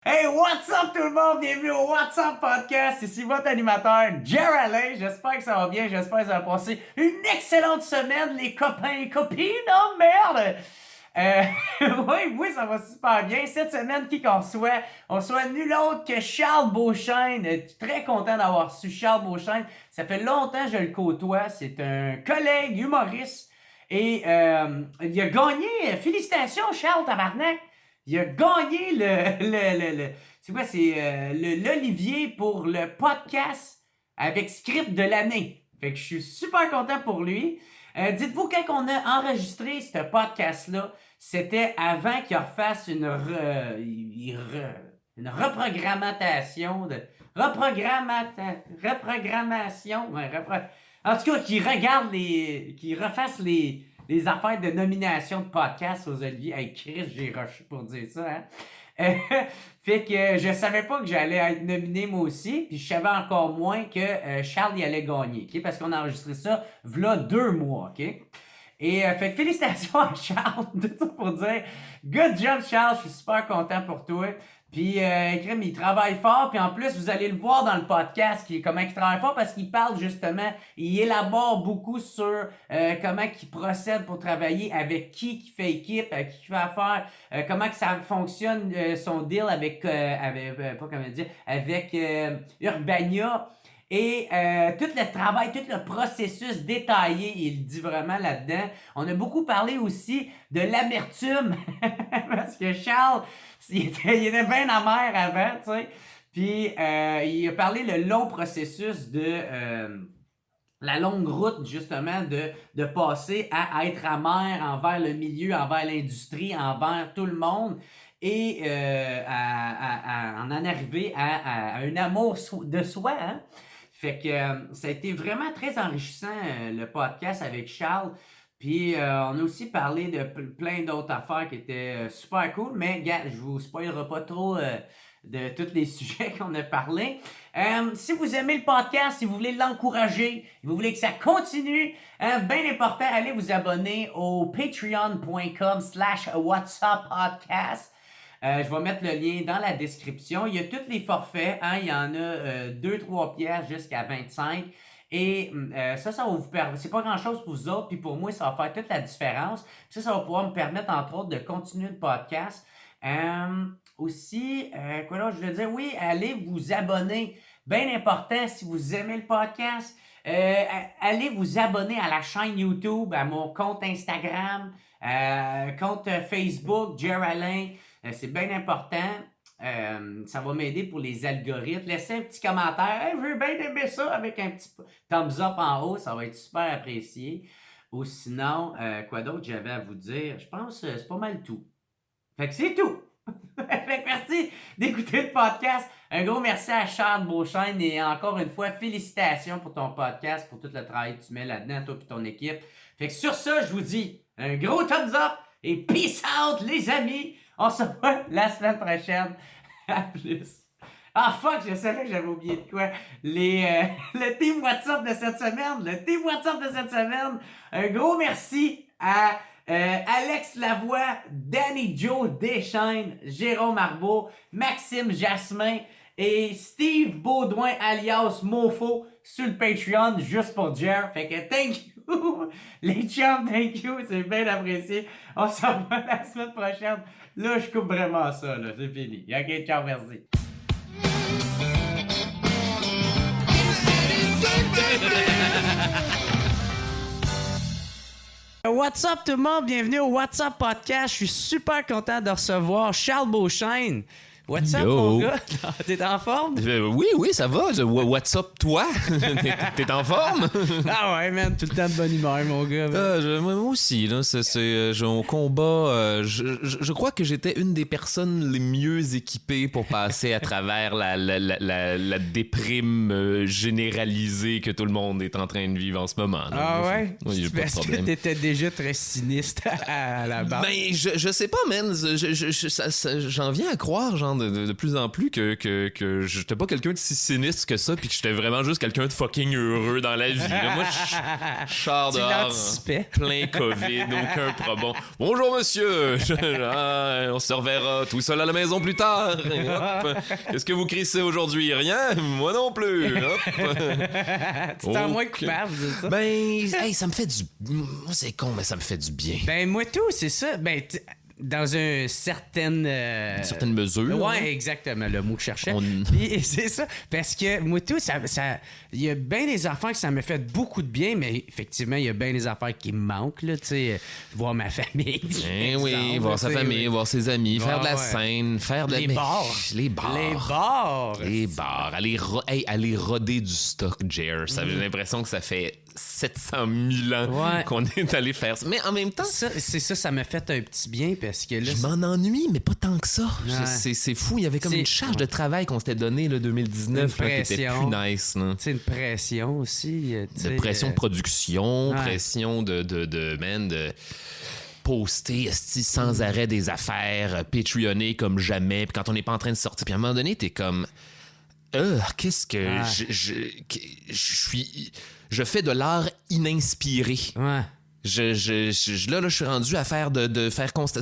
Hey, what's up tout le monde? Bienvenue au What's Up Podcast. Ici votre animateur, Jer Alain. J'espère que ça va bien. J'espère que ça va passer une excellente semaine, les copains et copines. Oh merde! Oui, ça va super bien. Cette semaine, qui qu'on reçoit? On reçoit nul autre que Charles Beauchesne. Je suis très content d'avoir reçu Charles Beauchesne. Ça fait longtemps que je le côtoie. C'est un collègue humoriste. Et il a gagné. Félicitations, Charles Tabarnak! Il a gagné c'est quoi, c'est l'Olivier pour le podcast avec script de l'année. Fait que je suis super content pour lui. Dites-vous, quand on a enregistré ce podcast-là, c'était avant qu'il refasse une reprogrammation en tout cas, qu'il refasse les affaires de nomination de podcast aux Olivier. Hey, Chris, j'ai rushé pour dire ça, hein? Fait que je savais pas que j'allais être nominé moi aussi, puis je savais encore moins que Charles y allait gagner, ok? Parce qu'on a enregistré ça v'là 2 mois, ok? Et fait que félicitations à Charles, tout ça pour dire good job Charles, je suis super content pour toi. Puis Crème, il travaille fort, puis en plus vous allez le voir dans le podcast comment il travaille fort parce qu'il parle justement, il élabore beaucoup sur comment il procède pour travailler, avec qui fait équipe, avec qui fait affaire, comment que ça fonctionne son deal avec Urbania. Et tout le travail, tout le processus détaillé, il dit vraiment là-dedans. On a beaucoup parlé aussi de l'amertume, parce que Charles, il était bien amer avant, tu sais. Puis il a parlé le long processus de la longue route, justement, de passer à être amer envers le milieu, envers l'industrie, envers tout le monde. Et en arriver à un amour de soi, hein? Fait que ça a été vraiment très enrichissant, le podcast avec Charles. Puis on a aussi parlé de plein d'autres affaires qui étaient super cool. Mais gars, je vous spoilerai pas trop de tous les sujets qu'on a parlé. Si vous aimez le podcast, si vous voulez l'encourager, si vous voulez que ça continue, bien important, allez vous abonner au patreon.com/whatsupppodcast. Je vais mettre le lien dans la description. Il y a tous les forfaits. Hein? Il y en a 2-3 pièces jusqu'à 25. Et ça va vous permettre. C'est pas grand-chose pour vous autres. Puis pour moi, ça va faire toute la différence. Ça va pouvoir me permettre, entre autres, de continuer le podcast. Aussi, quoi là, je veux dire, oui, allez vous abonner. Bien important, si vous aimez le podcast, allez vous abonner à la chaîne YouTube, à mon compte Instagram, compte Facebook, Jer Alain. C'est bien important. Ça va m'aider pour les algorithmes. Laissez un petit commentaire. Hey, je veux bien aimer ça avec un petit thumbs up en haut. Ça va être super apprécié. Ou sinon, quoi d'autre j'avais à vous dire? Je pense que c'est pas mal tout. Fait que c'est tout. Fait que merci d'écouter le podcast. Un gros merci à Charles Beauchesne et encore une fois, félicitations pour ton podcast, pour tout le travail que tu mets là-dedans, toi et ton équipe. Fait que sur ça, je vous dis un gros thumbs up et peace out les amis. On se voit la semaine prochaine. À plus. Ah fuck, je savais que j'avais oublié de quoi. Le team WhatsApp de cette semaine. Le team WhatsApp de cette semaine. Un gros merci à Alex Lavoie, Danny Joe Deschaines, Jérôme Arbeau, Maxime Jasmin et Steve Baudouin alias Mofo sur le Patreon juste pour Jer. Fait que thank you. Les chums, thank you. C'est bien apprécié. On se revoit la semaine prochaine. Là, je coupe vraiment ça. Là. C'est fini. Ok, ciao, merci. What's up tout le monde? Bienvenue au What's Up Podcast. Je suis super content de recevoir Charles Beauchesne. What's up, mon gars? T'es en forme? Oui, ça va. What's up, toi? T'es en forme? Ah ouais, man, tout le temps de bonne humeur, mon gars. Moi aussi, là, on combat. Je crois que j'étais une des personnes les mieux équipées pour passer à travers la déprime généralisée que tout le monde est en train de vivre en ce moment. Là. Ah ouais? Oui, j'ai pas de problème. Parce que t'étais déjà très sinistre à la base. Ben, je sais pas, man. J'en viens à croire, genre, de plus en plus que j'étais pas quelqu'un de si sinistre que ça, puis que j'étais vraiment juste quelqu'un de fucking heureux dans la vie. Là, moi, je sors dehors, plein COVID, aucun problème. Bonjour, monsieur. On se reverra tout seul à la maison plus tard. Hop. Qu'est-ce que vous crissez aujourd'hui? Rien? Moi non plus. Hop. Tu t'en moins coupable, c'est ça? Ben, hey, ça me fait du... Moi, c'est con, mais ça me fait du bien. Ben, moi tout, c'est ça. Ben, dans une certaine mesure. Ouais, exactement, le mot que je cherchais. Puis c'est ça, parce que moi tout, ça il y a bien des affaires que ça me fait beaucoup de bien, mais effectivement, il y a bien des affaires qui me manquent, là, tu sais, voir ma famille. Oui, voir sa famille, voir ses amis, faire de la scène, faire de les bars. Les bars. Aller roder du stock, Jer. J'ai l'impression que ça fait 700 000 ans qu'on est allé faire ça. Mais en même temps... Ça m'a fait un petit bien parce que là... Je m'en ennuie, mais pas tant que ça. Ouais. C'est fou. Il y avait comme une charge de travail qu'on s'était donnée, là, 2019, là, qui était plus nice. C'est une pression aussi. De pression de production, pression de poster sans arrêt des affaires, patreonner comme jamais. Puis quand on n'est pas en train de sortir, puis à un moment donné, t'es comme... qu'est-ce que... Je fais de l'art ininspiré. Ouais. Là, je suis rendu à faire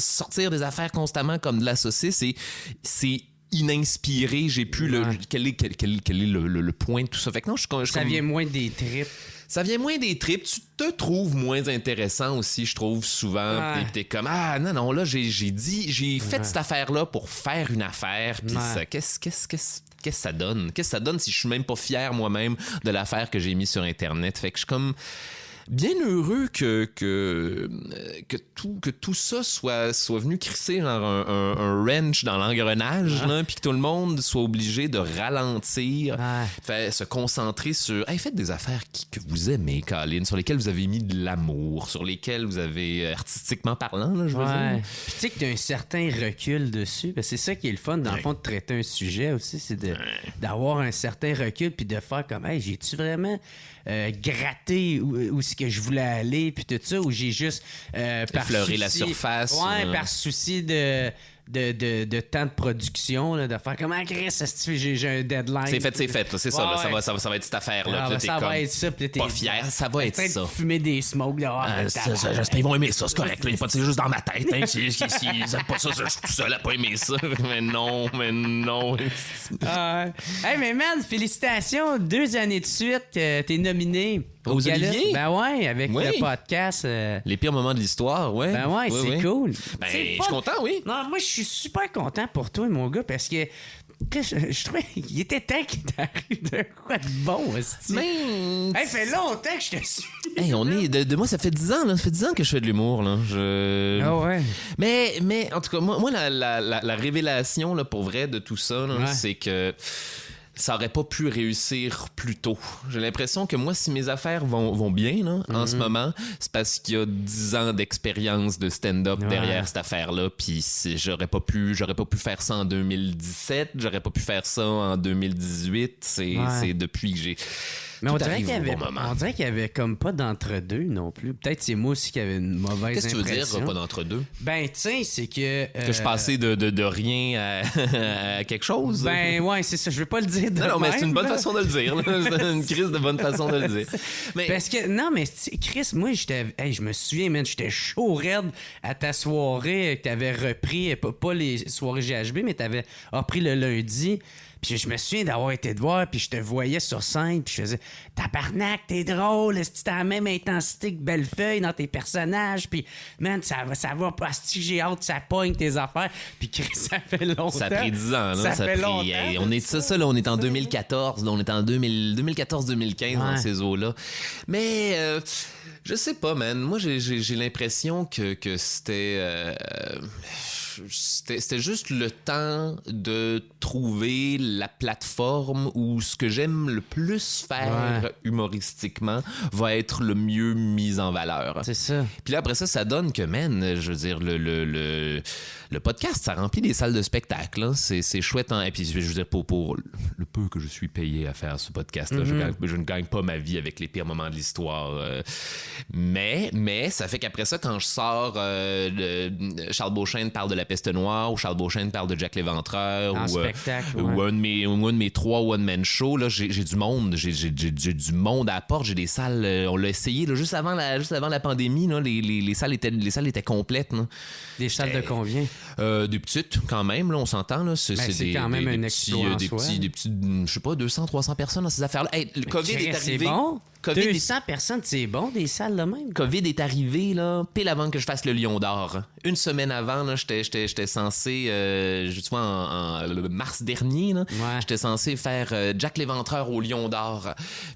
sortir des affaires constamment comme de la saucisse et c'est ininspiré. J'ai plus quel est le point de tout ça. Fait que non, ça vient moins des tripes. Ça vient moins des tripes. Tu te trouves moins intéressant aussi, je trouve, souvent. Puis t'es comme, non, là, j'ai fait cette affaire-là pour faire une affaire. Puis ça, qu'est-ce que ça donne? Qu'est-ce que ça donne si je suis même pas fier moi-même de l'affaire que j'ai mis sur Internet? Fait que je suis comme bien heureux que tout ça soit venu crisser genre un wrench dans l'engrenage, puis que tout le monde soit obligé de ralentir, se concentrer sur faites des affaires que vous aimez, Colin, sur lesquelles vous avez mis de l'amour, sur lesquelles vous avez artistiquement parlant, là, je veux dire. Puis tu sais que tu as un certain recul dessus, parce que c'est ça qui est le fun dans le fond de traiter un sujet aussi, c'est d'avoir un certain recul puis de faire comme j'ai-tu vraiment gratté où ce que je voulais aller puis tout ça, ou j'ai juste effleurer la surface par souci de temps de production, là, de faire comment Chris, j'ai un deadline. C'est fait, là, c'est ça, là, ça va être cette affaire-là. Ça va être ça. Puis pas fier, ça va être ça. Fumer des smokes dehors. J'espère qu'ils vont aimer ça, c'est correct. Là, c'est juste dans ma tête. Hein, s'ils aiment pas ça, je suis tout seul à pas aimer ça. Mais non. Mais man, félicitations. 2 années de suite, t'es nominé aux Olivier. Ben ouais, avec le podcast. Les pires moments de l'histoire, ouais. Ben ouais, c'est cool. Ben, je suis content, oui. Non, moi, je suis super content pour toi, mon gars, parce que je trouvais qu'il était temps qu'il t'arrive de quoi de bon, hostie. Ça fait longtemps que je te suis. De moi, ça fait 10 ans, là. Ça fait 10 ans que je fais de l'humour, là. Ah ouais. Mais en tout cas, moi la révélation, là, pour vrai, de tout ça, là, c'est que ça aurait pas pu réussir plus tôt. J'ai l'impression que moi, si mes affaires vont bien là, en ce moment, c'est parce qu'il y a 10 ans d'expérience de stand-up derrière cette affaire-là. Puis j'aurais pas pu faire ça en 2017, j'aurais pas pu faire ça en 2018. C'est depuis que j'ai... Mais on dirait qu'il y avait comme pas d'entre-deux non plus. Peut-être c'est moi aussi qui avait une mauvaise impression. Qu'est-ce que tu veux dire, pas d'entre-deux? Ben, tiens, c'est que... Que je passais de rien à quelque chose? Ben, ouais, c'est ça. Je veux pas le dire de Non, mais c'est une bonne là. façon de le dire. C'est une crise de bonne façon de le dire. Mais... Parce que, non, mais Chris, moi, je me souviens, man, j'étais chaud raide à ta soirée que t'avais repris, pas les soirées GHB, mais t'avais repris le lundi. Puis je me souviens d'avoir été te voir, puis je te voyais sur scène, puis je faisais « Tabarnak, t'es drôle, est-ce que t'as la même intensité que Bellefeuille dans tes personnages? » Puis « Man, ça va pas, si j'ai hâte, ça pogne tes affaires. » Puis ça fait longtemps. Ça a pris 10 ans, là. Ça fait longtemps. On est là, on est en 2014, là, on est en 2014-2015 dans ces eaux-là. Mais... je sais pas, man. Moi, j'ai l'impression que c'était... C'était juste le temps de trouver la plateforme où ce que j'aime le plus faire humoristiquement va être le mieux mis en valeur. C'est ça. Puis là, après ça donne que, man, je veux dire, le podcast, ça remplit des salles de spectacle. Hein. C'est chouette. Et puis, je veux dire, pour le peu que je suis payé à faire ce podcast-là, je ne gagne pas ma vie avec les pires moments de l'histoire. Mais ça fait qu'après ça, quand je sors, Charles Beauchesne parle de la Peste Noire, où Charles Beauchesne parle de Jack l'Éventreur, En ou, spectacle, ou un de mes 3 one-man shows, là, j'ai du monde. J'ai du monde à la porte. J'ai des salles. On l'a essayé là, juste avant la pandémie. Là, les salles étaient complètes. Là. Des salles de combien? Des petites, quand même, là, on s'entend. Là. C'est quand même un exploit en soi. Des petits, je sais pas, 200, 300 personnes dans ces affaires-là. Hey, le COVID est arrivé. C'est bon? 200 personnes, c'est bon, des salles de même? COVID est arrivé, là, pile avant que je fasse le Lion d'Or. Une semaine avant, là, j'étais censé, tu vois, en mars dernier, là, j'étais censé faire Jack l'Éventreur au Lion d'Or.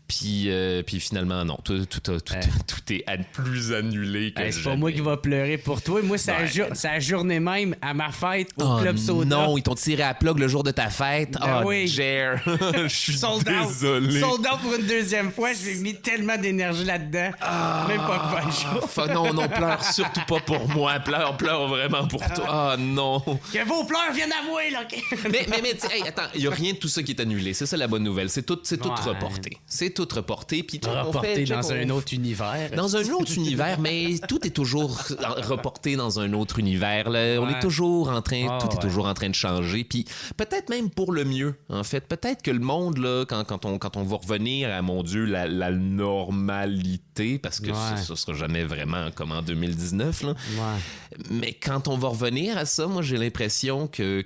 Puis finalement, non. Tout est plus annulé que c'est jamais. pas moi qui va pleurer pour toi. Moi, c'est la journée même à ma fête au Club Soda. Non, ils t'ont tiré à plug le jour de ta fête. Oui. Jer. Je suis désolé. Sold out pour une deuxième fois. J'ai mis tellement d'énergie là-dedans. Même pas que non, pleure surtout pas pour moi. Pleure vraiment pour toi. Ah non. Que vos pleurs viennent à moi, là. mais hey, attends, il y a rien de tout ça qui est annulé. C'est ça la bonne nouvelle. C'est tout reporté. C'est tout reporté. Puis reporté dans un autre univers. Dans un autre univers, mais tout est toujours reporté dans un autre univers. Là. On est toujours en train, tout est toujours en train de changer. Puis peut-être même pour le mieux, en fait. Peut-être que le monde, là, quand on va revenir à, mon Dieu, la normalité, parce que ça sera jamais vraiment comme en 2019, là. Mais quand on va revenir à ça, moi j'ai l'impression que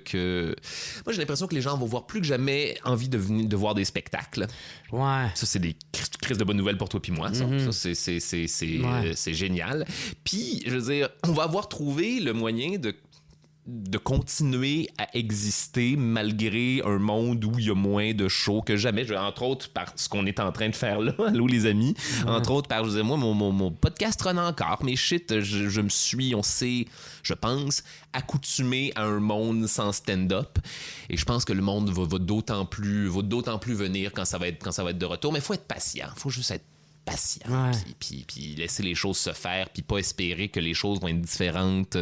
les gens vont voir plus que jamais envie de voir des spectacles. Ça, c'est des crises de bonnes nouvelles pour toi puis moi. Ça, c'est génial. Puis, je veux dire, on va avoir trouvé le moyen de continuer à exister malgré un monde où il y a moins de shows que jamais. Entre autres, par ce qu'on est en train de faire là. Allô, les amis. Entre autres, par, je disais, moi, mon podcast run encore, mais shit, je s'est, je pense, accoutumé à un monde sans stand-up. Et je pense que le monde va d'autant plus venir quand ça va être de retour. Mais il faut être patient. Il faut juste être patient, puis laisser les choses se faire, puis pas espérer que les choses vont être différentes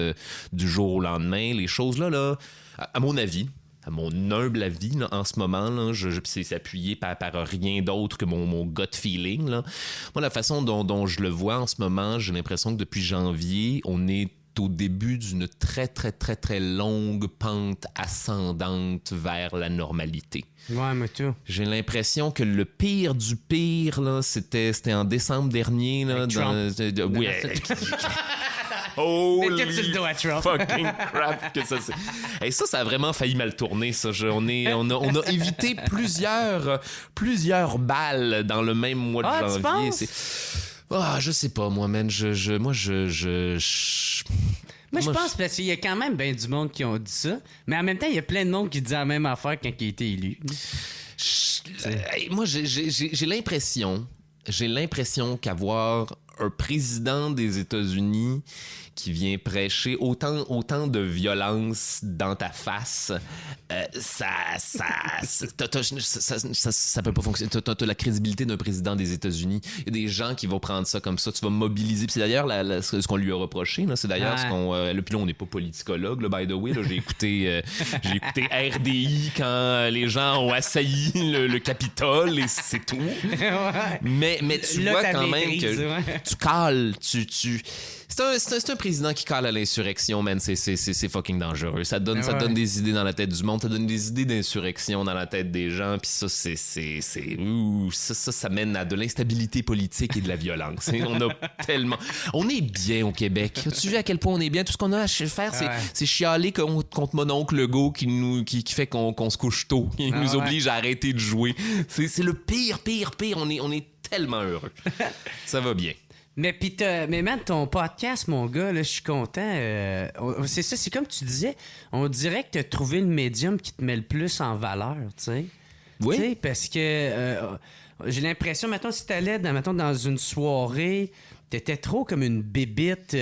du jour au lendemain. Les choses là, à mon avis, à mon humble avis, là, en ce moment, là, c'est appuyé par rien d'autre que mon gut feeling. Là. Moi, la façon dont je le vois en ce moment, j'ai l'impression que depuis janvier, on est au début d'une très, très, très, très longue pente ascendante vers la normalité. Ouais, mais tout. J'ai l'impression que le pire du pire, là, c'était en décembre dernier. Là, oui, holy fucking crap que ça c'est. Et ça a vraiment failli mal tourner. Ça. On a évité plusieurs balles dans le même mois de janvier. Je sais pas, moi, man. Moi, je pense parce qu'il y a quand même bien du monde qui ont dit ça, mais en même temps, il y a plein de monde qui dit la même affaire quand il a été élu. Moi, j'ai l'impression qu'avoir un président des États-Unis qui vient prêcher autant de violence dans ta face, ça peut pas fonctionner. T'as la crédibilité d'un président des États-Unis. Il y a des gens qui vont prendre ça comme ça. Tu vas mobiliser. Puis c'est d'ailleurs ce qu'on lui a reproché. Là, c'est d'ailleurs ce qu'on... puis là, on n'est pas politicologue, là, by the way. Là, j'ai écouté RDI quand les gens ont assailli le Capitole et c'est tout. Mais tu là, vois quand même que tu cales, c'est un président qui cale à l'insurrection, man. C'est fucking dangereux. Ça donne des idées dans la tête du monde. Ça donne des idées d'insurrection dans la tête des gens. Puis ça mène à de l'instabilité politique et de la violence. On est bien au Québec. As-tu vu à quel point on est bien? Tout ce qu'on a à faire, c'est chialer contre mon oncle Legault qui fait qu'on se couche tôt. Il nous oblige à arrêter de jouer. C'est le pire. On est tellement heureux. Ça va bien. Mais man, ton podcast, mon gars, là, je suis content. C'est ça, c'est comme tu disais, on dirait que tu as trouvé le médium qui te met le plus en valeur, tu sais. Oui. T'sais, parce que j'ai l'impression, mettons, si t'allais dans une soirée, t'étais trop comme une bébite.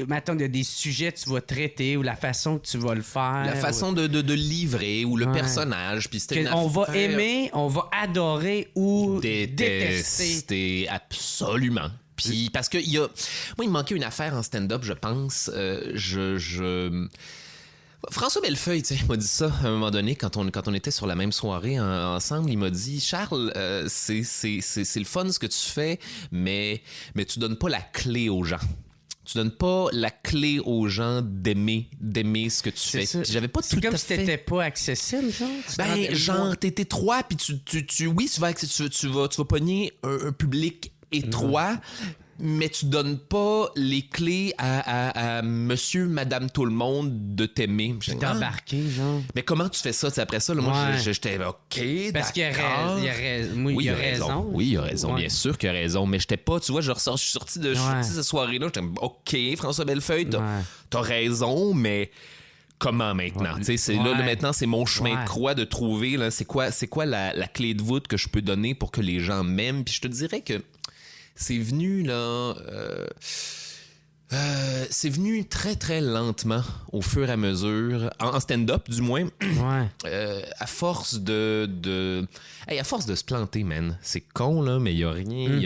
Mettons, il y a des sujets que tu vas traiter ou la façon que tu vas le faire. La façon de livrer ou le personnage. Puis on va aimer, on va adorer ou détester. Absolument. Puis parce que moi, il me manquait une affaire en stand-up, je pense. François Bellefeuille, tu sais, m'a dit ça à un moment donné quand on était sur la même soirée ensemble. Il m'a dit, Charles, c'est le fun ce que tu fais, mais tu donnes pas la clé aux gens. Tu donnes pas la clé aux gens d'aimer ce que tu fais. Puis j'avais pas tout C'est comme à si fait... t'étais pas accessible, genre. Ben, genre, t'es étroit, puis oui, tu vas pogner un public étroit, mais tu donnes pas les clés à monsieur, madame, tout le monde de t'aimer. T'es embarqué, genre. Mais comment tu fais ça? Après ça, là, moi, j'étais OK, parce qu'il y a raison. Oui, il a raison. Oui, il a raison. Ouais. Bien sûr qu'il a raison. Mais j'étais pas... Tu vois, je suis sorti de cette soirée-là. J'étais OK, François Bellefeuille, t'as raison, mais... Comment maintenant? Là, maintenant, c'est mon chemin de croix de trouver là, c'est quoi la clé de voûte que je peux donner pour que les gens m'aiment. Puis je te dirais que c'est venu là... c'est venu très, très lentement au fur et à mesure, en stand-up du moins, à force à force de se planter, man. C'est con, là, mais il n'y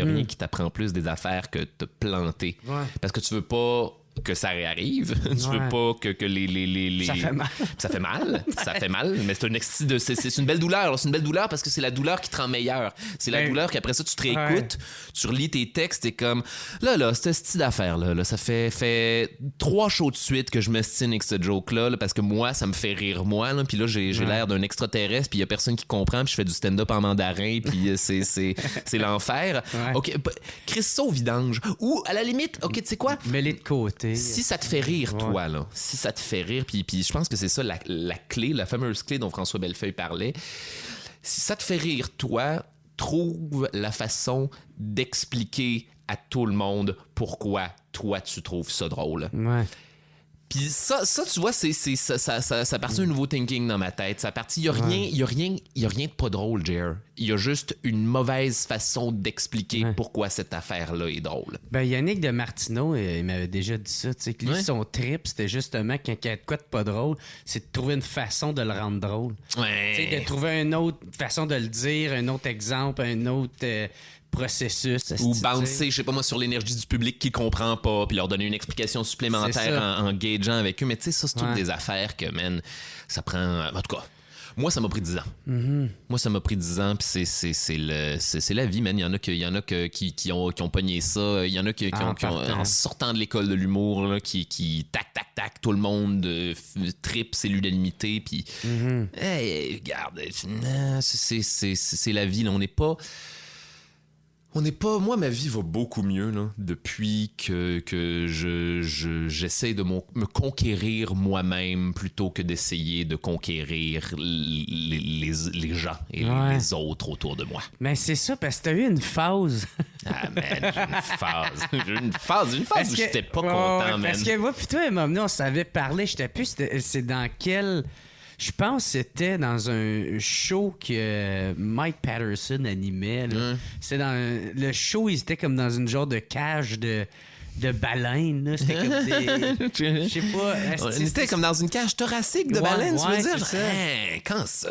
a rien qui t'apprend plus des affaires que de te planter. Parce que tu veux pas que ça réarrive. Tu veux pas que les... Ça fait mal. Ça fait mal. Ça fait mal, mais c'est c'est une belle douleur. C'est une belle douleur parce que c'est la douleur qui te rend meilleur. C'est la douleur qu'après ça, tu te réécoutes, tu relis tes textes et comme... Là, ce style d'affaire-là, ça fait 3 shows de suite que je m'estime avec ce joke-là, parce que moi, ça me fait rire moi. Puis là, j'ai l'air d'un extraterrestre, puis il y a personne qui comprend, puis je fais du stand-up en mandarin, puis c'est l'enfer. OK, crisse ça au vidange. Ou, à la limite, OK, tu sais quoi? Mets-les de côté. Si ça te fait rire, toi, là, si ça te fait rire, puis je pense que c'est ça la clé, la fameuse clé dont François Bellefeuille parlait, si ça te fait rire, toi, trouve la façon d'expliquer à tout le monde pourquoi toi, tu trouves ça drôle. Puis ça, tu vois, ça partit d'un nouveau thinking dans ma tête. Ça partit, il y a rien de pas drôle, Jer. Il y a juste une mauvaise façon d'expliquer pourquoi cette affaire-là est drôle. Ben, Yannick de Martineau, il m'avait déjà dit ça, tu sais, que lui, son trip, c'était justement quand il y a de quoi de pas drôle, c'est de trouver une façon de le rendre drôle. Tu sais, de trouver une autre façon de le dire, un autre exemple, un autre... processus. Ou bouncer, je sais pas moi, sur l'énergie du public qui comprend pas, puis leur donner une explication supplémentaire en gageant avec eux. Mais tu sais, ça, c'est toutes des affaires que, man, ça prend... En tout cas, moi, ça m'a pris 10 ans. Moi, ça m'a pris 10 ans, puis c'est la vie, man. Il y en a qui ont pogné ça. Il y en a qui ont en sortant de l'école de l'humour, là, qui tac, tout le monde trip, c'est l'unanimité, puis... Hey, regarde, c'est la vie, là. On n'est pas... Moi, ma vie va beaucoup mieux là, depuis que j'essaie de me conquérir moi-même plutôt que d'essayer de conquérir les gens et les autres autour de moi. Mais c'est ça, parce que t'as eu une phase. Ah, man, j'ai une phase où j'étais pas content, man. Parce que moi, puis toi, on s'avait parlé, je sais plus, c'est dans quel... Je pense que c'était dans un show que Mike Patterson animait. C'était dans le show, il était comme dans une genre de cage de baleines. Là. C'était comme des... Je sais pas. C'était comme dans une cage thoracique de baleines, tu veux dire? Quand ça?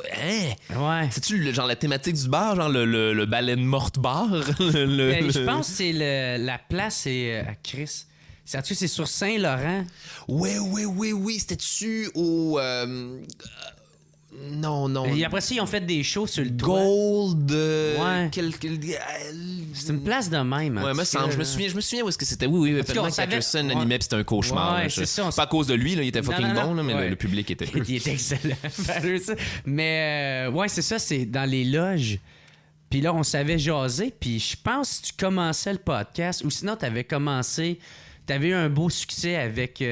C'est-tu genre la thématique du bar, genre le baleine morte bar? Je pense que c'est la place à Chris. C'est sur Saint-Laurent. Oui. C'était-tu au... Non. Et après ça, ils ont fait des shows sur le toit. Gold... C'est une place de même. Ouais, je me souviens où est-ce que c'était. Oui, Mike Patterson animait, puis c'était un cauchemar. C'est ça, pas à cause de lui, là, il était fucking bon, là, mais le public était... Il était excellent. Mais c'est ça, c'est dans les loges. Puis là, on savait jaser, puis je pense que tu commençais le podcast, ou sinon, tu commencé... T'avais eu un beau succès avec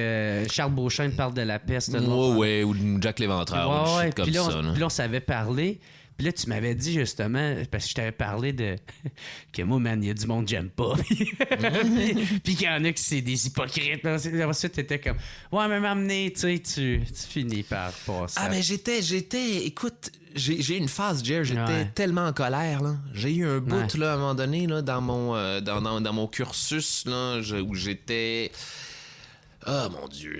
Charles Beauchamp parle de la peste. Ouais, ou Jack l'Éventreur, ou des shit comme ça. Puis là, on s'avait parlé. Puis là, tu m'avais dit justement, parce que je t'avais parlé de que moi, man, il y a du monde que j'aime pas. Puis qu'il y en a qui c'est des hypocrites. Ensuite, t'étais comme, ouais, mais m'amener, tu sais, tu finis par passer. Ah, mais écoute, j'ai eu une phase, Jer, j'étais tellement en colère, là. J'ai eu un bout, là, à un moment donné, là, dans mon cursus, là, où j'étais... Oh, mon Dieu,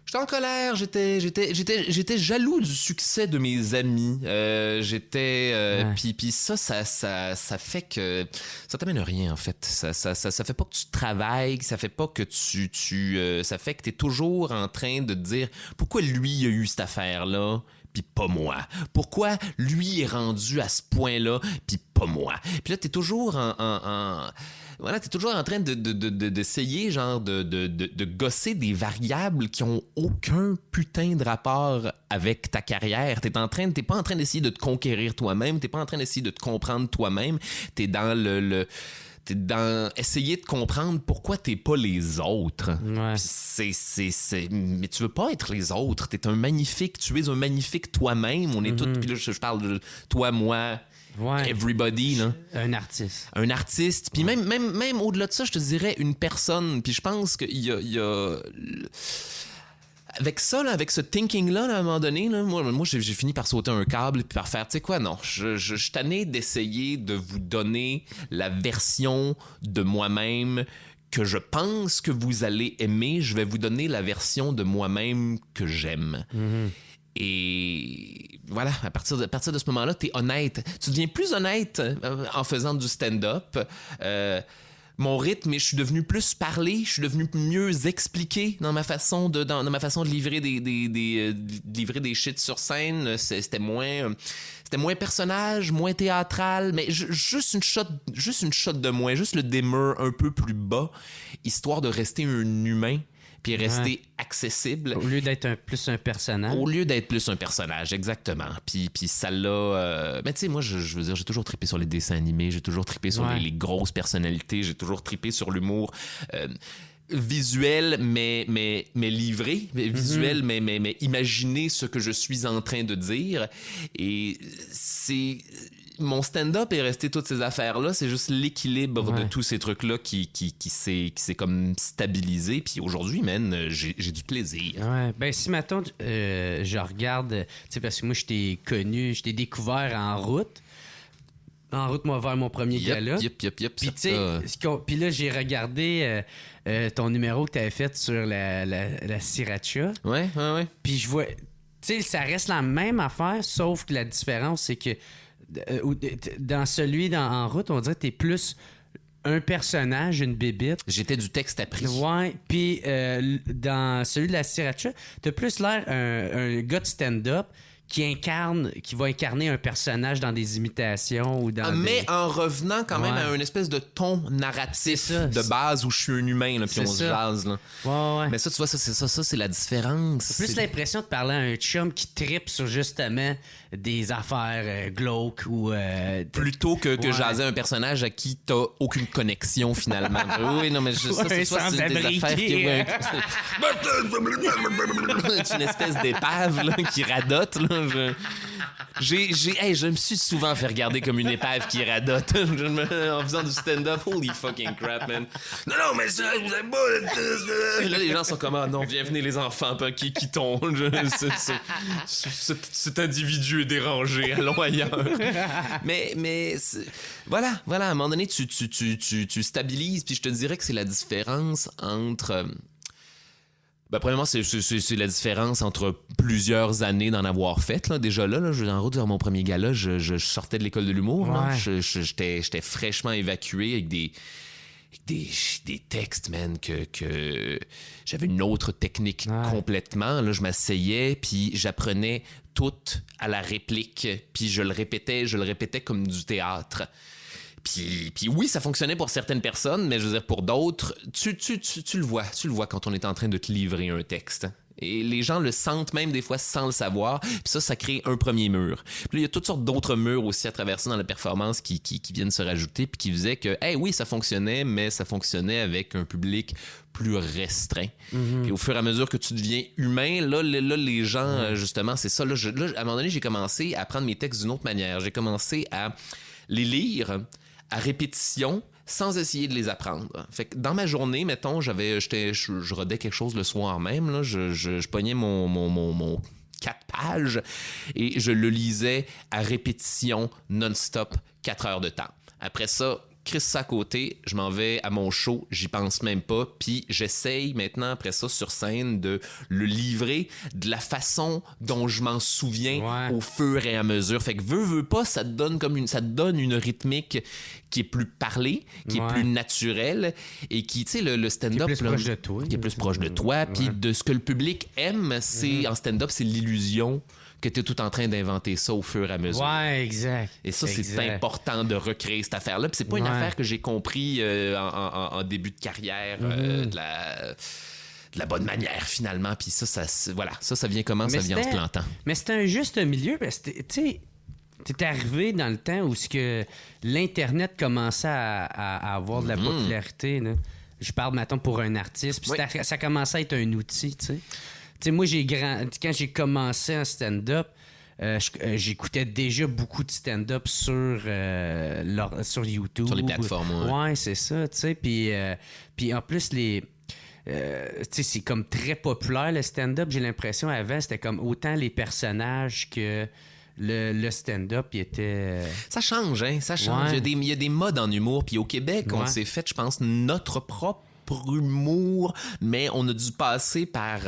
J'étais en colère, j'étais jaloux du succès de mes amis. Puis ça fait que ça t'amène rien en fait. Ça fait pas que tu travailles, ça fait pas que ça fait que t'es toujours en train de te dire pourquoi lui a eu cette affaire-là. Puis pas moi. Pourquoi lui est rendu à ce point-là, puis pas moi. Puis là, t'es toujours voilà, t'es toujours en train d'essayer, genre, de gosser des variables qui ont aucun putain de rapport avec ta carrière. T'es pas en train d'essayer de te conquérir toi-même, t'es pas en train d'essayer de te comprendre toi-même, t'es dans t'es dans essayer de comprendre pourquoi t'es pas les autres. Ouais. Mais tu veux pas être les autres. Tu es un magnifique toi-même. On est tous, puis là, je parle de toi, moi, Ouais. everybody, là. Un artiste. Un artiste. Puis même au-delà de ça, je te dirais une personne. Puis je pense qu'il y a avec ça, là, avec ce thinking-là, là, à un moment donné, là, moi j'ai fini par sauter un câble puis par faire, tu sais quoi, non, je suis tanné d'essayer de vous donner la version de moi-même que je pense que vous allez aimer. Je vais vous donner la version de moi-même que j'aime. Et voilà, à partir de ce moment-là, t'es honnête. Tu deviens plus honnête en faisant du stand-up. Mon rythme, je suis devenu plus parlé, je suis devenu mieux expliqué dans ma façon de livrer livrer des shit sur scène. C'était moins personnage, moins théâtral, mais juste une shot de moins, juste le démeur un peu plus bas, histoire de rester un humain puis rester accessible. Au lieu d'être plus un personnage. Au lieu d'être plus un personnage, exactement. Puis ça l'a... Mais tu sais, moi, je veux dire, j'ai toujours trippé sur les dessins animés, j'ai toujours trippé sur les grosses personnalités, j'ai toujours trippé sur l'humour visuel, mais livré. Visuel, mais imaginer ce que je suis en train de dire. Et c'est... Mon stand-up est resté toutes ces affaires-là. C'est juste l'équilibre de tous ces trucs-là qui s'est comme stabilisé. Puis aujourd'hui, man, j'ai du plaisir. Ouais. Ben, si maintenant je regarde, tu sais, parce que moi, je t'ai découvert en route. En route, moi, vers mon premier gala. Puis tu sais, puis là, j'ai regardé ton numéro que tu avais fait sur la sriracha. Ouais. Puis je vois, tu sais, ça reste la même affaire, sauf que la différence, c'est que dans celui en route, on dirait que t'es plus un personnage, une bébite. J'étais du texte appris. Ouais, puis dans celui de la sriracha, t'as plus l'air un gars de stand-up qui va incarner un personnage dans des imitations ou dans mais en revenant quand même à une espèce de ton narratif de base où je suis un humain, là, puis on se jase. Là. Ouais. Mais ça, tu vois, ça c'est la différence. J'ai plus l'impression de parler à un chum qui trippe sur justement des affaires glauques ou... Plutôt que jaser un personnage à qui t'as aucune connexion, finalement. Oui, non, mais ça, c'est des affaires qui... C'est une espèce d'épave là, qui radote, là. Je me suis souvent fait regarder comme une épave qui radote en faisant du stand-up. Holy fucking crap, man. Non, mais ça, vous avez pas... Et là, les gens sont comme, ah non, bienvenue les enfants qui tombent. Cet individu est dérangé, allons ailleurs. Mais voilà, à un moment donné, tu stabilises, puis je te dirais que c'est la différence entre... premièrement, c'est la différence entre plusieurs années d'en avoir fait. Là. Déjà là, en route vers mon premier gala, je sortais de l'école de l'humour. Ouais. J'étais fraîchement évacué avec des textes, man, que j'avais une autre technique complètement. Là, je m'asseyais, puis j'apprenais tout à la réplique, puis je le répétais comme du théâtre. Puis oui, ça fonctionnait pour certaines personnes, mais je veux dire, pour d'autres, tu le vois quand on est en train de te livrer un texte. Et les gens le sentent même des fois sans le savoir. Puis ça crée un premier mur. Puis là, il y a toutes sortes d'autres murs aussi à traverser dans la performance qui viennent se rajouter puis qui faisaient que, oui, ça fonctionnait, mais ça fonctionnait avec un public plus restreint. Puis au fur et à mesure que tu deviens humain, là les gens, justement, c'est ça. Là, à un moment donné, j'ai commencé à prendre mes textes d'une autre manière. J'ai commencé à les lire à répétition sans essayer de les apprendre. Fait que dans ma journée, mettons, je rodais quelque chose le soir même, là, je pognais mon 4 pages et je le lisais à répétition non-stop 4 heures de temps. Après ça, crisse ça à côté, je m'en vais à mon show, j'y pense même pas, puis j'essaye maintenant, après ça, sur scène, de le livrer de la façon dont je m'en souviens au fur et à mesure. Fait que veux pas, ça te donne une rythmique qui est plus parlée, qui est plus naturelle, et qui, tu sais, le stand-up... Qui est plus proche de toi. Qui est plus proche de toi, puis de ce que le public aime, c'est en stand-up, c'est l'illusion que tu es tout en train d'inventer ça au fur et à mesure. Ouais, exact. Et ça, c'est important de recréer cette affaire-là. Puis c'est pas une affaire que j'ai compris en début de carrière de la bonne manière, finalement. Puis ça vient comment? Ça vient en se plantant. Mais c'était un juste milieu, parce que, tu sais, t'es arrivé dans le temps où l'Internet commençait à avoir de la popularité, là. Je parle, maintenant pour un artiste. Puis ça commençait à être un outil, tu sais. Tu sais, moi, quand j'ai commencé en stand-up, j'écoutais déjà beaucoup de stand-up sur YouTube. Sur les plateformes, ouais, c'est ça, tu sais. Puis en plus, tu sais, c'est comme très populaire, le stand-up. J'ai l'impression, avant, c'était comme autant les personnages que le stand-up, il était... Ça change, hein? Ça change. Ouais. Il y a des modes en humour. Puis au Québec, on s'est fait, je pense, notre propre humour, mais on a dû passer par...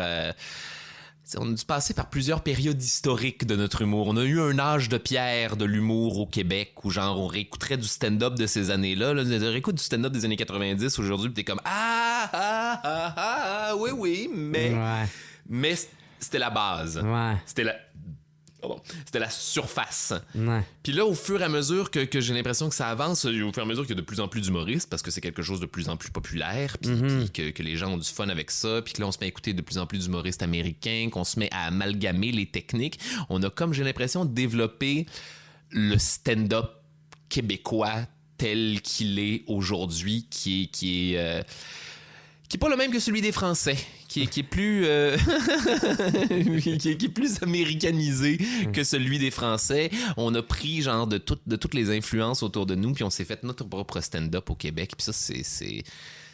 on a dû passer par plusieurs périodes historiques de notre humour. On a eu un âge de pierre de l'humour au Québec où genre on réécouterait du stand-up de ces années-là. Là, on réécoute du stand-up des années 90 aujourd'hui, puis t'es comme oui, mais c'était la base. Ouais. C'était la surface. Ouais. Puis là, au fur et à mesure que j'ai l'impression que ça avance, au fur et à mesure qu'il y a de plus en plus d'humoristes, parce que c'est quelque chose de plus en plus populaire, puis que les gens ont du fun avec ça, puis que là, on se met à écouter de plus en plus d'humoristes américains, qu'on se met à amalgamer les techniques, on a, comme j'ai l'impression, développé le stand-up québécois tel qu'il est aujourd'hui, qui est pas le même que celui des Français, qui est plus qui est plus américanisé que celui des Français. On a pris genre de toutes les influences autour de nous, puis on s'est fait notre propre stand-up au Québec. Puis ça,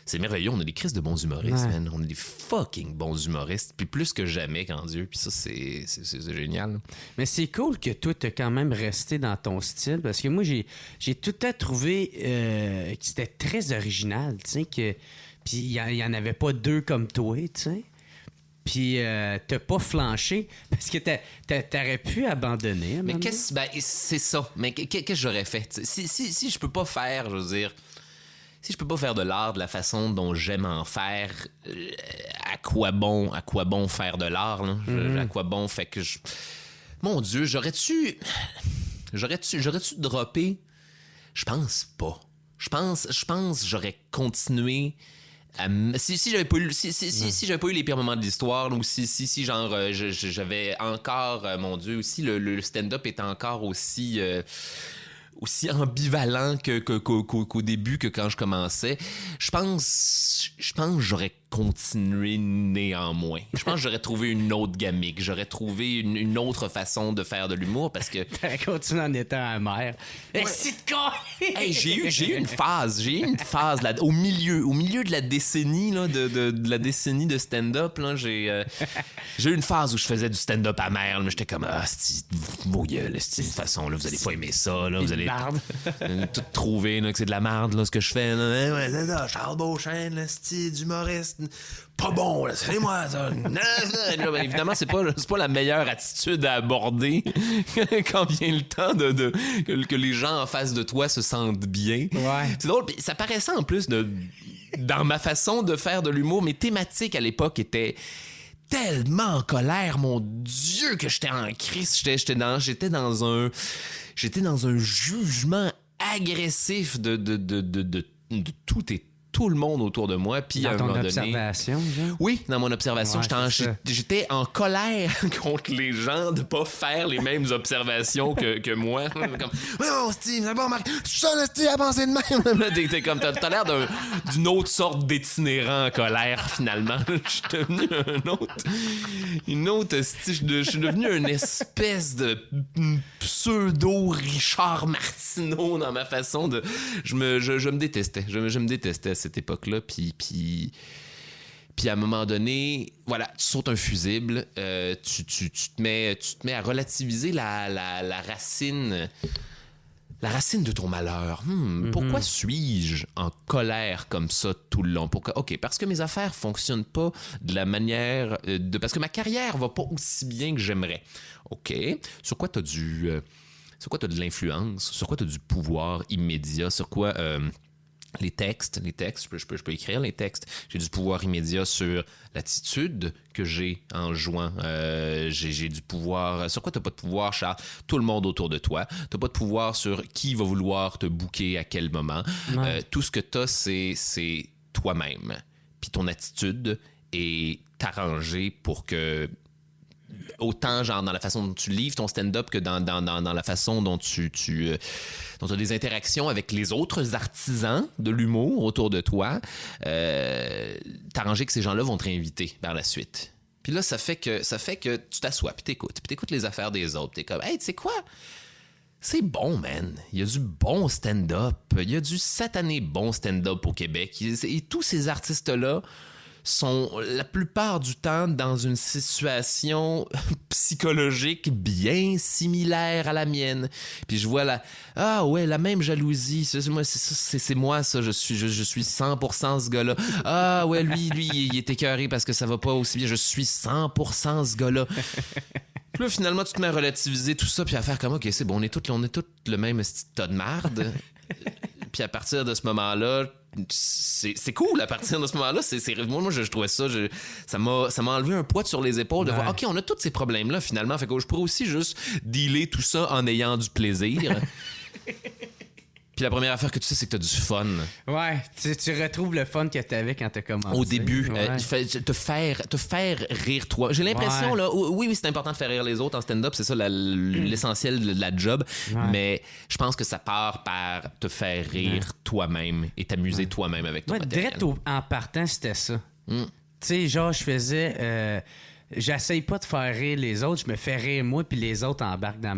c'est merveilleux. On a des crises de bons humoristes, man. On a des fucking bons humoristes, puis plus que jamais, quand Dieu. Puis ça, c'est génial. Mais c'est cool que toi, t'as quand même resté dans ton style, parce que moi, j'ai tout à trouvé que c'était très original, tu sais, que... Puis il y en avait pas deux comme toi, tu sais. Puis t'as pas flanché parce que t'aurais pu abandonner. Mais c'est ça. Mais qu'est-ce que j'aurais fait? Si je peux pas faire, je veux dire, si je peux pas faire de l'art de la façon dont j'aime en faire, à quoi bon faire de l'art, là? À quoi bon fait que je... Mon Dieu, j'aurais-tu droppé? Je pense pas. Je pense j'aurais continué. Si j'avais pas eu les pires moments de l'histoire, ou si genre j'avais encore, mon Dieu, aussi le stand-up est encore aussi ambivalent qu'au début, que quand je commençais, je pense que j'aurais continué néanmoins. Je pense que j'aurais trouvé une autre gamique, j'aurais trouvé une autre façon de faire de l'humour, parce que... T'aurais continué en étant amer. Ouais. Hey, j'ai eu une phase là, au milieu de la décennie là, de la décennie de stand-up là, j'ai eu une phase où je faisais du stand-up amer, mais j'étais comme vos gueules, de toute façon là, vous allez pas aimer ça là, vous allez tout trouver là, que c'est de la merde là, ce que je fais là. Ouais, c'est ça, Charles Beauchesne, le style d'humoriste pas bon là, c'est moi ça. Là, évidemment, c'est pas la meilleure attitude à aborder quand vient le temps que les gens en face de toi se sentent bien. Ouais. C'est drôle, pis ça paraissait en plus dans ma façon de faire de l'humour. Mes thématiques à l'époque étaient tellement en colère, mon Dieu, que j'étais en crise. J'étais dans un jugement agressif de tout et tout le monde autour de moi. Puis dans ton observation, genre? Oui, dans mon observation. Ouais, j'étais en colère contre les gens de pas faire les mêmes observations que moi. Comme, oui, Steve, c'est bon, Marc, tu sens le Steve à penser de même. T'es comme, t'as l'air d'une autre sorte d'itinérant en colère, finalement. Je suis devenu je suis devenu une espèce de pseudo Richard Martineau dans ma façon de... Je me détestais. Je me détestais à cette époque-là, puis à un moment donné, voilà, tu sautes un fusible, tu te mets à relativiser la racine de ton malheur. Pourquoi suis-je en colère comme ça tout le long? OK, parce que mes affaires fonctionnent pas de la manière... parce que ma carrière va pas aussi bien que j'aimerais. OK, sur quoi t'as de l'influence? Sur quoi t'as du pouvoir immédiat? Sur quoi... les textes, je peux écrire les textes. J'ai du pouvoir immédiat sur l'attitude que j'ai en jouant. J'ai du pouvoir... Sur quoi t'as pas de pouvoir, Charles? Tout le monde autour de toi. T'as pas de pouvoir sur qui va vouloir te booker à quel moment. Tout ce que t'as, c'est toi-même. Puis ton attitude est arrangée pour que... Autant genre dans la façon dont tu livres ton stand-up que dans la façon dont tu as des interactions avec les autres artisans de l'humour autour de toi, t'arranger que ces gens-là vont te réinviter par la suite. Puis là, ça fait que tu t'assois, puis t'écoutes les affaires des autres. T'es comme, hey, tu sais quoi? C'est bon, man. Il y a du bon stand-up. Il y a du satané bon stand-up au Québec. Et tous ces artistes-là sont la plupart du temps dans une situation psychologique bien similaire à la mienne. Puis je vois la même jalousie. C'est moi, ça. Je suis 100% ce gars-là. Ah ouais, lui, il est écœuré parce que ça va pas aussi bien. Je suis 100% ce gars-là. Puis là, finalement, tu te mets à relativiser tout ça puis à faire comme, OK, c'est bon, on est tous le même tas de marde. Puis à partir de ce moment-là, c'est cool à partir de ce moment-là. Moi, je trouvais ça, ça m'a enlevé un poids sur les épaules de voir, OK, on a tous ces problèmes-là finalement. Fait que je pourrais aussi juste dealer tout ça en ayant du plaisir. Puis la première affaire que tu sais, c'est que t'as du fun. Ouais, tu retrouves le fun que t'avais quand t'as commencé. Au début, ouais. Il fait te faire rire toi. J'ai l'impression, là, oui, c'est important de faire rire les autres en stand-up, c'est ça l'essentiel de la job, mais je pense que ça part par te faire rire toi-même et t'amuser toi-même avec ton matériel. Direct en partant, c'était ça. Tu sais, genre, je faisais... j'essaye pas de faire rire les autres, je me fais rire moi, puis les autres embarquent dans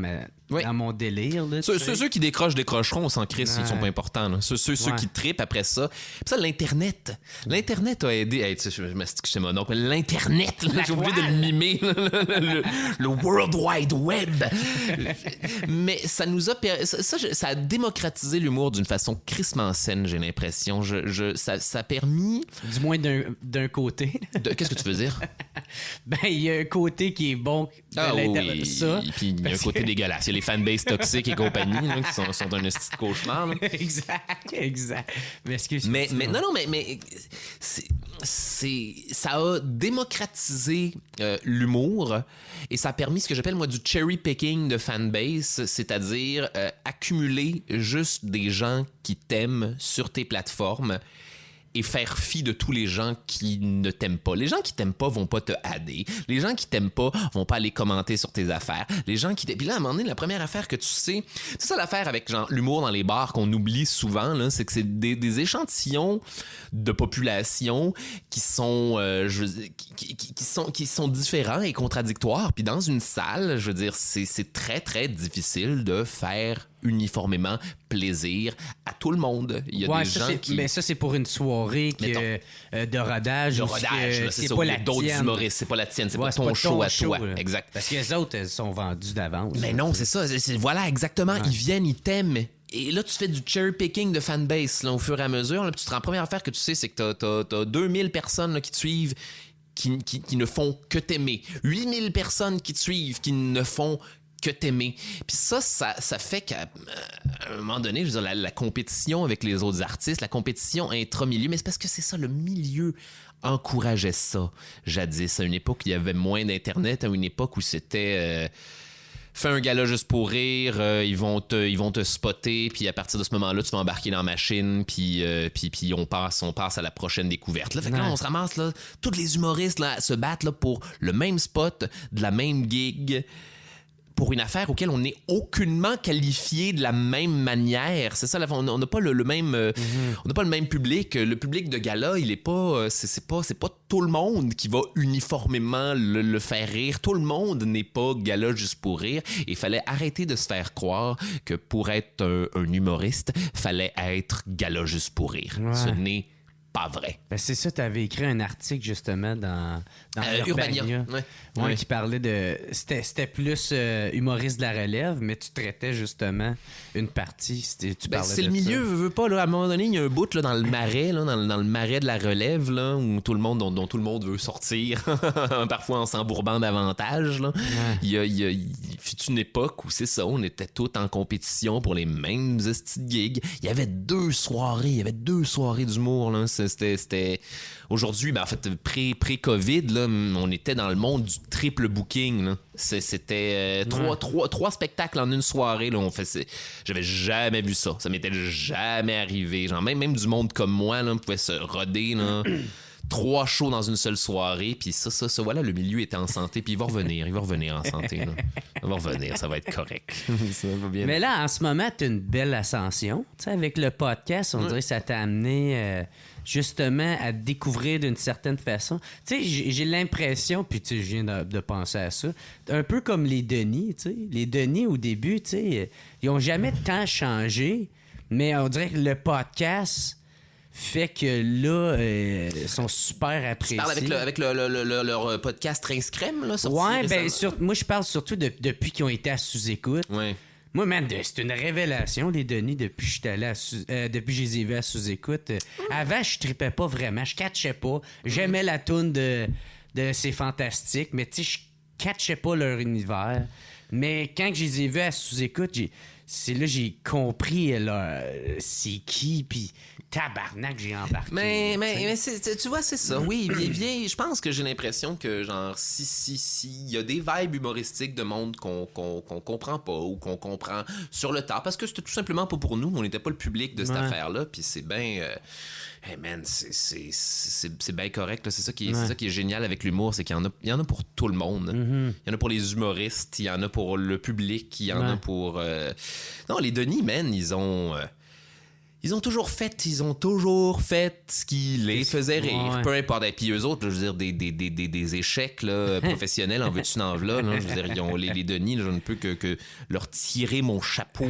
mon délire. Là, ceux qui décrocheront, on s'en crisse, ils sont pas importants. Là. Ceux qui trippent après ça. Puis ça, l'Internet a aidé. Hey, tu sais, je m'astique, j'étais monocle. L'Internet, là, j'ai oublié de le mimer. Le World Wide Web. Mais ça nous a... Ça a démocratisé l'humour d'une façon crissement saine, j'ai l'impression. Ça a permis... Du moins d'un côté. Qu'est-ce que tu veux dire? Ben, il y a un côt qui est bon. Oui. Ça. Puis il y a un côté dégueulasse. Il y a les fanbases toxiques et compagnie là, qui sont un esti de cauchemar. Là. Exact. Mais excuse-moi. Mais ça a démocratisé l'humour et ça a permis ce que j'appelle moi du cherry picking de fanbase, c'est-à-dire accumuler juste des gens qui t'aiment sur tes plateformes et faire fi de tous les gens qui ne t'aiment pas. Les gens qui t'aiment pas vont pas te hader. Les gens qui t'aiment pas vont pas aller commenter sur tes affaires. Les gens qui... Puis là, à un moment donné, la première affaire que tu sais... C'est ça l'affaire avec genre l'humour dans les bars qu'on oublie souvent, là, c'est que c'est des échantillons de population qui sont... qui sont différents et contradictoires. Puis dans une salle, je veux dire, c'est très, très difficile de faire uniformément plaisir à tout le monde. Il y a des gens qui... Mais ça, c'est pour une soirée de rodage. De rodage, c'est ça. Pas d'autres humoristes. C'est pas la tienne, c'est pas ton show à toi. Là. Exact. Parce que les autres, elles sont vendues d'avance. Mais non, c'est ça. Voilà, exactement. Ouais. Ils viennent, ils t'aiment. Et là, tu fais du cherry picking de fanbase là, au fur et à mesure. Là, la première affaire que tu sais, c'est que t'as 2000 personnes là, qui te suivent qui ne font que t'aimer. 8000 personnes qui te suivent qui ne font que t'aimer. Puis ça fait qu'à un moment donné, je veux dire, la compétition avec les autres artistes, la compétition intra-milieu, mais c'est parce que c'est ça, le milieu encourageait ça jadis. À une époque, il y avait moins d'Internet, à une époque où c'était... fais un gala juste pour rire, ils vont te spotter, puis à partir de ce moment-là, tu vas embarquer dans la machine, puis on passe à la prochaine découverte. Là, fait que là, on se ramasse, là, tous les humoristes là, se battent là, pour le même spot, de la même gig, pour une affaire auquel on n'est aucunement qualifié de la même manière. C'est ça, on n'a pas le même on n'a pas le même public. Le public de gala, il est pas c'est pas tout le monde qui va uniformément le faire rire. Tout le monde n'est pas gala juste pour rire. Il fallait arrêter de se faire croire que pour être un humoriste, fallait être gala juste pour rire. Ouais. Ce n'est pas vrai. Ben c'est ça, tu avais écrit un article justement dans Urbania. Ouais. Qui parlait de... C'était plus humoriste de la relève, mais tu traitais justement une partie. Tu parlais c'est de le milieu, ça. veux pas, là, à un moment donné, il y a un bout là, dans le marais, là, dans le marais de la relève, là, où tout le monde, dont tout le monde veut sortir, parfois en s'embourbant davantage. Là. Ouais. Il fut une époque où c'est ça, on était tous en compétition pour les mêmes estis de gigs. Il y avait 2 soirées d'humour. Là. C'était... Aujourd'hui, ben, en fait, pré-COVID, là, on était dans le monde du triple booking. Là. C'était 3 spectacles en une soirée. Là, j'avais jamais vu ça. Ça m'était jamais arrivé. Genre, même du monde comme moi là, pouvait se roder là, 3 shows dans une seule soirée. Puis ça, voilà, le milieu était en santé. Puis il va revenir en santé. Là. Il va revenir, ça va être correct. Ça va bien. Mais là, en ce moment, tu as une belle ascension. Tu sais, avec le podcast, on dirait que ça t'a amené... justement à découvrir d'une certaine façon. Tu sais, j'ai l'impression, puis tu sais, je viens de penser à ça, un peu comme les Denis, tu sais. Les Denis, au début, tu sais, ils ont jamais tant changé, mais on dirait que le podcast fait que là, ils sont super appréciés. Tu parles avec leur podcast Rince Crème, là, sorti ouais, ben, récemment? moi, je parle surtout depuis qu'ils ont été à sous-écoute. Ouais. Moi, man, c'est une révélation, les Denis, depuis que j'étais allé depuis que je les ai vus à sous-écoute. Avant, je tripais pas vraiment, je catchais pas. J'aimais la toune de C'est Fantastique, mais tu sais, je catchais pas leur univers. Mais quand je les ai vus à sous-écoute, j'ai compris c'est qui, puis tabarnak, j'ai embarqué. Mais tu vois, c'est ça. Oui, je pense que j'ai l'impression que, genre, si, il y a des vibes humoristiques de monde qu'on comprend pas ou qu'on comprend sur le tard, parce que c'était tout simplement pas pour nous. On n'était pas le public de cette affaire-là, puis c'est bien... hey man, c'est bien correct. Là. C'est ça qui est génial avec l'humour, c'est qu'il y en a pour tout le monde. Il y en a pour les humoristes, il y en a pour le public, il y en a pour... Non, les Denis, man, ils ont toujours fait ce qui les faisait rire. Peu importe. Et puis eux autres, là, je veux dire, des échecs là, professionnels en veux-tu n'en v'là, là. Je veux dire, les Denis, là, je ne peux que leur tirer mon chapeau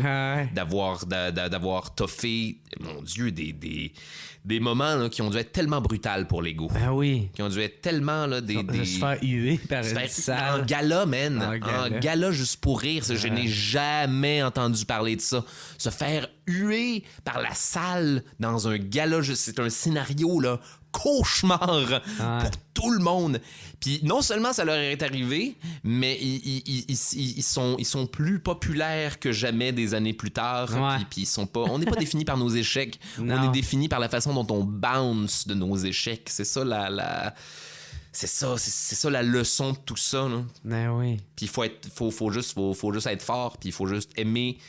d'avoir toffé, mon Dieu, des moments là, qui ont dû être tellement brutales pour l'ego. Ben oui. Qui ont dû être tellement là, se faire huer par une salle. En gala, man. En gala juste pour rire. Je n'ai jamais entendu parler de ça. Se faire huer par la salle dans un gala, c'est un scénario là, cauchemar pour tout le monde. Puis non seulement ça leur est arrivé, mais ils sont plus populaires que jamais des années plus tard. Puis ils sont pas. On n'est pas défini par nos échecs. On est défini par la façon dont on bounce de nos échecs. C'est ça c'est ça la leçon de tout ça. Là. Ben oui. Puis faut juste être fort. Puis il faut juste aimer.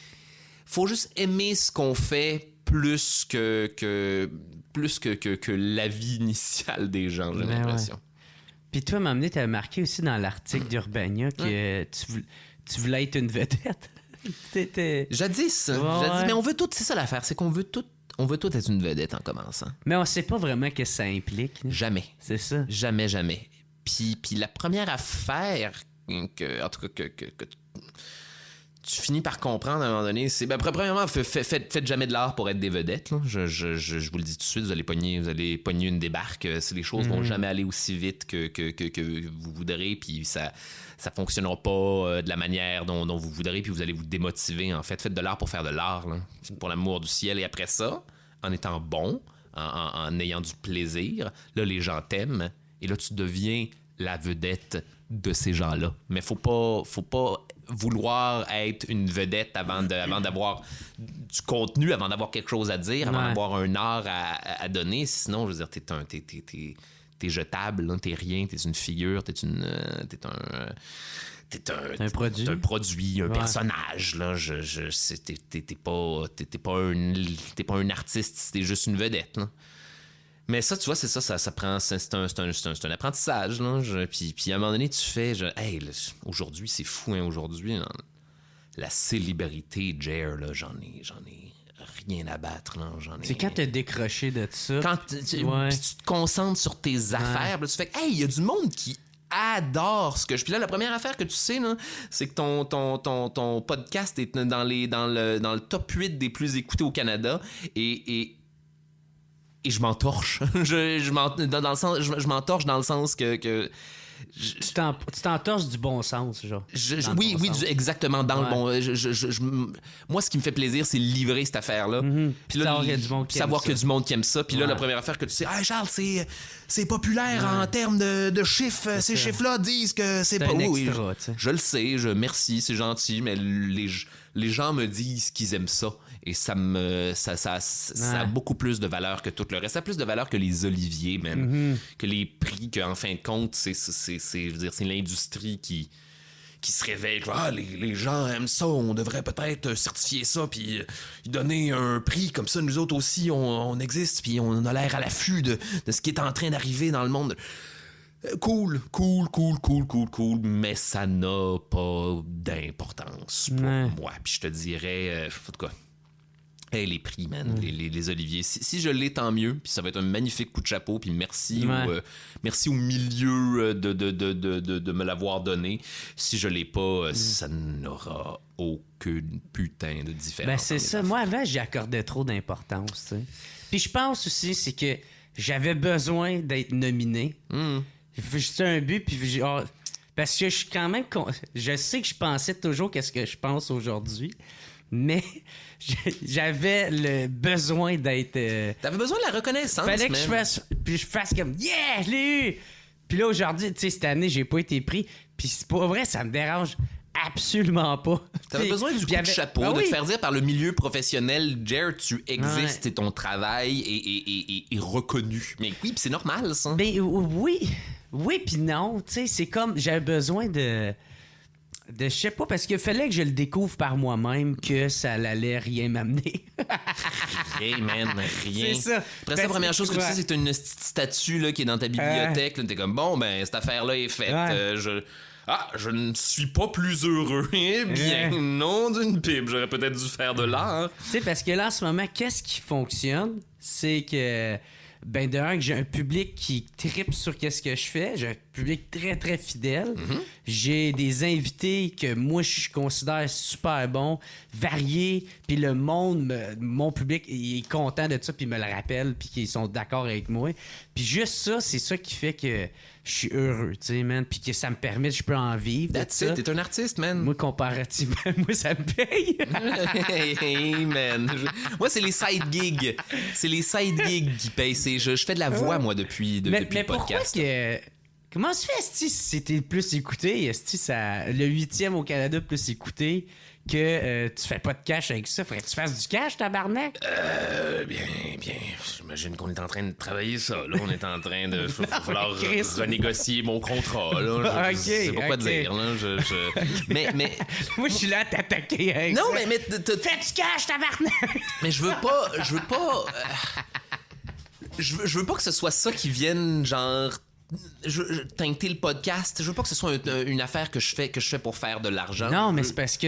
Faut juste aimer ce qu'on fait plus que la vie initiale des gens, j'ai l'impression. Ouais. Puis toi, m'amener, t'avais marqué aussi dans l'article d'Urbania que tu voulais être une vedette. Jadis, mais on veut tout, c'est ça l'affaire, c'est qu'on veut tout être une vedette en commençant. Mais on sait pas vraiment ce que ça implique. Là. Jamais. C'est ça. Jamais. Puis la première affaire en tout cas que tu finis par comprendre à un moment donné, c'est premièrement, faites jamais de l'art pour être des vedettes. Là. Je vous le dis tout de suite, vous allez pogner une débarque. Les choses vont jamais aller aussi vite que vous voudrez, puis ça fonctionnera pas de la manière dont vous voudrez, puis vous allez vous démotiver. En fait, faites de l'art pour faire de l'art, là, pour l'amour du ciel. Et après ça, en étant bon, en ayant du plaisir, là, les gens t'aiment, et là, tu deviens la vedette de ces gens-là. Mais faut pas vouloir être une vedette avant d'avoir du contenu, avant d'avoir quelque chose à dire, avant d'avoir un art à donner. Sinon, je veux dire, t'es jetable, là, t'es rien, t'es une figure, t'es un produit, un personnage. Là. T'es pas un artiste, t'es juste une vedette. Là. Mais ça, tu vois, c'est ça prend. C'est un apprentissage, là. Puis à un moment donné, tu fais. Hey, là, aujourd'hui, c'est fou, hein, aujourd'hui. Hein, la célébrité, Jer, là, j'en ai rien à battre, là. C'est quand t'as décroché de ça. Quand puis tu te concentres sur tes affaires, là, tu fais hey, il y a du monde qui adore ce que je. Puis là, la première affaire que tu sais, là, c'est que ton podcast est dans le top 8 des plus écoutés au Canada. Et et je m'entorche. Je m'entorche dans le sens que Tu t'entorches du bon sens, genre. Oui, exactement, dans le bon... moi, ce qui me fait plaisir, c'est livrer cette affaire-là. Puis là, savoir qu'il y a du monde qui aime ça. Puis là, la première affaire que tu sais, « Ah, Charles, c'est populaire en termes de chiffres. Ces chiffres-là disent que c'est pas... » Oui, je le sais, merci, c'est gentil, mais les gens me disent qu'ils aiment ça. Et ça a beaucoup plus de valeur que tout le reste. Ça a plus de valeur que les oliviers, même. Que les prix, qu'en fin de compte, je veux dire, c'est l'industrie qui se réveille. Les gens aiment ça, on devrait peut-être certifier ça, puis donner un prix comme ça. Nous autres aussi, on existe, puis on a l'air à l'affût de ce qui est en train d'arriver dans le monde. Cool, mais ça n'a pas d'importance pour moi. Puis je te dirais, en tout cas, les prix, man, les oliviers. Si je l'ai, tant mieux. Puis ça va être un magnifique coup de chapeau. Puis merci au milieu de me l'avoir donné. Si je l'ai pas, ça n'aura aucune putain de différence. Ben c'est ça. Moi, avant, j'y accordais trop d'importance. T'sais. Puis je pense aussi, c'est que j'avais besoin d'être nominé. Juste un but, puis parce que je suis quand même... Je sais que je pensais toujours qu'est-ce que je pense aujourd'hui, mais j'avais le besoin d'être... T'avais besoin de la reconnaissance, fallait que je fasse comme « Yeah, je l'ai eu! » Puis là, aujourd'hui, tu sais, cette année, j'ai pas été pris. Puis c'est pas vrai, ça me dérange absolument pas. T'avais besoin du coup de chapeau, de te faire dire par le milieu professionnel, Jer, tu existes et ton travail est reconnu. Mais oui, pis c'est normal, ça. Ben oui puis non, tu sais, c'est comme, j'avais besoin de je sais pas, parce qu'il fallait que je le découvre par moi-même que ça allait rien m'amener. Rien, man, rien. C'est ça. Après ça, la première chose que tu sais, c'est une petite statue là, qui est dans ta bibliothèque. Là, t'es comme, bon, ben, cette affaire-là est faite. Je ne suis pas plus heureux. Eh bien, non d'une pipe. J'aurais peut-être dû faire de l'art. Tu sais, parce que là, en ce moment, qu'est-ce qui fonctionne? C'est que, ben, de un, que j'ai un public qui tripe sur qu'est-ce que je fais. J'ai un public très, très fidèle. J'ai des invités que moi, je considère super bons, variés. Puis le monde, mon public, il est content de ça, puis il me le rappelle, puis qu'ils sont d'accord avec moi. Puis juste ça, c'est ça qui fait que je suis heureux, tu sais, man. Puis que ça me permet, je peux en vivre. That's it, t'es un artiste, man. Moi, comparativement, moi, ça me paye. Hey, man. Moi, c'est les side gigs. C'est les side gigs qui payent. Je fais de la voix, moi, depuis le podcast. Pourquoi que... Comment se fait, si c'était plus écouté, le 8e au Canada plus écouté, que tu fais pas de cash avec ça? Faudrait que tu fasses du cash, tabarnak? Bien. J'imagine qu'on est en train de travailler ça. Là, on est en train de... Il va falloir renégocier mon contrat. Là. Je sais pas quoi dire. Là. Mais... Moi, je suis là à t'attaquer avec non, ça. mais... Fais du cash, tabarnak! Mais je veux pas... Je veux pas que ce soit ça qui vienne, genre... teinter le podcast. Je veux pas que ce soit une affaire que je fais pour faire de l'argent. Non, mais c'est parce que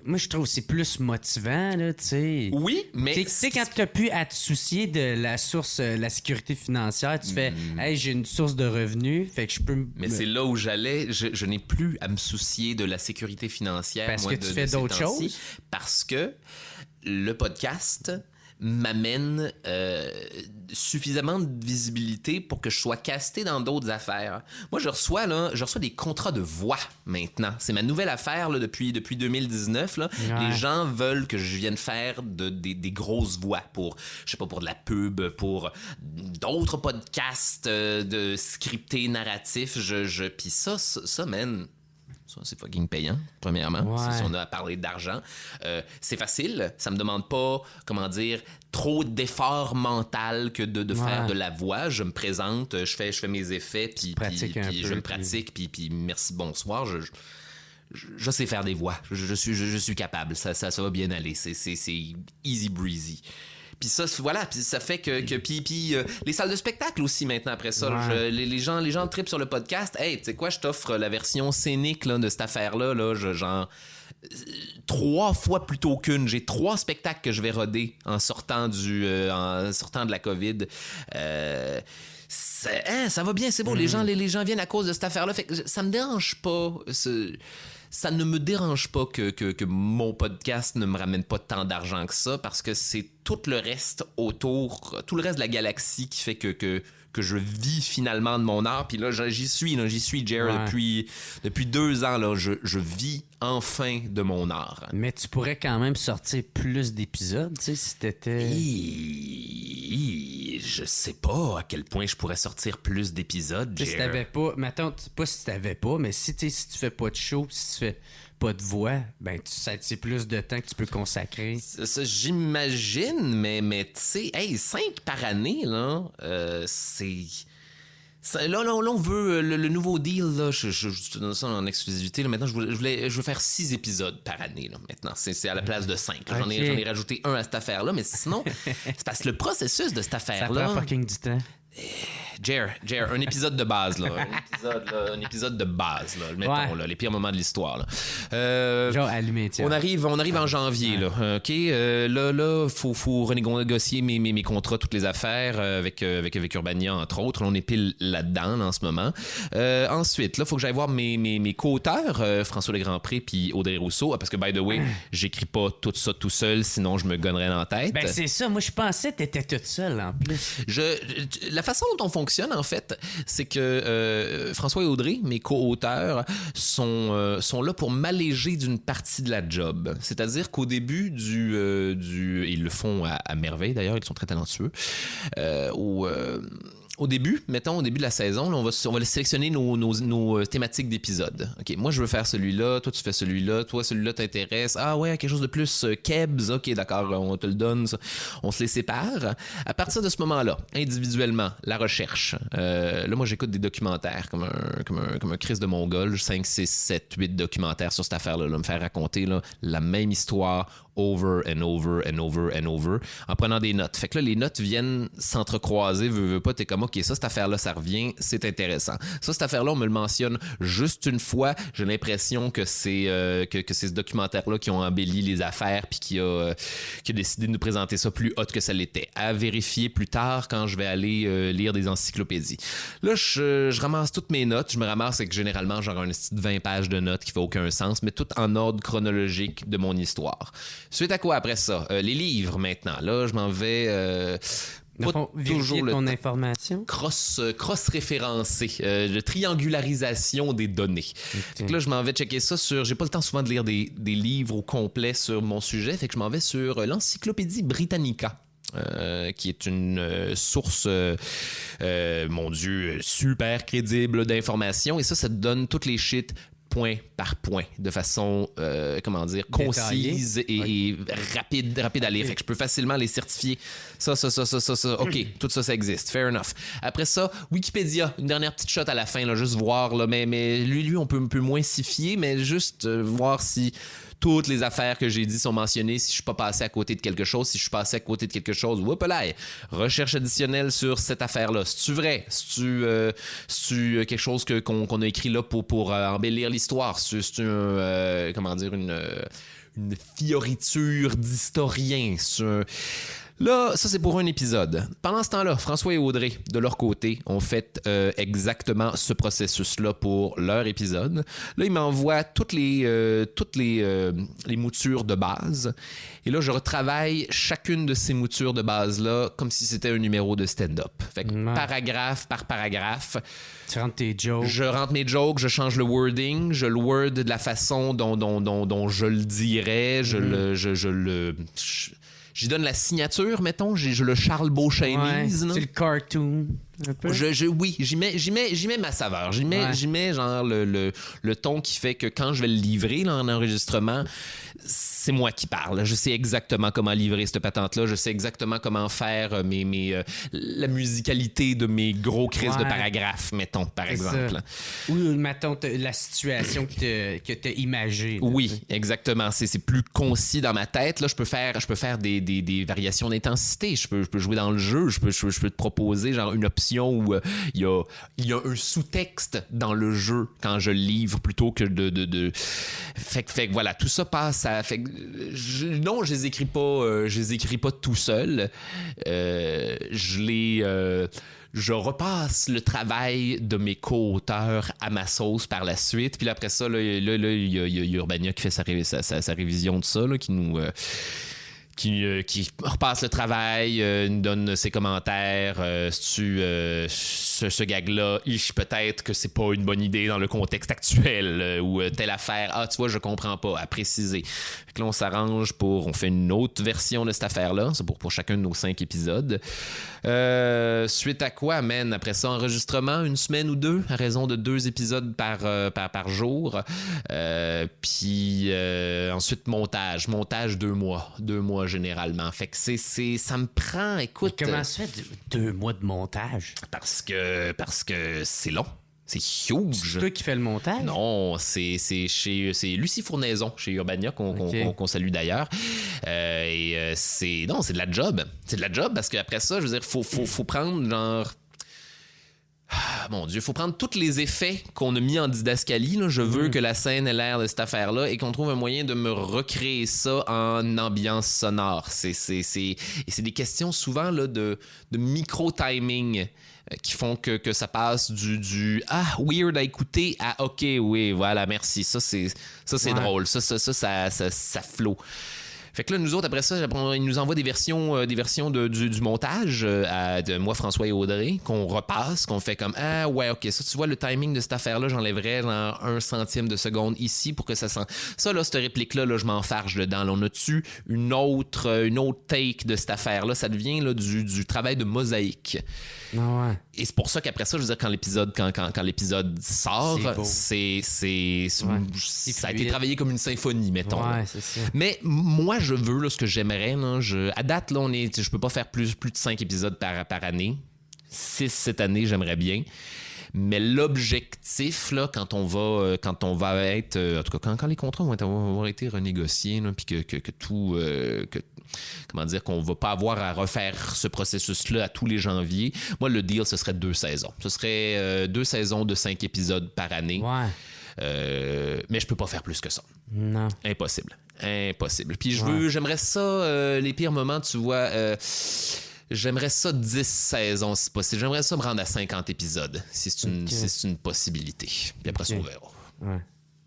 moi, je trouve que c'est plus motivant, là, tu sais. Oui, mais... Tu sais, quand t'as pu à te soucier de la source, la sécurité financière, tu fais « Hey, j'ai une source de revenus, fait que je peux... » Mais c'est là où j'allais. Je n'ai plus à me soucier de la sécurité financière. Parce que tu fais d'autres choses? Parce que le podcast m'amène suffisamment de visibilité pour que je sois casté dans d'autres affaires. Moi, je reçois des contrats de voix maintenant. C'est ma nouvelle affaire là, depuis 2019. Là. Ouais. Les gens veulent que je vienne faire des grosses voix pour, je sais pas, pour de la pub, pour d'autres podcasts de scriptés narratifs. Puis ça, man... Ça, c'est fucking payant, premièrement, ouais. si on a à parler d'argent. C'est facile, ça me demande pas, trop d'effort mental que de faire de la voix. Je me présente, je fais mes effets, puis je me pratique, puis merci, bonsoir. Je sais faire des voix, je suis capable, ça va bien aller, c'est easy breezy. Puis ça, voilà, puis ça fait que puis les salles de spectacle aussi maintenant après ça. Ouais. Les gens trippent sur le podcast. Hey, tu sais quoi, je t'offre la version scénique là, de cette affaire-là. Là, genre 3 fois plutôt qu'une. J'ai 3 spectacles que je vais roder en sortant de la COVID. Ça va bien, c'est beau. Les gens viennent à cause de cette affaire-là. Fait que ça me dérange pas. ça ne me dérange pas que mon podcast ne me ramène pas tant d'argent que ça, parce que c'est tout le reste autour, tout le reste de la galaxie qui fait que je vis finalement de mon art. Puis là, j'y suis, Jer, depuis 2 ans. Là, je vis enfin de mon art. Mais tu pourrais quand même sortir plus d'épisodes, tu sais, si t'étais... Je sais pas à quel point je pourrais sortir plus d'épisodes, Jer. Si t'avais pas... Mais attends, pas si t'avais pas, mais si tu fais pas de show, si tu fais pas de voix, ben c'est plus de temps que tu peux consacrer. Ça, j'imagine, mais tu sais, 5 par année, là, c'est... Là, on veut le nouveau deal, là, je te donne ça en exclusivité. Là, maintenant, je veux faire 6 épisodes par année. Là, maintenant, c'est à la place de 5. Là. J'en ai rajouté 1 à cette affaire-là, mais sinon, c'est parce que le processus de cette affaire-là... Ça prend fucking du temps. Jer, un épisode de base, là. Un épisode de base, là. Mettons, là, les pires moments de l'histoire, là. Genre allumé, tiens. On arrive en janvier, là. OK? Là, faut renégocier mes contrats, toutes les affaires, avec Urbania, entre autres. Là, on est pile là-dedans, là, en ce moment. Ensuite, là, faut que j'aille voir mes co-auteurs, François Legrandpré puis Audrey Rousseau. Parce que, by the way, j'écris pas tout ça tout seul, sinon je me gonnerais dans la tête. Ben, c'est ça. Moi, je pensais que t'étais toute seule, en plus. La façon dont on fonctionne, en fait, c'est que François et Audrey, mes co-auteurs, sont là pour m'alléger d'une partie de la job. C'est-à-dire qu'au début ils le font à merveille, d'ailleurs, ils sont très talentueux. Au début de la saison, là, on va sélectionner nos thématiques d'épisodes. OK, moi, je veux faire celui-là, toi, tu fais celui-là, toi, celui-là t'intéresse. Ah ouais, quelque chose de plus Kebs. OK, d'accord, on te le donne. Ça. On se les sépare. À partir de ce moment-là, individuellement, la recherche. Là, moi, j'écoute des documentaires comme un Chris de Mongol. 5, 6, 7, 8 documentaires sur cette affaire-là. Là, me faire raconter là, la même histoire over and over and over and over en prenant des notes. Fait que là, les notes viennent s'entrecroiser, veux pas, t'es comme, OK, ça, cette affaire-là, ça revient, c'est intéressant. Ça, cette affaire-là, on me le mentionne juste une fois. J'ai l'impression que c'est ce documentaire-là qui ont embelli les affaires puis qui a décidé de nous présenter ça plus hot que ça l'était. À vérifier plus tard quand je vais aller lire des encyclopédies. Là, je ramasse toutes mes notes. Je me ramasse avec généralement genre un style de 20 pages de notes qui fait aucun sens, mais tout en ordre chronologique de mon histoire. Suite à quoi après ça? Les livres maintenant. Là, je m'en vais... toujours ton information. Cross-référencé, de triangularisation des données. Okay. Là, je m'en vais checker ça sur... J'ai pas le temps souvent de lire des livres au complet sur mon sujet, fait que je m'en vais sur l'Encyclopédie Britannica. Qui est une source, mon Dieu, super crédible d'informations. Et ça te donne toutes les shit point par point, de façon, concise et rapide à lire. Fait que je peux facilement les certifier. Ça. OK, tout ça existe. Fair enough. Après ça, Wikipédia, une dernière petite shot à la fin, là, juste voir, là, mais lui, on peut un peu moins s'y fier, mais juste voir si toutes les affaires que j'ai dit sont mentionnées, si je suis pas passé à côté de quelque chose, si je suis passé à côté de quelque chose, recherche additionnelle sur cette affaire-là. C'est-tu vrai? C'est-tu quelque chose qu'on a écrit là pour embellir l'histoire? C'est une fioriture d'historien? Là, ça, c'est pour un épisode. Pendant ce temps-là, François et Audrey, de leur côté, ont fait exactement ce processus-là pour leur épisode. Là, ils m'envoient toutes les moutures de base. Et là, je retravaille chacune de ces moutures de base-là comme si c'était un numéro de stand-up. Fait que paragraphe par paragraphe. Tu rentres tes jokes. Je rentre mes jokes, je change le wording, je le word de la façon dont je le dirais, j'y donne la signature, mettons. J'ai le Charles Beauchesne. C'est le cartoon. Un peu. Oui, j'y mets ma saveur. J'y mets genre le ton qui fait que quand je vais le livrer là, en enregistrement, c'est moi qui parle. Je sais exactement comment livrer cette patente-là. Je sais exactement comment faire la musicalité de mes gros crises de paragraphes, mettons, par exemple. Ou, mettons, la situation que t'as imagée. Oui, exactement. C'est plus concis dans ma tête. Là, je peux faire des variations d'intensité. Je peux jouer dans le jeu. Je peux te proposer genre une option où il y a un sous-texte dans le jeu quand je le livre plutôt que de... Fait que voilà, tout ça passe à... Non, je les écris pas tout seul. Je je repasse le travail de mes co-auteurs à ma sauce par la suite. Puis là, après ça, il y a Urbania qui fait sa révision de ça, là, qui nous... Qui repasse le travail, nous donne ses commentaires. Ce gag-là, peut-être que c'est pas une bonne idée dans le contexte actuel ou telle affaire. Ah, tu vois, je comprends pas, à préciser. Fait que là, on s'arrange on fait une autre version de cette affaire-là. C'est pour chacun de nos 5 épisodes. Suite à quoi, man? Après ça, enregistrement, 1 semaine ou 2, à raison de 2 épisodes par jour. Puis ensuite, montage. Montage 2 mois. 2 mois généralement. Fait que ça me prend, écoute... Mais comment ça fait 2 mois de montage? Parce que c'est long. C'est huge. C'est toi qui fais le montage? Non, c'est Lucie Fournaison chez Urbania qu'on salue d'ailleurs. C'est de la job. C'est de la job parce qu'après ça, je veux dire, faut prendre genre... Ah, mon Dieu, faut prendre tous les effets qu'on a mis en didascalie. Là. Je veux que la scène ait l'air de cette affaire-là et qu'on trouve un moyen de me recréer ça en ambiance sonore. Et c'est des questions souvent là, de micro-timing qui font que ça passe du « Ah, weird à écouter » à « OK, oui, voilà, merci. » Ça, c'est drôle. Ça flow. Fait que là, nous autres, après ça, ils nous envoient des versions du montage de moi, François et Audrey, qu'on repasse, qu'on fait comme « Ah, ouais, OK, ça, tu vois, le timing de cette affaire-là, j'enlèverais genre 1 centime de seconde ici pour que ça sent... » Ça, là, cette réplique-là, là, je m'enfarge dedans. Là, on a-tu une autre take de cette affaire-là? Ça devient là, du travail de mosaïque. Ah ouais. Et c'est pour ça qu'après ça, je veux dire, quand l'épisode sort, ça a été travaillé comme une symphonie, mettons. Ouais, c'est ça. Mais moi, je veux, là, ce que j'aimerais, là, à date, là, je peux pas faire plus de 5 épisodes par année. 6 cette année, j'aimerais bien. Mais l'objectif, là, quand on va être... en tout cas, quand les contrats vont avoir été renégociés, là, puis que tout... comment dire, qu'on va pas avoir à refaire ce processus-là à tous les janviers. Moi, le deal, ce serait 2 saisons. Ce serait 2 saisons de 5 épisodes par année. Ouais. Mais je peux pas faire plus que ça. Non. Impossible. Puis j'aimerais ça, les pires moments, tu vois... j'aimerais ça 10 saisons, si possible. J'aimerais ça me rendre à 50 épisodes, si c'est une possibilité. Puis après ça, on verra. Ouais.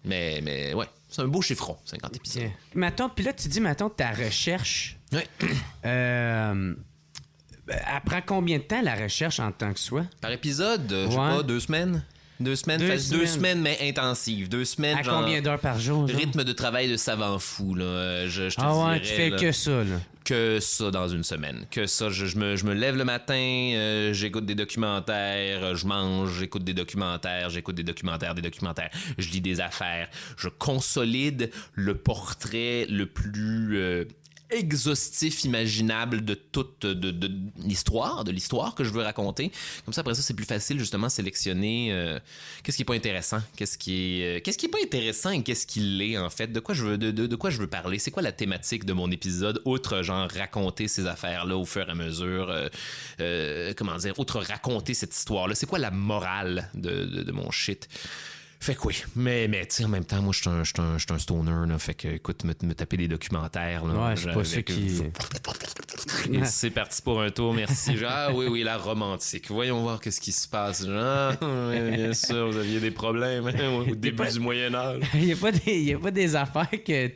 Mais ouais, c'est un beau chiffron, 50 épisodes. Okay. Mettons, puis là, tu dis, mettons, ta recherche... Oui. Elle prend combien de temps, la recherche, en tant que soi? Par épisode, je sais pas, 2 semaines? 2 semaines, 2 semaines, mais intensives. 2 semaines, à genre... combien d'heures par jour? Genre? Rythme de travail de savant fou, là. Je te ouais, dirais, tu fais là, que ça, là. Que ça dans une semaine. Que ça, je me lève le matin, j'écoute des documentaires, je mange, j'écoute des documentaires, je lis des affaires. Je consolide le portrait le plus... exhaustif imaginable de toute de l'histoire que je veux raconter. Comme ça, après ça, c'est plus facile justement sélectionner qu'est-ce qui est pas intéressant, qu'est-ce qui est pas intéressant et qu'est-ce qui l'est en fait, de quoi je veux parler, c'est quoi la thématique de mon épisode, outre genre raconter ces affaires-là au fur et à mesure, comment dire, outre raconter cette histoire-là, c'est quoi la morale de mon shit. Fait que oui, mais tu sais, en même temps, moi, je suis un stoner, là, fait que, écoute, me taper des documentaires, là. Ouais, c'est pas ça qui... Et c'est parti pour un tour, merci. Genre, oui, la romantique. Voyons voir qu'est-ce qui se passe. Genre, oui, bien sûr, vous aviez des problèmes au début du Moyen-Âge. Il y a pas des affaires que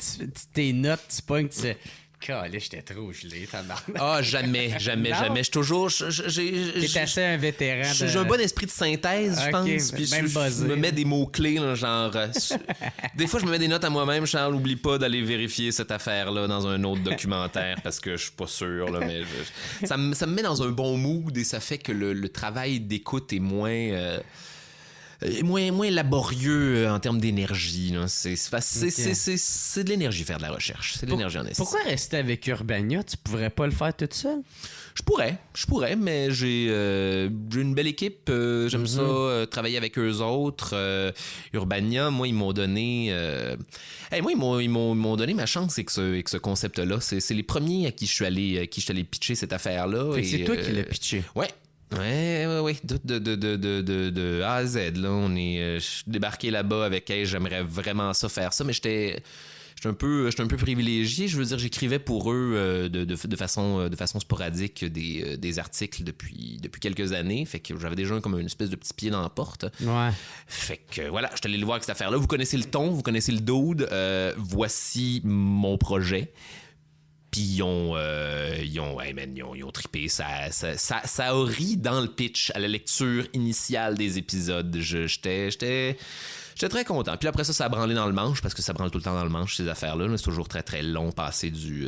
tes notes, tu pognes, tu sais... Calais, j'étais trop gelé, tabarnak. Ah, jamais. Je suis toujours... T'es assez un vétéran. J'ai un bon esprit de synthèse, je pense. Puis je me mets des mots-clés, là, genre... des fois, je me mets des notes à moi-même. Charles, n'oublie pas d'aller vérifier cette affaire-là dans un autre documentaire parce que je suis pas sûr, là, mais ça me met dans un bon mood et ça fait que le travail d'écoute est moins laborieux en termes d'énergie. Là. C'est de l'énergie faire de la recherche. C'est de l'énergie en essence. Pourquoi rester avec Urbania? Tu pourrais pas le faire toute seule? Je pourrais, mais j'ai une belle équipe. J'aime ça, travailler avec eux autres. Urbania, moi, ils m'ont donné... ils m'ont donné ma chance avec ce concept-là. C'est les premiers à qui je suis allé pitcher cette affaire-là. C'est toi qui l'as pitché? Ouais. Oui. De A à Z, là. Je suis débarqué là-bas avec « Hey, j'aimerais vraiment ça faire ça », mais j'étais j'étais un peu privilégié. Je veux dire, j'écrivais pour eux de façon sporadique des articles depuis quelques années. Fait que j'avais déjà comme une espèce de petit pied dans la porte. Ouais. Fait que voilà, je suis allé le voir avec cette affaire-là. Vous connaissez le ton, vous connaissez le dude. Voici mon projet. Puis ils ont trippé. Ça a ri dans le pitch à la lecture initiale des épisodes. J'étais très content. Puis après ça a branlé dans le manche, parce que ça branle tout le temps dans le manche, ces affaires-là. C'est toujours très, très long passer du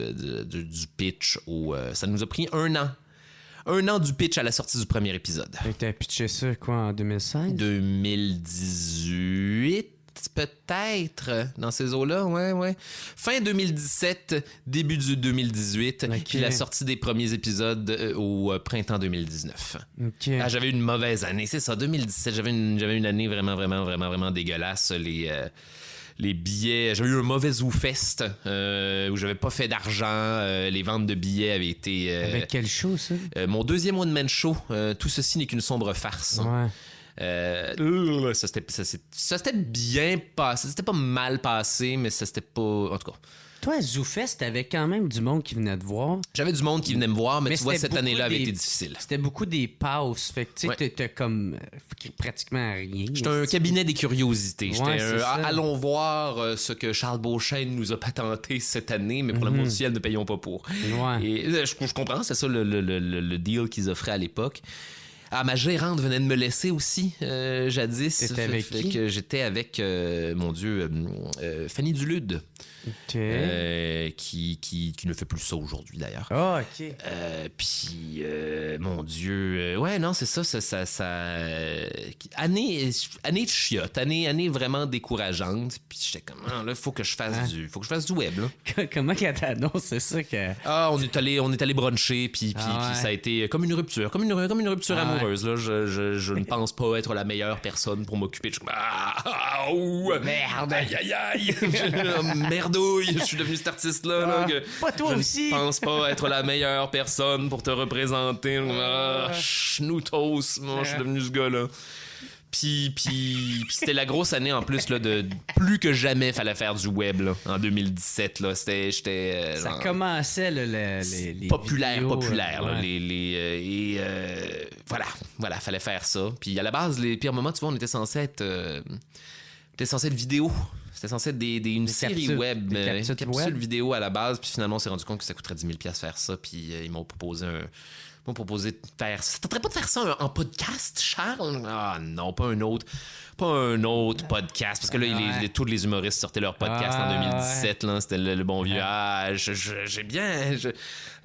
pitch au... ça nous a pris 1 an. 1 an du pitch à la sortie du premier épisode. Et t'as pitché ça, quoi, en 2016? 2018... peut-être dans ces eaux-là, ouais. Fin 2017, début du 2018, Okay. Puis la sortie des premiers épisodes au printemps 2019. OK. Ah, j'avais une mauvaise année, c'est ça, 2017, j'avais une année vraiment dégueulasse. Les billets, j'avais eu un mauvais ZooFest où j'avais pas fait d'argent. Les ventes de billets avaient été... Avec quel show, ça? mon 2e one-man show, Tout ceci n'est qu'une sombre farce. Ouais. Ça s'était bien passé. Ça s'était pas mal passé, mais ça s'était pas... En tout cas, Toi, à ZooFest, t'avais quand même du monde qui venait te voir. j'avais du monde qui venait me voir, mais tu vois, c'était cette année-là avait beaucoup été difficile. C'était beaucoup des passes. Fait que, tu sais, Ouais. t'as comme pratiquement rien. J'étais un cabinet des curiosités. Ouais, c'est ça. Allons voir ce que Charles Beauchesne nous a patenté cette année, mais pour l'amour du ciel, ne payons pas pour. Ouais. Et je comprends, c'est ça le deal qu'ils offraient à l'époque. Ah, ma gérante venait de me laisser aussi, jadis. T'étais avec Fait qui? que j'étais avec, mon Dieu, Fanny Dulude, OK. qui ne fait plus ça aujourd'hui, d'ailleurs. Ah, OK. Puis, mon Dieu, ouais, non, c'est ça, année de chiotte, année vraiment décourageante. Puis j'étais comme, ah, là, faut que je fasse du web, là. Comment qu'elle t'annonce, c'est ça que... Ah, on est allé bruncher, puis Ah ouais. ça a été comme une rupture Ah amoureuse. Là, je ne pense pas être la meilleure personne pour m'occuper. Je suis comme, Merde. aïe, merdouille, je suis devenu cet artiste-là. Là, que pas toi je aussi. ne pense pas être la meilleure personne pour te représenter. Schnoutos, moi, je suis devenu ce gars-là. Puis c'était la grosse année en plus là, de plus que jamais fallait faire du web là, en 2017 là, j'étais Ça commençait là, les populaire vidéos, là, ouais. voilà, fallait faire ça. Puis à la base, les pires moments, tu vois, on était censé être vidéo. C'était censé être une série capsules, web, des une capsules capsule web. vidéo à la base. Puis finalement, on s'est rendu compte que ça coûterait 10 000 $ faire ça. Puis ils m'ont proposé de faire... Ça tenterait pas de faire ça en podcast, Charles? Ah non, pas un autre podcast. Parce que là, Ouais. tous les humoristes sortaient leur podcast en 2017. Là, c'était le bon vieux. Ouais. Ah, j'ai bien...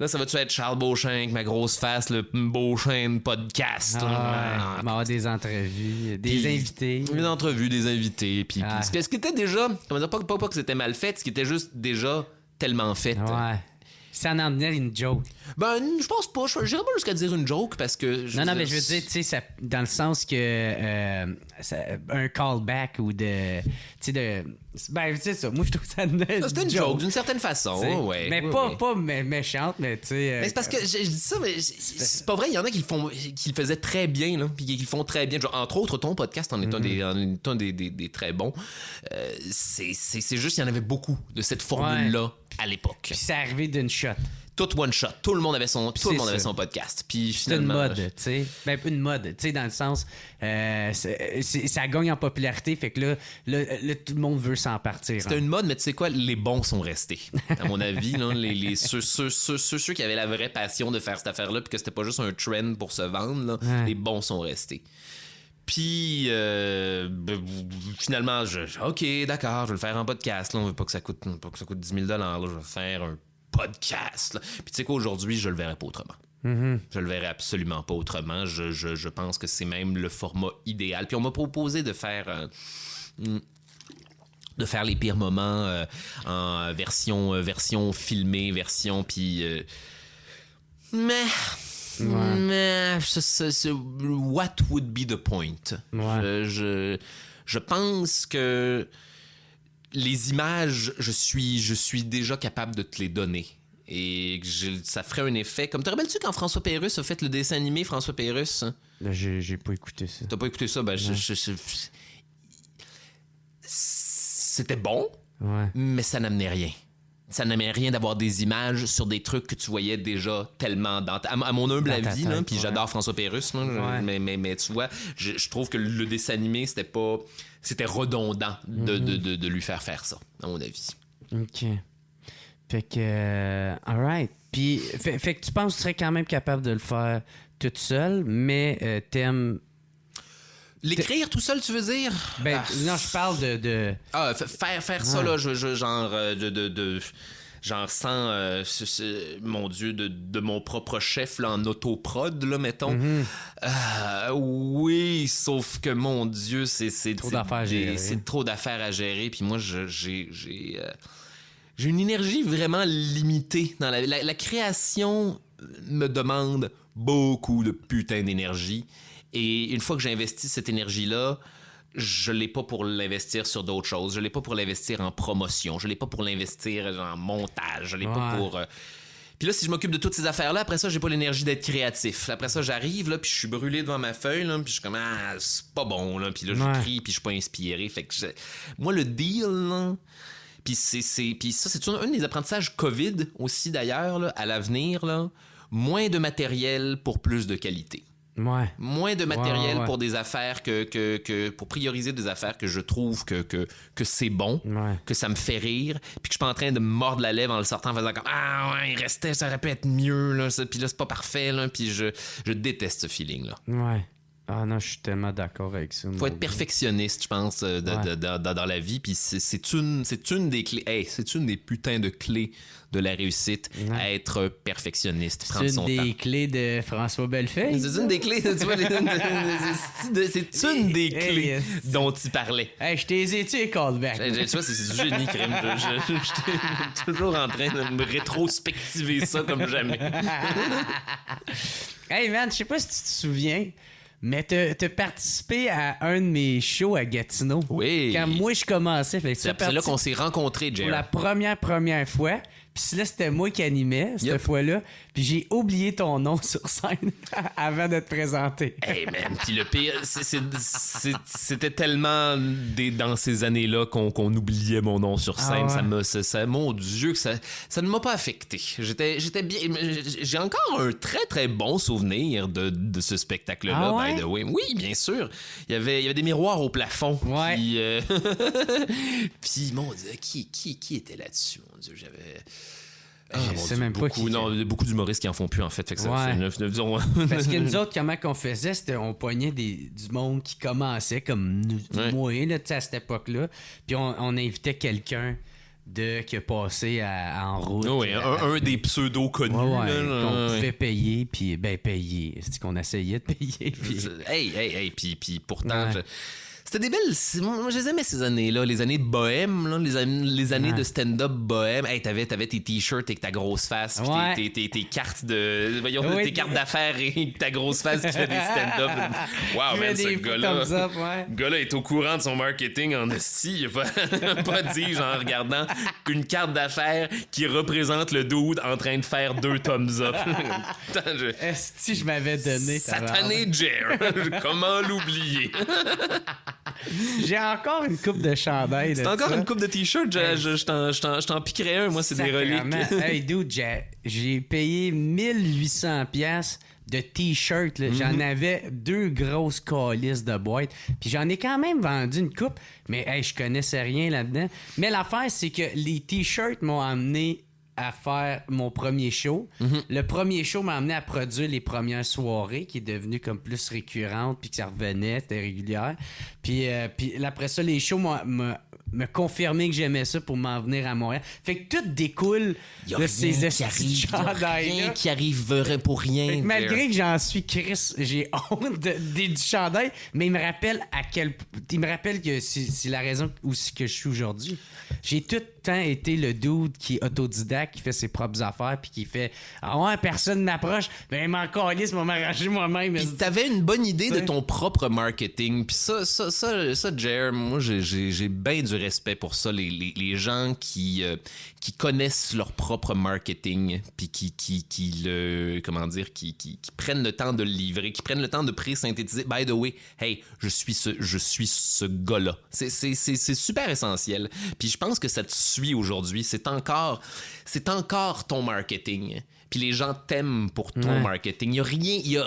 Là, ça va-tu être Charles Beauchesne avec ma grosse face, le Beauchesne podcast? là? Ah, ouais. Avoir des entrevues, des invités. Une entrevue, des invités. Puis Ah. ce qui était déjà... Comment dire, pas que c'était mal fait, ce qui était juste déjà tellement fait. Ouais. Ça en emmenait une joke. Ben, je pense pas. Je dirais pas jusqu'à dire une joke parce que... Non, mais je veux dire, tu sais, dans le sens que un callback ou de. Tu sais, ben, tu sais ça. Moi, je trouve ça c'était une joke d'une certaine façon. t'sais. Ouais, Mais ouais, pas ouais. méchante, mais tu sais. Mais c'est parce que je dis ça, mais c'est pas vrai. Il y en a qui le faisaient très bien, là, puis qui le font très bien. Genre, entre autres, ton podcast en est un des très bons. C'est juste, il y en avait beaucoup de cette formule-là à l'époque. Puis c'est arrivé d'une shot. Tout one shot. Tout le monde avait son ça. podcast. Puis C'est une finalement, mode, tu sais. Ben, une mode, tu sais, dans le sens. Ça gagne en popularité, fait que là, tout le monde veut s'en partir. c'était une mode, mais tu sais quoi, les bons sont restés. À mon avis, là, ceux qui avaient la vraie passion de faire cette affaire-là, puis que c'était pas juste un trend pour se vendre, là, Ouais. les bons sont restés. Puis, finalement, OK, d'accord, je vais le faire en podcast. Là, on veut pas que ça coûte 10 000 $. Là, je vais faire un podcast. Là. Puis, tu sais quoi, aujourd'hui, je le verrai pas autrement. Je le verrai absolument pas autrement. Je pense que c'est même le format idéal. Puis, on m'a proposé de faire les pires moments en version filmée, puis... Mais what would be the point? Ouais. Je pense que les images, je suis déjà capable de te les donner. Et que ça ferait un effet. Comme te rappelles-tu quand François Pérusse a fait le dessin animé François Pérusse? Là, j'ai pas écouté ça. T'as pas écouté ça? Ben, c'était bon. Ouais. mais ça n'amenait rien. Ça n'amenait rien d'avoir des images sur des trucs que tu voyais déjà tellement à mon humble Dans ta avis, tête, puis ouais. j'adore François Pérusse, là, mais tu vois, je trouve que le dessin animé, c'était redondant de lui faire ça, à mon avis. OK. Fait que... alright. Puis, fait que tu penses que tu serais quand même capable de le faire toute seule, mais t'aimes... L'écrire tout seul, tu veux dire? Ben, non, je parle de... Ah, faire ça, là, genre sans, mon Dieu, de mon propre chef là, en autoprod, là, mettons. Oui, sauf que, mon Dieu, c'est Trop d'affaires à gérer. C'est trop d'affaires à gérer. Puis moi, j'ai une énergie vraiment limitée. Dans la création me demande beaucoup de putain d'énergie. Et une fois que j'ai investi cette énergie-là, je l'ai pas pour l'investir sur d'autres choses. Je l'ai pas pour l'investir en promotion. Je l'ai pas pour l'investir en montage. Je l'ai pas pour... Puis là, si je m'occupe de toutes ces affaires-là, après ça, j'ai pas l'énergie d'être créatif. Après ça, j'arrive, là, puis je suis brûlé devant ma feuille, là, puis je suis comme, c'est pas bon, là. Puis là, j'écris, puis je suis pas inspiré. Fait que moi, le deal, là... Puis ça, c'est un des apprentissages COVID aussi, d'ailleurs, là, à l'avenir, là. Moins de matériel pour plus de qualité. Ouais. Moins de matériel pour des affaires pour prioriser des affaires que je trouve que c'est bon, que ça me fait rire, puis que je suis pas en train de me mordre la lèvre en le sortant en faisant comme il restait, ça aurait pu être mieux là, puis là c'est pas parfait là, puis je déteste ce feeling là. Ouais. Ah non, je suis tellement d'accord avec ça. Faut être perfectionniste, je pense, dans la vie, puis c'est une des clés, c'est une des putains de clés de la réussite, à être perfectionniste, prendre son temps. C'est une des clés de François Bellefeuille. C'est une des clés, tu vois, c'est une des clés dont il parlait. Hey, je t'ai tu callback. Tu vois, c'est du génie, crème. Je suis toujours en train de me rétrospectiver ça comme jamais. Hey man, je sais pas si tu te souviens, mais t'as participé à un de mes shows à Gatineau. Oui. Quand moi je commençais. Fait que c'est là qu'on s'est rencontrés, Jerry. Pour la première fois. Puis là, c'était moi qui animais cette fois-là. Puis j'ai oublié ton nom sur scène avant de te présenter. Hey man, puis le pire, c'était tellement dans ces années-là qu'on oubliait mon nom sur scène. Mon Dieu, que ça ne m'a pas affecté. J'étais bien. J'ai encore un très très bon souvenir de ce spectacle-là, by the way. Oui, bien sûr. Il y avait des miroirs au plafond. Ouais. Puis mon Dieu, qui était là-dessus, mon Dieu, j'avais. Je sais même pas qui. Beaucoup d'humoristes qui en font plus, en fait. Fait que ça, Parce que nous autres, comment qu'on faisait, c'était on pognait du monde qui commençait comme moi, là, à cette époque-là. Puis on invitait quelqu'un qui a passé en route. Oui, un des pseudos connus. Qu'on pouvait payer, puis payer. C'est qu'on essayait de payer. Puis... Hey, puis pourtant... C'était des belles... Moi, je les aimais ces années-là, les années de bohème, là, les années de stand-up bohème. Hey, t'avais tes t-shirts avec ta grosse face, puis tes cartes de... Voyons, tes cartes d'affaires et ta grosse face qui fait des stand-up. Wow, man, ce gars-là... Le gars-là est au courant de son marketing en esti. Il a pas dit, genre, en regardant une carte d'affaires qui représente le dude en train de faire 2 thumbs up. Esti, je m'avais donné... Satané Jer! Comment l'oublier? J'ai encore une coupe de chandail. C'est encore une coupe de t-shirt. Je t'en piquerais un. Moi, c'est des reliques. Hey, dude, j'ai payé 1800$ de t-shirts. J'en avais 2 grosses calices de boîtes. Puis j'en ai quand même vendu une coupe. Mais hey, je connaissais rien là-dedans. Mais l'affaire, c'est que les t-shirts m'ont amené à faire mon premier show. Le premier show m'a amené à produire les premières soirées, qui est devenue comme plus récurrente, puis que ça revenait, c'était régulière. Puis après ça, les shows me confirmé que j'aimais ça pour m'en venir à Montréal. Fait que tout découle de ces chandails-là. Rien qui arriverait pour rien. Fait que malgré que j'en suis Chris, j'ai honte du chandail, mais il me rappelle que c'est la raison aussi que je suis aujourd'hui. J'ai tout temps été le dude qui est autodidacte, qui fait ses propres affaires, puis qui fait « Ah ouais, personne m'approche, ben m'en calisse, m'arranger moi-même. » Puis t'avais une bonne idée de ton propre marketing. Puis ça, Jer, moi, j'ai bien du respect pour ça. Les gens qui connaissent leur propre marketing, puis qui prennent le temps de le livrer, qui prennent le temps de pré-synthétiser. By the way, hey, je suis ce gars-là. C'est super essentiel. Puis je pense que ça te suit aujourd'hui. C'est encore ton marketing. Puis les gens t'aiment pour ton marketing. Il y a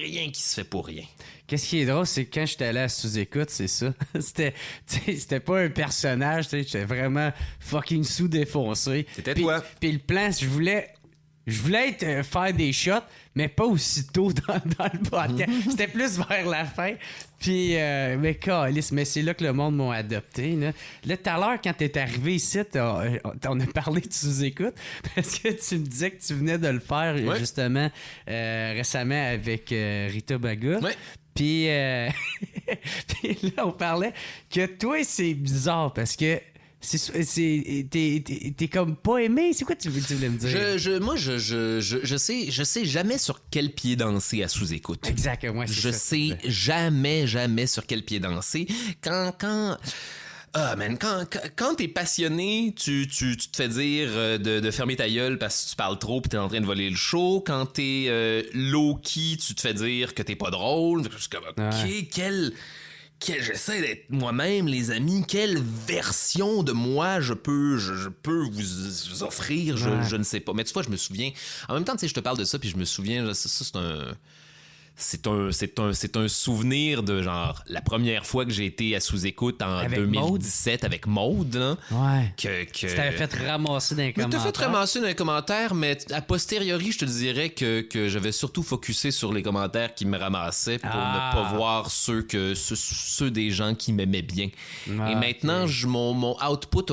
rien qui se fait pour rien. Qu'est-ce qui est drôle, c'est que quand j'étais allé à sous-écoute, c'est ça. C'était pas un personnage, j'étais vraiment fucking sous-défoncé. C'était toi. Puis le plan, je voulais faire des shots, mais pas aussitôt dans le podcast. C'était plus vers la fin. Puis, mais câlisse, mais c'est là que le monde m'a adopté. Là, tout à l'heure, quand t'es arrivé ici, on a parlé de sous-écoute, parce que tu me disais que tu venais de le faire, justement, récemment avec Rita Baga. Ouais. Puis, puis là, on parlait que toi, c'est bizarre, parce que t'es comme pas aimé. C'est quoi tu voulais me dire? Moi, je sais jamais sur quel pied danser à sous-écoute. Exactement. Je sais jamais sur quel pied danser. Quand t'es passionné, tu te fais dire de fermer ta gueule parce que tu parles trop pis t'es en train de voler le show. Quand t'es low-key, tu te fais dire que t'es pas drôle. Je suis comme, OK, j'essaie d'être moi-même, les amis. Quelle version de moi je peux vous offrir? Je ne sais pas. Mais tu vois, je me souviens. En même temps, tu sais, je te parle de ça, puis je me souviens, c'est un souvenir de genre la première fois que j'ai été à sous-écoute en avec 2017 avec Maude. Là, ouais. Tu t'avais fait ramasser dans les commentaires. t'as fait ramasser dans les commentaires, mais a posteriori, je te dirais que j'avais surtout focusé sur les commentaires qui me ramassaient pour ne pas voir ceux des gens qui m'aimaient bien. Et maintenant, mon output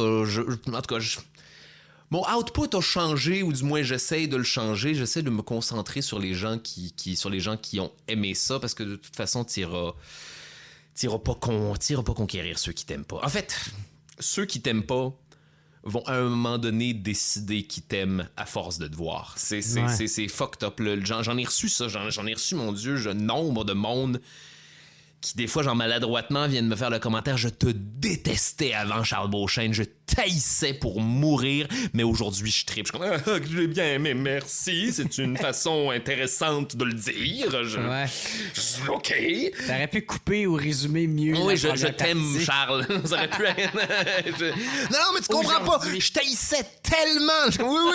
mon output a changé, ou du moins j'essaie de le changer. J'essaie de me concentrer sur les gens qui ont aimé ça, parce que de toute façon, t'iras pas conquérir ceux qui t'aiment pas. En fait, ceux qui t'aiment pas vont à un moment donné décider qu'ils t'aiment à force de te voir. C'est fucked up. J'en ai reçu ça. J'en ai reçu, mon Dieu, nombre de monde qui, des fois, genre maladroitement, viennent me faire le commentaire « Je te détestais avant, Charles Beauchesne. Je taillissais pour mourir, mais aujourd'hui, je tripe. » Je suis comme « J'ai bien aimé, merci. C'est une façon intéressante de le dire. OK. » T'aurais pu couper ou résumer mieux. Oui, je t'aime, Charles. Ça aurait pu être... Non, mais tu comprends pas. Je taillissais tellement. Oui,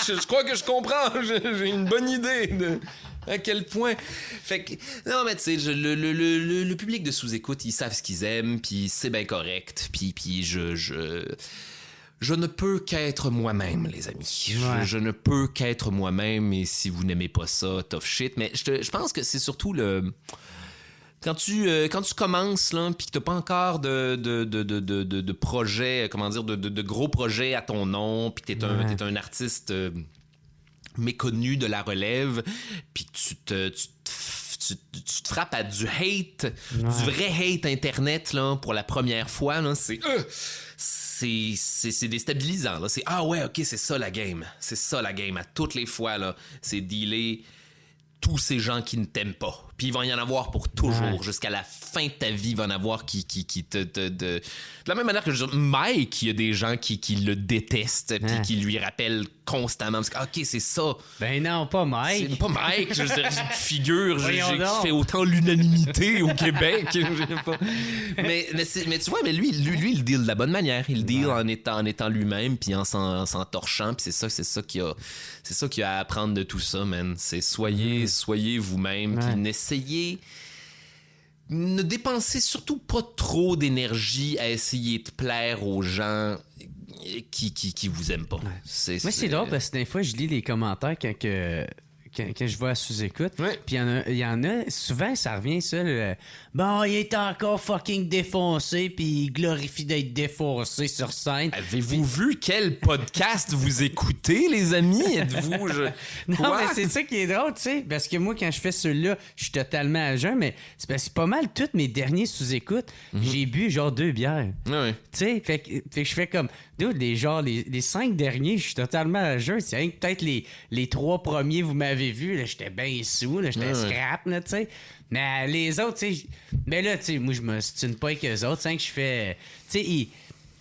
je crois que je comprends. J'ai une bonne idée de... À quel point. Fait que. Non, mais tu sais, le public de sous-écoute, ils savent ce qu'ils aiment, puis c'est bien correct. Puis je ne peux qu'être moi-même, les amis. Je ne peux qu'être moi-même, et si vous n'aimez pas ça, tough shit. Mais je pense que c'est surtout le. Quand tu commences, là, pis que t'as pas encore de projet, comment dire, de gros projets à ton nom, pis t'es un artiste méconnu de la relève, puis tu te frappes à du hate, du vrai hate internet, là, pour la première fois, là, c'est déstabilisant, là. C'est ouais, ok, c'est ça la game. C'est ça la game. À toutes les fois, là, c'est dealer tous ces gens qui ne t'aiment pas. Puis il va y en avoir pour toujours. Jusqu'à la fin de ta vie, il va y en avoir qui de la même manière que Mike, il y a des gens qui le détestent, puis qui lui rappellent constamment. Parce que, OK, c'est ça. Ben non, pas Mike. C'est pas Mike. Je veux dire, c'est une figure qui fait autant l'unanimité au Québec. mais tu vois, mais lui, il deal de la bonne manière. Il deal en étant lui-même, puis en s'en torchant. Puis c'est ça qu'il y a à apprendre de tout ça, man. C'est soyez vous-même, puis ne dépensez surtout pas trop d'énergie à essayer de plaire aux gens qui vous aiment pas. Moi, c'est drôle parce que des fois, je lis les commentaires quand quand je vois sous-écoute. Ouais. Puis il y en a, souvent, ça revient, ça, bon, il est encore fucking défoncé, puis il glorifie d'être défoncé sur scène. Avez-vous vu quel podcast vous écoutez, les amis? Êtes-vous... Non, Quoi? mais c'est ça qui est drôle, tu sais, parce que moi, quand je fais celui-là, je suis totalement à jeun, mais c'est pas mal tous mes derniers sous-écoute. J'ai bu genre 2 bières. Ouais. Tu sais, fait que je fais comme, dude, les 5 derniers, je suis totalement à jeun. C'est rien que peut-être les 3 premiers, vous m'avez vu, là, j'étais bien sous, là, j'étais scrap, là, tu sais. Mais les autres, tu sais, mais là, tu sais, moi, je me stune pas avec eux autres, c'est que je fais, tu sais,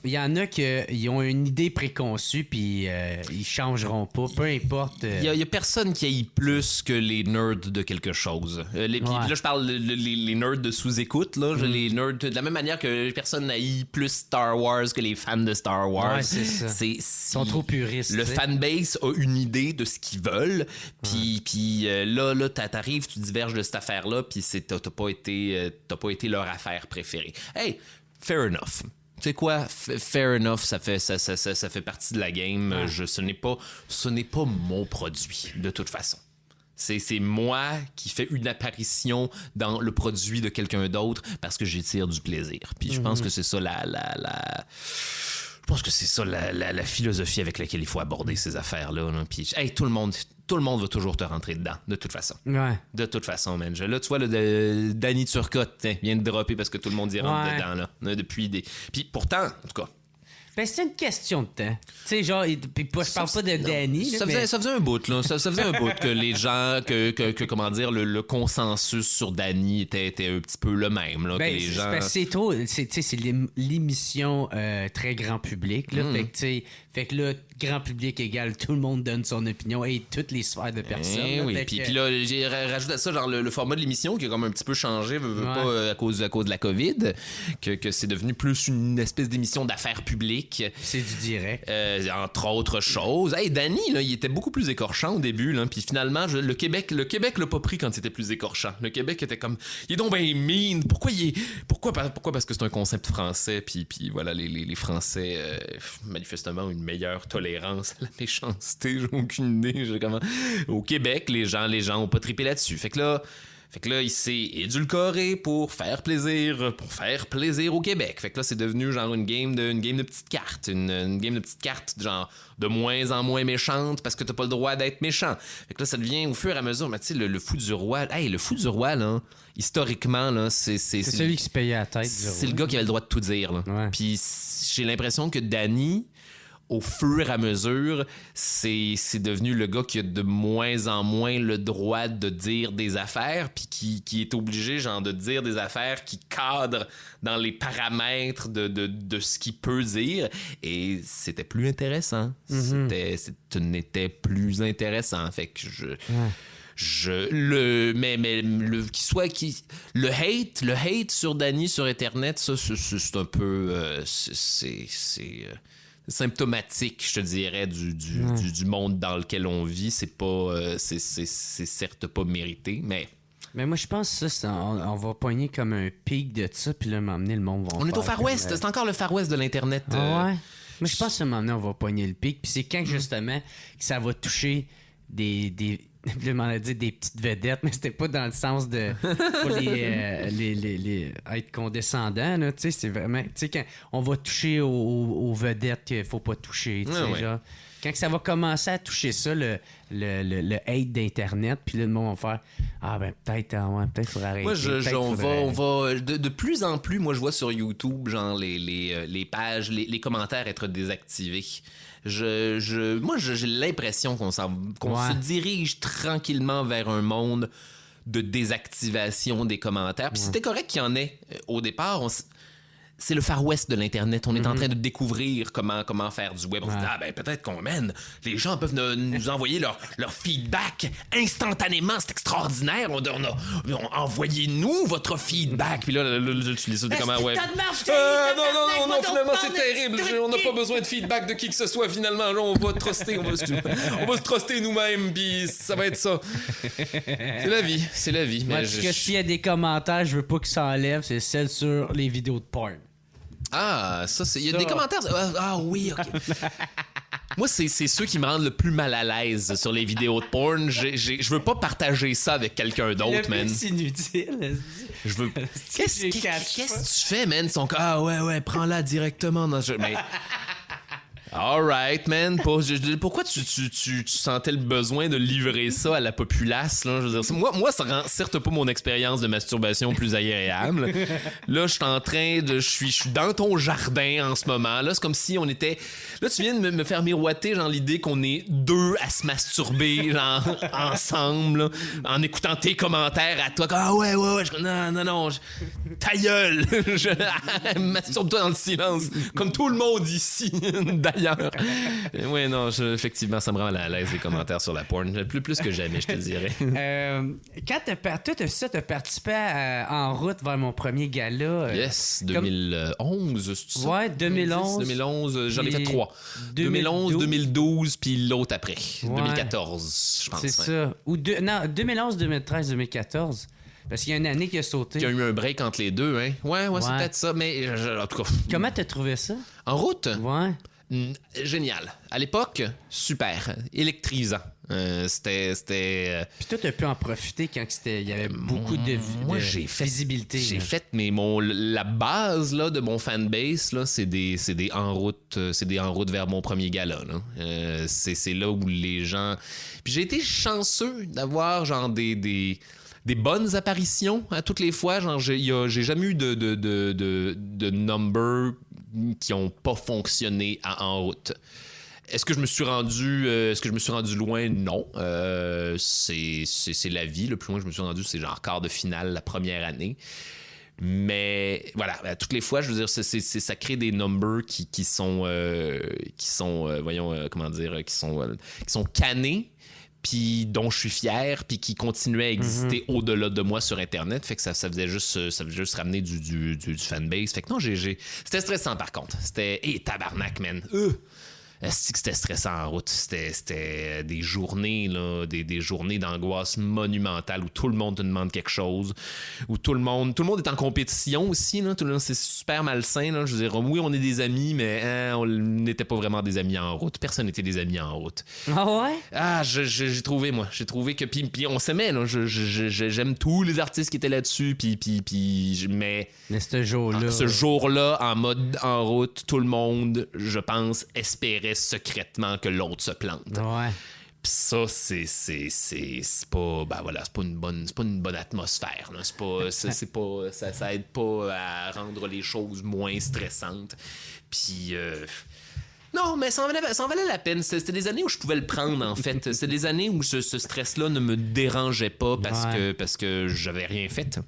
il y en a qui ont une idée préconçue, puis ils changeront pas, peu importe. Il y a personne qui haït plus que les nerds de quelque chose. Puis là, je parle les nerds de sous-écoute, là. Les nerds, de la même manière que personne haït plus Star Wars que les fans de Star Wars. Ouais, c'est ça. Ils sont trop puristes. Le t'sais. fanbase a une idée de ce qu'ils veulent, puis là, t'arrives, tu diverges de cette affaire-là, puis t'as pas été leur affaire préférée. Hey, fair enough. Tu sais quoi, fair enough, ça fait partie de la game. Ce n'est pas mon produit, de toute façon. C'est moi qui fais une apparition dans le produit de quelqu'un d'autre parce que j'y tire du plaisir. Puis je pense que c'est ça je pense que c'est ça la philosophie avec laquelle il faut aborder ces affaires-là. Là. Puis, hey, tout le monde va toujours te rentrer dedans, de toute façon. Ouais. De toute façon, man. Là, tu vois, Danny Turcotte vient de dropper parce que tout le monde y rentre dedans, là. Depuis des... Puis pourtant, en tout cas... Ben, c'est une question de temps. Tu sais, genre, puis je parle pas de Danny. Ça faisait un bout, là. Ça faisait un bout que les gens, comment dire, le consensus sur Danny était un petit peu le même, là. Ben, que les gens... c'est trop. C'est l'émission très grand public, là. Fait que là, grand public égale tout le monde donne son opinion et toutes les sphères de personnes. Là, oui, puis là, j'ai rajouté à ça, genre, le format de l'émission qui a comme un petit peu changé, pas à cause de la COVID, que c'est devenu plus une espèce d'émission d'affaires publiques. C'est du direct. Entre autres choses. Hey, Danny, là, il était beaucoup plus écorchant au début, là, puis finalement, le Québec l'a pas pris quand il était plus écorchant. Le Québec était comme, il est donc ben mean. Pourquoi parce que c'est un concept français, puis voilà, les Français, manifestement, ont une meilleure tolérance à la méchanceté. J'ai aucune idée. Au Québec, les gens ont pas trippé là-dessus. Fait que là, il s'est édulcoré pour faire plaisir au Québec. Fait que là, c'est devenu genre une game de petites cartes. Une game de petites cartes, genre de moins en moins méchante parce que t'as pas le droit d'être méchant. Fait que là, ça devient au fur et à mesure. Mais tu sais, le fou du roi, le fou du roi, là, historiquement, là, c'est celui qui se payait la tête. C'est le gars qui avait le droit de tout dire, là. Ouais. Puis j'ai l'impression que Danny, au fur et à mesure, c'est devenu le gars qui a de moins en moins le droit de dire des affaires, puis qui est obligé, genre, de dire des affaires qui cadrent dans les paramètres de ce qu'il peut dire. Et c'était plus intéressant. Ce n'était plus intéressant. Fait que le hate sur Danny sur Internet, ça, c'est un peu... c'est symptomatique, je te dirais, du monde dans lequel on vit. C'est pas... c'est certes pas mérité, mais... Mais moi, je pense que ça, on va pogner comme un pic de ça, puis là, m'emmener le monde va On est au Far West. C'est encore le Far West de l'Internet. Ouais. Mais je pense que maintenant, on va pogner le pic. Puis c'est quand, justement, que ça va toucher des je m'en ai dit des petites vedettes, mais c'était pas dans le sens de pour les être condescendant, là, tu sais, c'est vraiment, tu sais, quand on va toucher aux vedettes qu'il faut pas toucher, tu sais, genre, quand ça va commencer à toucher ça, le hate d'Internet, puis là, le monde va faire peut-être il faudrait arrêter. Moi, on va de plus en plus, moi, je vois sur YouTube, genre, les pages, les commentaires être désactivés. Moi, j'ai l'impression qu'on se dirige tranquillement vers un monde de désactivation des commentaires. Puis c'était correct qu'il y en ait au départ. C'est le Far West de l'Internet. On est en train de découvrir comment faire du web. On se dit, peut-être qu'on mène. Les gens peuvent nous envoyer leur feedback instantanément. C'est extraordinaire. Envoyez-nous votre feedback. Puis là, tu lis ça, t'es comment, ouais. Non, finalement, c'est terrible. On n'a pas besoin de feedback de qui que ce soit, finalement. Là, on va truster. On va se truster nous-mêmes, puis ça va être ça. C'est la vie. Moi, parce que s'il y a des commentaires, je veux pas que ça enlève, c'est celle sur les vidéos de porn. Ah, ça, c'est... Il y a des commentaires... Ah oui, OK. Moi, c'est ceux qui me rendent le plus mal à l'aise sur les vidéos de porn. Je veux pas partager ça avec quelqu'un d'autre, man. C'est inutile. Je veux. Qu'est-ce que tu fais, man? Ils sont comme, ah ouais, prends-la directement dans mais... Alright, man. Pourquoi tu sentais le besoin de livrer ça à la populace, là? Je veux dire, moi, ça rend certes pas mon expérience de masturbation plus agréable. Là, je suis en train de... Je suis dans ton jardin en ce moment. Là, c'est comme si on était... Là, tu viens de me faire miroiter, genre, l'idée qu'on est deux à se masturber, genre, ensemble, là, en écoutant tes commentaires à toi. Ah ouais. Non. Ta gueule! Masturbe-toi dans le silence. Comme tout le monde ici, d'ailleurs. Oui, non, effectivement, ça me rend à l'aise les commentaires sur la porn. Plus que jamais, je te dirais. Quand t'as participé en route vers mon premier gala. Yes, 2011, c'est ça? Ouais, 2011. 2011, j'en ai fait 3. 2011, 2012, puis l'autre après. Ouais. 2014, je pense. C'est ça. Non, 2011, 2013, 2014. Parce qu'il y a une année qui a sauté. Il y a eu un break entre les deux, hein? Ouais. C'est peut-être ça, mais en tout cas... Comment t'as trouvé ça? En route? Ouais. Génial. À l'époque, super. Électrisant. C'était... Puis toi, t'as pu en profiter quand il y avait beaucoup de visibilité. J'ai fait, mais la base là, de mon fanbase, là, c'est des en route vers mon premier gala. Là. C'est là où les gens... Puis j'ai été chanceux d'avoir genre des bonnes apparitions à toutes les fois. Genre, j'ai jamais eu de number qui ont pas fonctionné en route. Est-ce que je me suis rendu loin? Non. C'est la vie. Le plus loin que je me suis rendu, c'est genre quart de finale la première année. Mais voilà, à toutes les fois, je veux dire, ça crée des numbers qui sont cannés, puis dont je suis fier, puis qui continuaient à exister au-delà de moi sur Internet. Fait que ça faisait juste ramener du fanbase. Fait que non, c'était stressant par contre. C'était... tabarnak, man. Est-ce que c'était stressant en route? C'était des journées, là, des journées d'angoisse monumentale où tout le monde te demande quelque chose, où tout le monde est en compétition aussi, là. C'est super malsain, là. Je veux dire, oui, on est des amis, mais on n'était pas vraiment des amis en route. Personne n'était des amis en route. Ah ouais? Ah, j'ai trouvé que... Puis on s'aimait, là. J'aime tous les artistes qui étaient là-dessus, mais ce jour-là, en mode en route, tout le monde, je pense, espérait secrètement que l'autre se plante. Ouais. Pis ça, c'est pas... Ben voilà, c'est pas une bonne atmosphère. Là. Ça aide pas à rendre les choses moins stressantes. Puis... Non, mais ça en valait la peine. C'était des années où je pouvais le prendre, en fait. C'était des années où ce stress-là ne me dérangeait pas parce que j'avais rien fait.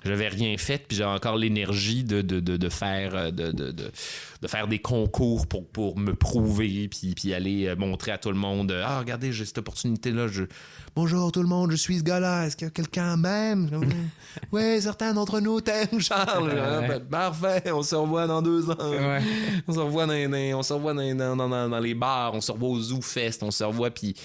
J'avais rien fait, puis j'avais encore l'énergie de faire des concours pour me prouver, puis aller montrer à tout le monde, regardez, j'ai cette opportunité-là. Bonjour tout le monde, je suis ce gars-là. Est-ce qu'il y a quelqu'un même? Oui, certains d'entre nous t'aiment, Charles. Parfait, on se revoit dans 2 ans. Ouais. On se revoit dans les bars, on se revoit au Zoo Fest, on se revoit, puis...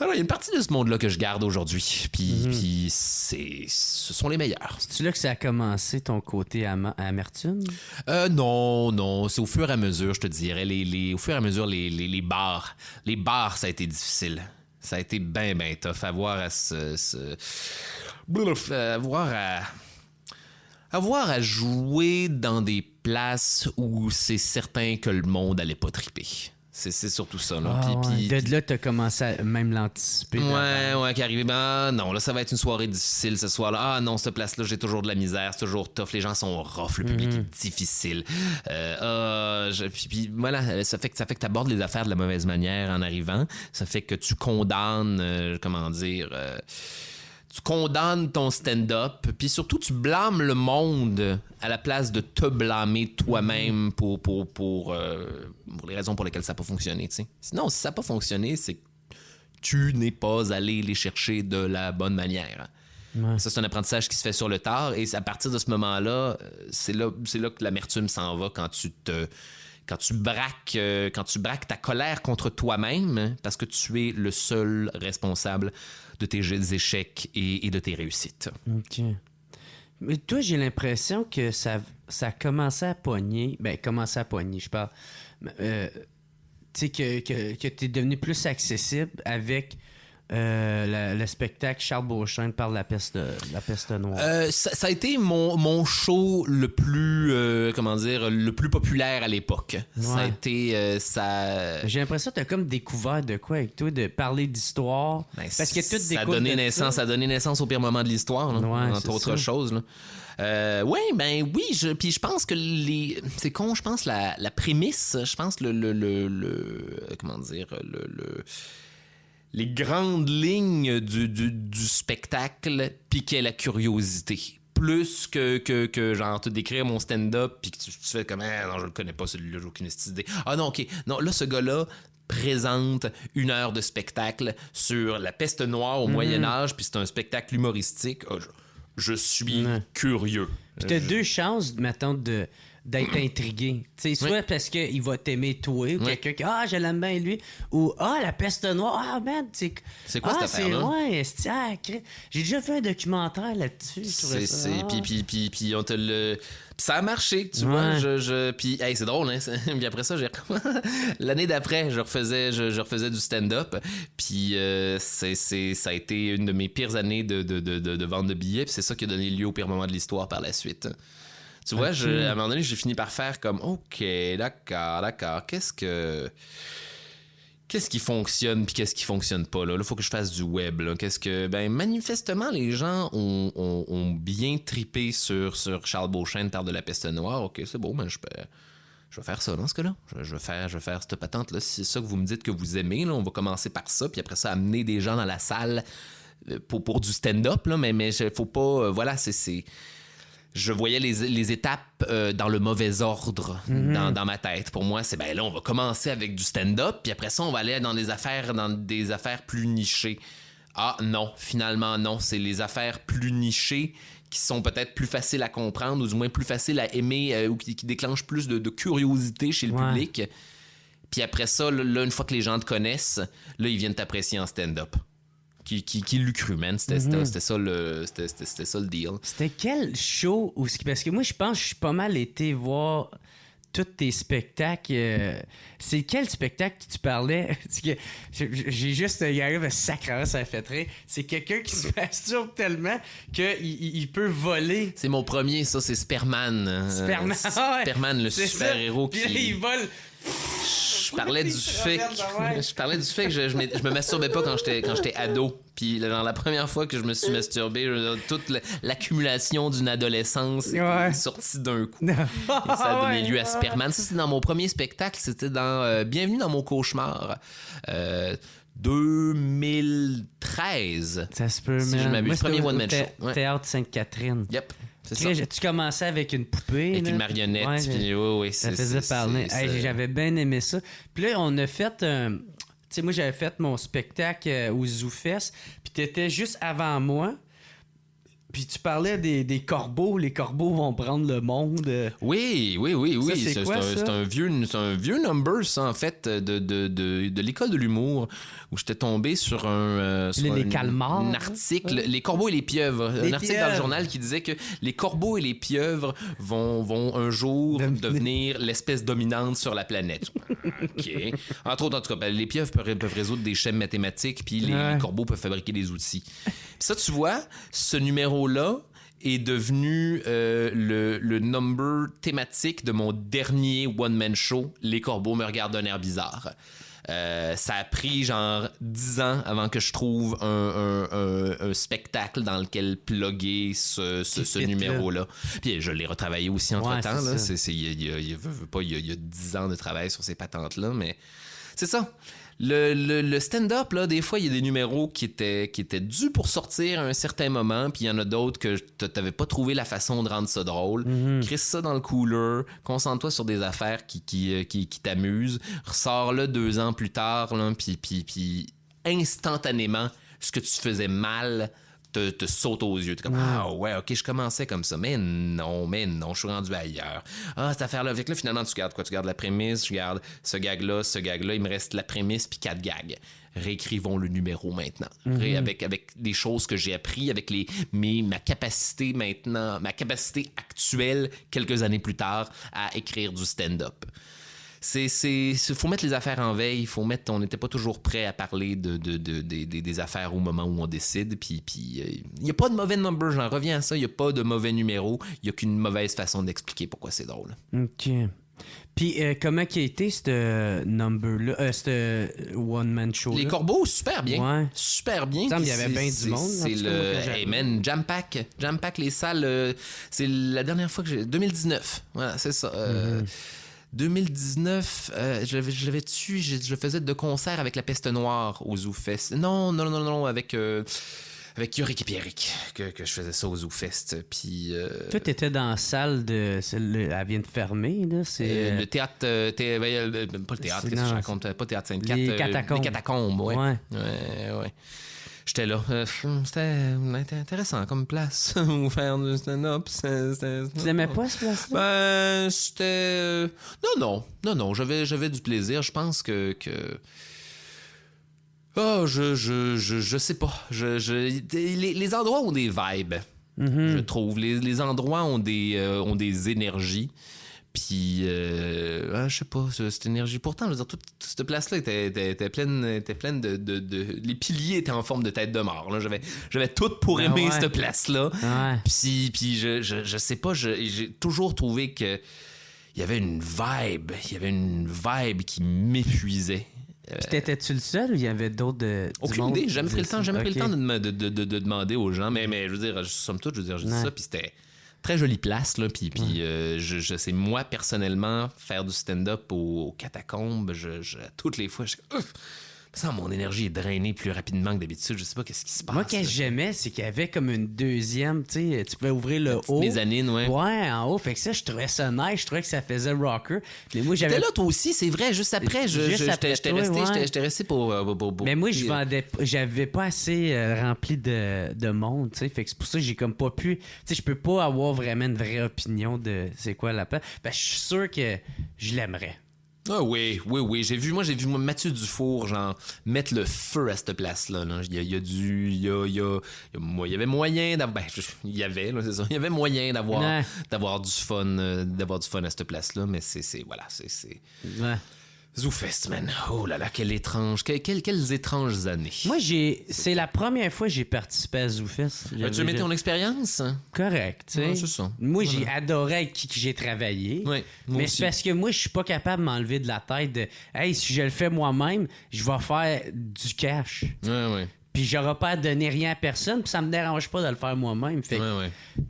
Alors, il y a une partie de ce monde-là que je garde aujourd'hui, puis ce sont les meilleurs. C'est-tu là que ça a commencé, ton côté amertume? Non, c'est au fur et à mesure, je te dirais. Au fur et à mesure, les bars. Les bars, ça a été difficile. Ça a été ben tough. Avoir à jouer dans des places où c'est certain que le monde allait pas triper. C'est surtout ça, là. De là, t'as commencé à même l'anticiper. Ouais, qui arrivait. Non, là, ça va être une soirée difficile ce soir-là. Ah non, cette place-là, j'ai toujours de la misère, c'est toujours tough. Les gens sont rough, le public est difficile. Puis voilà, ça fait que t'abordes les affaires de la mauvaise manière en arrivant. Ça fait que tu condamnes, tu condamnes ton stand-up, puis surtout, tu blâmes le monde à la place de te blâmer toi-même pour les raisons pour lesquelles ça n'a pas fonctionné. T'sais. Sinon, si ça n'a pas fonctionné, c'est que tu n'es pas allé les chercher de la bonne manière. Ouais. Ça, c'est un apprentissage qui se fait sur le tard, et à partir de ce moment-là, c'est là que l'amertume s'en va quand tu braques ta colère contre toi-même parce que tu es le seul responsable de tes échecs et de tes réussites. OK. Mais toi, j'ai l'impression que ça a commencé à pogner. Ben, commencé à pogner, je parle. tu sais, que tu es devenu plus accessible avec le spectacle Charles Beauchesne par la peste noire? Ça a été mon show le plus, le plus populaire à l'époque. Ça a été, J'ai l'impression que tu as comme découvert de quoi avec toi, de parler d'histoire. Ben, parce que tout ça a donné naissance au pire moment de l'histoire, là, entre autres choses. Là. Oui, puis je pense que c'est con, je pense la prémisse, je pense les grandes lignes du spectacle piquaient la curiosité. Plus que genre te décrire mon stand-up puis que tu fais comme non, je le connais pas celui-là, j'ai aucune idée. Ah non, OK. Non, là ce gars-là présente 1 heure de spectacle sur la peste noire au Moyen Âge, puis c'est un spectacle humoristique. Je suis curieux. Puis t'as 2 chances, mettons, d'être intrigué. Tu sais, soit parce qu'il va t'aimer toi, ou quelqu'un qui je l'aime bien lui, ou la peste noire, man, c'est quoi cette affaire-là? J'ai déjà fait un documentaire là-dessus. Puis on te le. Puis ça a marché, tu vois. Puis c'est drôle, hein. Puis après ça, l'année d'après, je refaisais du stand-up. Puis ça a été une de mes pires années de vente de billets. Puis c'est ça qui a donné lieu au pire moment de l'histoire par la suite. Tu vois, à un moment donné, j'ai fini par faire comme OK, d'accord. Qu'est-ce qui fonctionne puis qu'est-ce qui fonctionne pas là? Là, faut que je fasse du web. Là. Manifestement, les gens ont bien tripé sur Charles Beauchesne, Terre de la peste noire. OK, c'est beau, mais je vais faire ça dans ce cas-là. Je vais faire cette patente-là. Si c'est ça que vous me dites que vous aimez, là, on va commencer par ça, puis après ça, amener des gens dans la salle pour du stand-up, là, mais faut pas... voilà, c'est... Je voyais les étapes dans le mauvais ordre dans ma tête. Pour moi, c'est là, on va commencer avec du stand-up, puis après ça, on va aller dans des affaires plus nichées. Ah non, finalement non, c'est les affaires plus nichées qui sont peut-être plus faciles à comprendre, ou du moins plus faciles à aimer, ou qui déclenchent plus de curiosité chez le public. Puis après ça, là, une fois que les gens te connaissent, là, ils viennent t'apprécier en stand-up. Qui l'eût cru, man? C'était ça le deal. C'était quel show? Parce que moi, je pense que je suis pas mal été voir tous tes spectacles. C'est quel spectacle que tu parlais? J'ai juste... Il arrive à sacrément, ça a fait rire. C'est quelqu'un qui se masturbe tellement qu'il peut voler. C'est mon premier, ça, c'est Superman. Superman, le super-héros qui... Puis là, il vole... Je parlais du fait que je me masturbais pas quand j'étais ado. Puis dans la première fois que je me suis masturbé, toute l'accumulation d'une adolescence est sortie d'un coup. Et ça a donné lieu à Superman. Ça, c'est dans mon premier spectacle. C'était dans Bienvenue dans mon cauchemar. 2013. Ça se peut, si je m'abuse. Premier one-man show. Théâtre Sainte-Catherine. Yep. C'est ça. Tu commençais avec une poupée. Avec une marionnette. Ça faisait parler. J'avais bien aimé ça. Puis là, on a fait... tu sais, moi, j'avais fait mon spectacle au ZooFest. Puis t'étais juste avant moi. Puis tu parlais des corbeaux. Les corbeaux vont prendre le monde. Oui. Ça, c'est un vieux number, ça, en fait, de l'école de l'humour, où j'étais tombé sur un article. Les corbeaux et les pieuvres. Un article dans le journal qui disait que les corbeaux et les pieuvres vont un jour devenir l'espèce dominante sur la planète. OK. Entre autres, en tout cas, les pieuvres peuvent résoudre des schèmes mathématiques, puis les corbeaux peuvent fabriquer des outils. Puis ça, tu vois, ce numéro-là est devenu le number thématique de mon dernier one-man show, Les corbeaux me regardent d'un air bizarre. Ça a pris genre 10 ans avant que je trouve un spectacle dans lequel plugger ce numéro-là. Puis je l'ai retravaillé aussi entre-temps. Il y a 10 ans de travail sur ces patentes-là, mais c'est ça. Le stand-up, là, des fois, il y a des numéros qui étaient dus pour sortir à un certain moment, puis il y en a d'autres que t'avais pas trouvé la façon de rendre ça drôle. Crisse ça dans le cooler, concentre-toi sur des affaires qui t'amusent, ressors-le 2 ans plus tard, là, puis instantanément, ce que tu faisais mal te saute aux yeux. T'es comme, ok, je commençais comme ça, mais non, je suis rendu ailleurs. Cette affaire-là, avec là, finalement, tu gardes quoi? Tu gardes la prémisse, je garde ce gag-là, il me reste la prémisse puis 4 gags. Réécrivons le numéro maintenant. Avec des choses que j'ai appris, avec ma capacité maintenant, ma capacité actuelle, quelques années plus tard, à écrire du stand-up. faut mettre les affaires en veille. On n'était pas toujours prêt à parler des affaires au moment où on décide. Puis il n'y a pas de mauvais number, j'en reviens à ça. Il n'y a pas de mauvais numéro. Il n'y a qu'une mauvaise façon d'expliquer pourquoi c'est drôle. OK. Puis comment qui a été ce number-là, ce one-man show-là? Les Corbeaux, super bien. Ouais. Super bien. Il me semble qu'il y avait bien du monde. C'est hey man, Jam Pack, les salles. C'est la dernière fois que j'ai. 2019. Voilà, c'est ça. 2019, je l'avais dessus. Je faisais de concerts avec la Peste Noire au Zoo Fest. Non, avec Yorick et Pierrick que je faisais ça au Zoo Fest. Puis. Toi, t'étais dans la salle de. Elle vient de fermer, là. C'est. Le théâtre. Pas le théâtre, qu'est-ce que je raconte? Pas théâtre Sainte-Cat. Les catacombes. Les catacombes, ouais. Ouais. J'étais là. C'était intéressant comme place où faire du stand-up. Tu l'aimais pas, ce place-là? Ben, c'était. Non. J'avais du plaisir. Je pense que. Oh, je sais pas. Les endroits ont des vibes, je trouve. Les endroits ont des énergies. Puis, je sais pas, cette énergie. Pourtant, je veux dire, toute cette place-là était pleine de. Les piliers étaient en forme de tête de mort. Là. J'avais tout pour aimer cette place-là. Ouais. Puis je sais pas, j'ai toujours trouvé que il y avait une vibe. Il y avait une vibe qui m'épuisait. Puis t'étais-tu le seul ou il y avait d'autres aucune idée, j'ai jamais pris le temps de demander aux gens, mais je veux dire, somme toute, j'ai dit ça, puis c'était très jolie place, là, puis je sais, moi, personnellement, faire du stand-up aux catacombes, toutes les fois, ça, mon énergie est drainée plus rapidement que d'habitude. Je sais pas qu'est-ce qui se passe. Moi, qu'est-ce que j'aimais, c'est qu'il y avait comme une deuxième, tu sais, tu pouvais ouvrir le haut. Mezzanine, ouais. Ouais, en haut. Fait que ça, je trouvais ça nice. Je trouvais que ça faisait rocker. Mais moi, j'avais. T'étais là, toi aussi, c'est vrai. Juste après, j'étais resté pour. Mais moi, j'avais pas assez rempli de monde, tu sais. Fait que c'est pour ça que j'ai comme pas pu. Tu sais, je peux pas avoir vraiment une vraie opinion de c'est quoi la place. Ben, je suis sûr que je l'aimerais. Ah oui. J'ai vu Mathieu Dufour, genre, mettre le feu à cette place-là. Là. Il y avait moyen d'avoir. Il y avait moyen d'avoir du fun, à cette place-là, mais c'est. Ouais. ZooFest, man. Oh là là, quelle étrange. Quelles étranges années. Moi, c'est la première fois que j'ai participé à ZooFest. As-tu aimé ton expérience? Correct, tu sais. Ouais, c'est ça. Moi, j'ai adoré avec qui j'ai travaillé. Oui, mais c'est parce que moi, je suis pas capable de m'enlever de la tête de hey, si je le fais moi-même, je vais faire du cash. Ouais. Puis j'aurai pas à donner rien à personne, puis ça me dérange pas de le faire moi-même. Fait tu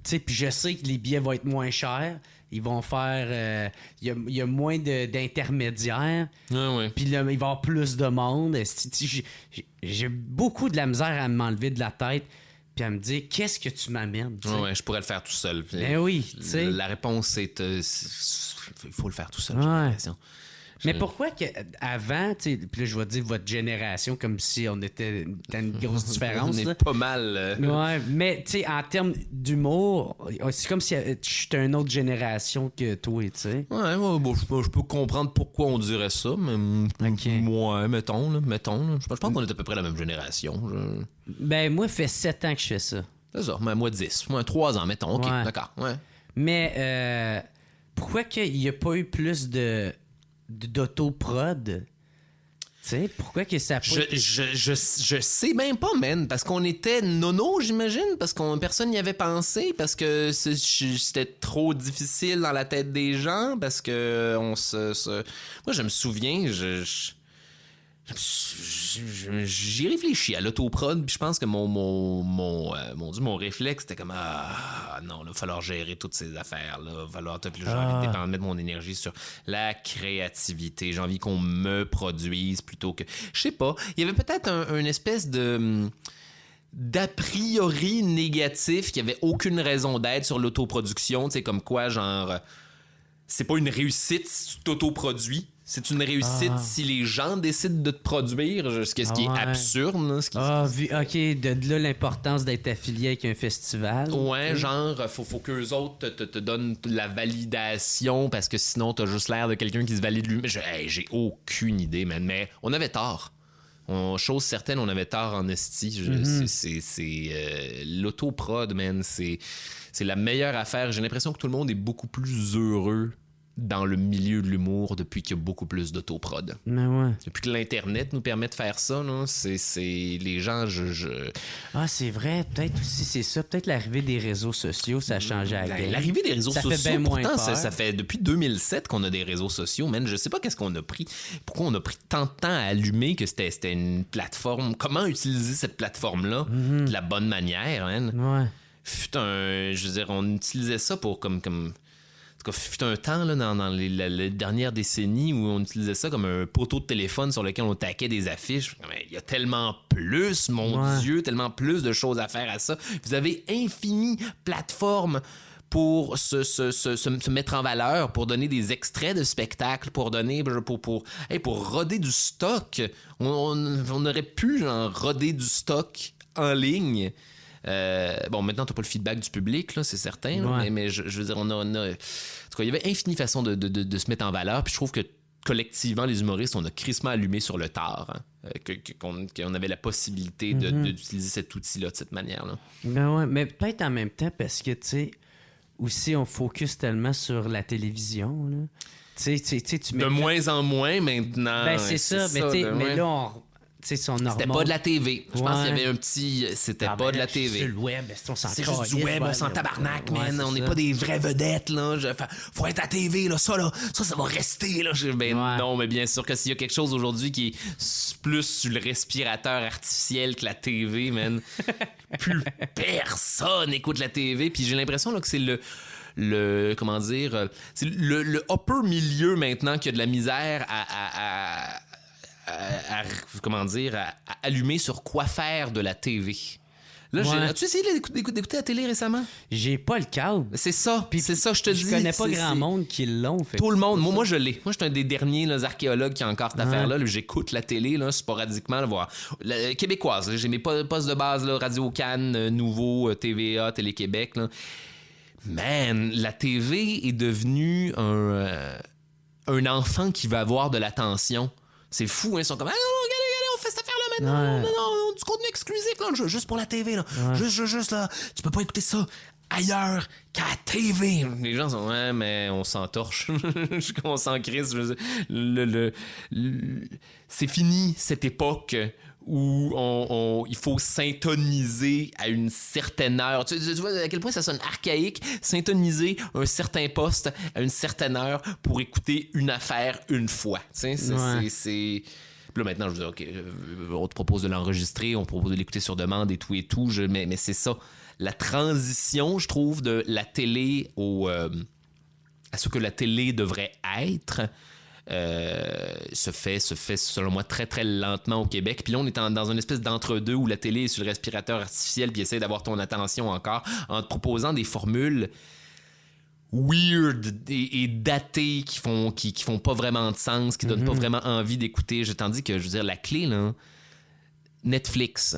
sais, puis je sais que les billets vont être moins chers. Ils vont faire. Il y a moins d'intermédiaires. Ouais. Puis là, il va y avoir plus de monde. J'ai beaucoup de la misère à m'enlever de la tête. Puis à me dire, qu'est-ce que tu m'amènes? Ouais, je pourrais le faire tout seul. Ben oui, tu sais. La réponse, c'est. Il faut le faire tout seul, ouais. j'ai l'impression. Mais pourquoi avant, tu sais, puis là, je vais dire votre génération comme si on était dans une grosse différence. On est pas mal. Ouais, mais tu sais, en termes d'humour, c'est comme si je suis une autre génération que toi, tu sais. Ouais, je peux comprendre pourquoi on dirait ça, mais moi, mettons. Je pense qu'on est à peu près la même génération. Ben, moi, ça fait 7 ans que je fais ça. C'est ça, moi 10. Moi 3 ans, mettons. OK, d'accord. Ouais. Mais pourquoi qu'il n'y a pas eu plus d'autoprod? Tu sais, pourquoi que ça a pas été... je sais même pas, man, parce qu'on était nono, j'imagine, parce que personne n'y avait pensé, parce que c'était trop difficile dans la tête des gens, parce que moi, je me souviens, j'y réfléchis à l'autoprod, puis je pense que mon réflexe était comme non, il va falloir gérer toutes ces affaires là, il va falloir j'ai envie de mettre mon énergie sur la créativité, j'ai envie qu'on me produise plutôt que je sais pas, il y avait peut-être une espèce d'a priori négatif qui avait aucune raison d'être sur l'autoproduction, tu sais, comme quoi genre c'est pas une réussite si tu t'autoproduis. C'est une réussite si les gens décident de te produire, ce qui est absurde. Là, OK, de là l'importance d'être affilié avec un festival. Ouais, genre, faut qu'eux autres te donnent la validation parce que sinon, t'as juste l'air de quelqu'un qui se valide lui. J'ai aucune idée, man, mais on avait tort. Chose certaine, on avait tort en esti. C'est l'autoprod, man, c'est la meilleure affaire. J'ai l'impression que tout le monde est beaucoup plus heureux dans le milieu de l'humour depuis qu'il y a beaucoup plus d'autoprod. Mais ouais. Depuis que l'Internet nous permet de faire ça, là, c'est les gens... Ah, c'est vrai. Peut-être aussi, c'est ça. Peut-être l'arrivée des réseaux sociaux, ça a changé la game. L'arrivée des réseaux Ça fait sociaux, bien moins pourtant, peur. ça fait depuis 2007 qu'on a des réseaux sociaux, man. Je sais pas qu'est-ce qu'on a pris. Pourquoi on a pris tant de temps à allumer que c'était une plateforme. Comment utiliser cette plateforme-là de la bonne manière, man? Ouais. Je veux dire, on utilisait ça pour comme... En tout cas, fut un temps là, dans les dernières décennies où on utilisait ça comme un poteau de téléphone sur lequel on taquait des affiches. Mais il y a tellement plus, mon Dieu, tellement plus de choses à faire à ça. Vous avez infini plateformes pour se mettre en valeur, pour donner des extraits de spectacles, pour donner pour roder du stock. On aurait pu roder du stock en ligne. Bon, maintenant, t'as pas le feedback du public, là, c'est certain, là, mais je veux dire, on a... En tout cas, il y avait infini façons de se mettre en valeur, puis je trouve que collectivement, les humoristes, on a crissement allumé sur le tard, hein, qu'on avait la possibilité d'utiliser cet outil-là de cette manière-là. Ben ouais, mais peut-être en même temps, parce que, tu sais, aussi, on focus tellement sur la télévision, là. Tu sais, tu mets... De moins en moins, maintenant. Ben, c'est ça, mais tu sais, mais là, on... C'était pas de la TV. Je pense qu'il y avait un petit... C'était pas de la TV. C'est le web, c'est juste du web, on s'en tabarnak, man. On n'est pas des vraies vedettes, là. Faut être à la TV, là. Ça va rester, là. Non, mais bien sûr que s'il y a quelque chose aujourd'hui qui est plus sur le respirateur artificiel que la TV, man, plus personne écoute la TV. Puis j'ai l'impression là, que c'est comment dire... C'est le upper milieu, maintenant, qui a de la misère à allumer sur quoi faire de la TV. Là, as-tu essayé d'écouter la télé récemment? J'ai pas le câble. C'est ça, je te dis. Je connais pas grand monde qui l'ont. Tout le monde. Moi, je l'ai. Moi, je suis un des derniers archéologues qui a encore cette affaire-là. Là, j'écoute la télé là, sporadiquement. Là, voir. Québécoise. Là, j'ai mes postes de base, là, Radio Cannes, Nouveau, TVA, Télé-Québec. Là. Man, la TV est devenue un enfant qui va avoir de l'attention. C'est fou, hein? Ils sont comme, regardez, on fait cette affaire-là maintenant. Non, du contenu exclusif, là, juste pour la TV, là. Juste, là. Tu peux pas écouter ça ailleurs qu'à la TV. Les gens sont, ouais, mais on s'entorche. On s'en crisse. C'est fini, cette époque où il faut syntoniser à une certaine heure. Tu vois à quel point ça sonne archaïque, syntoniser un certain poste à une certaine heure pour écouter une affaire une fois. Tu sais, c'est... Puis là, maintenant, je veux dire, OK, on te propose de l'enregistrer, on te propose de l'écouter sur demande et tout, mais c'est ça. La transition, je trouve, de la télé à ce que la télé devrait être... se fait selon moi très très lentement au Québec. Puis là on est dans une espèce d'entre-deux où la télé est sur le respirateur artificiel puis essaie d'avoir ton attention encore en te proposant des formules weird et datées qui font pas vraiment de sens, qui donnent pas vraiment envie d'écouter. Tandis que je veux dire la clé là, Netflix,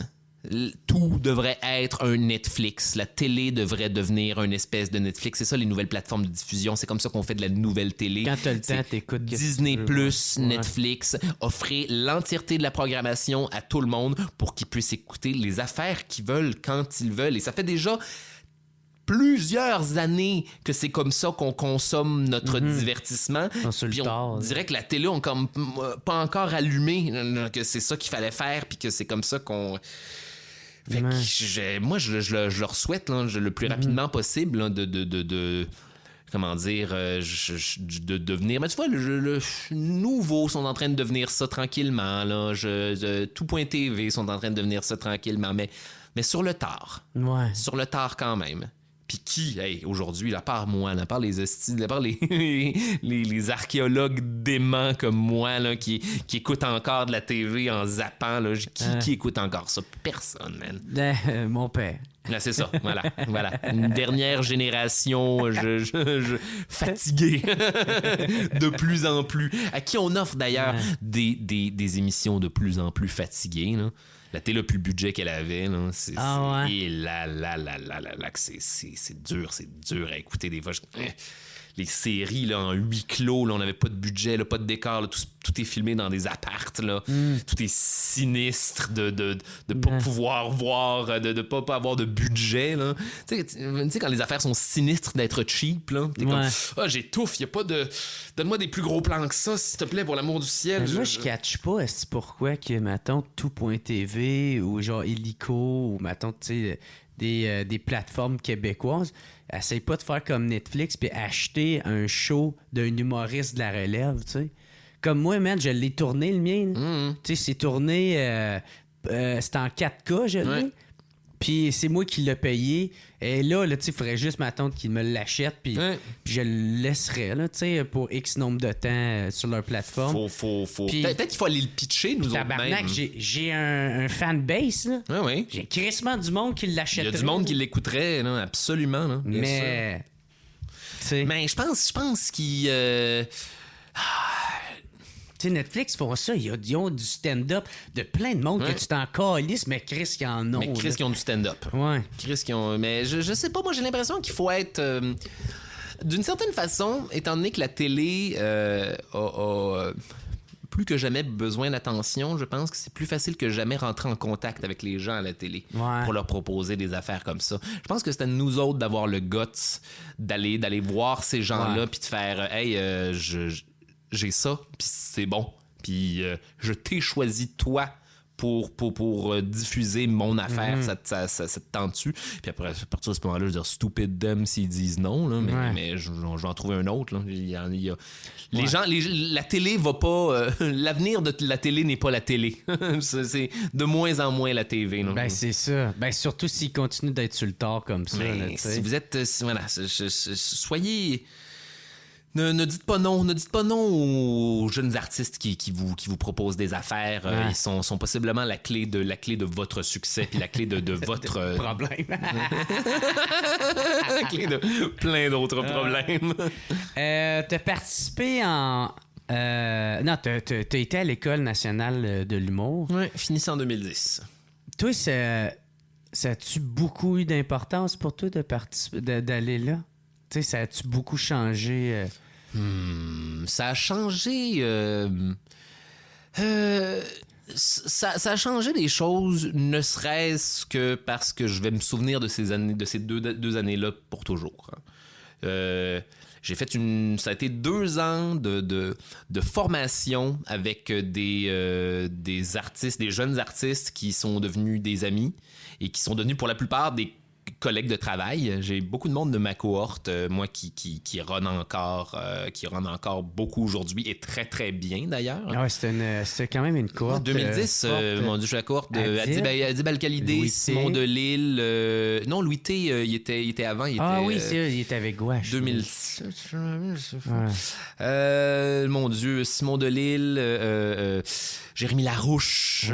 tout devrait être un Netflix. La télé devrait devenir une espèce de Netflix. C'est ça, les nouvelles plateformes de diffusion. C'est comme ça qu'on fait de la nouvelle télé. Quand t'as le temps, t'écoutes. Disney+, Netflix, offrir l'entièreté de la programmation à tout le monde pour qu'ils puissent écouter les affaires qu'ils veulent quand ils veulent. Et ça fait déjà plusieurs années que c'est comme ça qu'on consomme notre divertissement. Puis on dirait que la télé on comme pas encore allumé que c'est ça qu'il fallait faire puis que c'est comme ça qu'on... Fait que moi, je leur souhaite là, le plus rapidement possible là, de comment dire, de devenir... Mais tu vois, le Nouveau sont en train de devenir ça tranquillement. Là, Tout.tv sont en train de devenir ça tranquillement. Mais sur le tard. Ouais. Sur le tard quand même. Puis qui, aujourd'hui, à part moi, à part les archéologues déments comme moi, là, qui écoutent encore de la TV en zappant, là, qui écoute encore ça? Personne, man. Mon père. Là, c'est ça, voilà. Une dernière génération fatiguée de plus en plus. À qui on offre d'ailleurs des émissions de plus en plus fatiguées, là. La télé a plus le budget qu'elle avait. Là. Et là, c'est dur à écouter des fois. Les séries là, en huis clos, là, on n'avait pas de budget, là, pas de décor, là, tout tout est filmé dans des appartes, là. Tout est sinistre de pas pouvoir voir, de pas avoir de budget, là. Tu sais, quand les affaires sont sinistres d'être cheap, là, t'es comme, j'étouffe, y a pas de... Donne-moi des plus gros plans que ça, s'il te plaît, pour l'amour du ciel. Moi, je catch pas, est-ce pourquoi que, mettons, tout.tv ou genre Illico ou, mettons, tu sais, des plateformes québécoises, essaye pas de faire comme Netflix puis acheter un show d'un humoriste de la relève, tu sais. Comme moi, man, je l'ai tourné, le mien. Tu sais, c'est tourné... c'était en 4K, je l'ai. Puis c'est moi qui l'ai payé. Et là tu sais, il faudrait juste m'attendre qu'ils me l'achètent. Puis je le laisserais, là, tu sais, pour X nombre de temps sur leur plateforme. Puis, peut-être qu'il faut aller le pitcher, nous autres même. J'ai un fanbase, là. Oui. J'ai crissement du monde qui l'achèterait. Il y a du monde qui l'écouterait, là, absolument. Là, mais... Mais je pense qu'il... Tu sais, Netflix font ça, ils ont du stand-up de plein de monde que tu t'en calisses, mais Chris qui en ont. Mais Chris qui ont du stand-up. Ouais. Chris qui ont... Mais je sais pas, moi j'ai l'impression qu'il faut être... d'une certaine façon, étant donné que la télé a plus que jamais besoin d'attention, je pense que c'est plus facile que jamais rentrer en contact avec les gens à la télé pour leur proposer des affaires comme ça. Je pense que c'est à nous autres d'avoir le guts d'aller voir ces gens-là puis de faire « Hey, j'ai ça, puis c'est bon. Puis je t'ai choisi, toi, pour diffuser mon affaire. Ça te tente-tu? » Puis après, à partir de ce moment-là, je veux dire « Stupid them s'ils disent non. » là, mais je vais en trouver un autre. Là. Il y a... Les gens... la télé va pas... l'avenir de la télé n'est pas la télé. C'est de moins en moins la TV. Là. Ben, c'est ça. Ben, surtout s'ils continuent d'être sur le tard comme ça. Mais là, si vous êtes... voilà, soyez... Ne dites pas non. Ne dites pas non aux jeunes artistes qui vous proposent des affaires. Ils sont possiblement la clé de votre succès puis la clé de votre... problème. La clé de plein d'autres problèmes. T'as participé en... non, t'as été à l'École nationale de l'humour. Oui, finissant en 2010. Toi, ça a-tu beaucoup eu d'importance pour toi d'aller là? Tu sais, ça a-tu beaucoup changé? Ça a changé... ça a changé des choses, ne serait-ce que parce que je vais me souvenir de ces années, de ces deux années-là pour toujours. J'ai fait ça a été 2 ans de formation avec des artistes, des jeunes artistes qui sont devenus des amis et qui sont devenus pour la plupart des collègues de travail. J'ai beaucoup de monde de ma cohorte, moi qui run encore beaucoup aujourd'hui et très très bien d'ailleurs. Ah, c'était quand même une cohorte. En 2010, mon Dieu, je suis la cohorte de Adib Al-Khalidé, Simon Delille. Non, Louis T, il était avant. Oui, il était avec Gouache. 2006. Mon Dieu, Simon Delille, Jérémy Larouche, il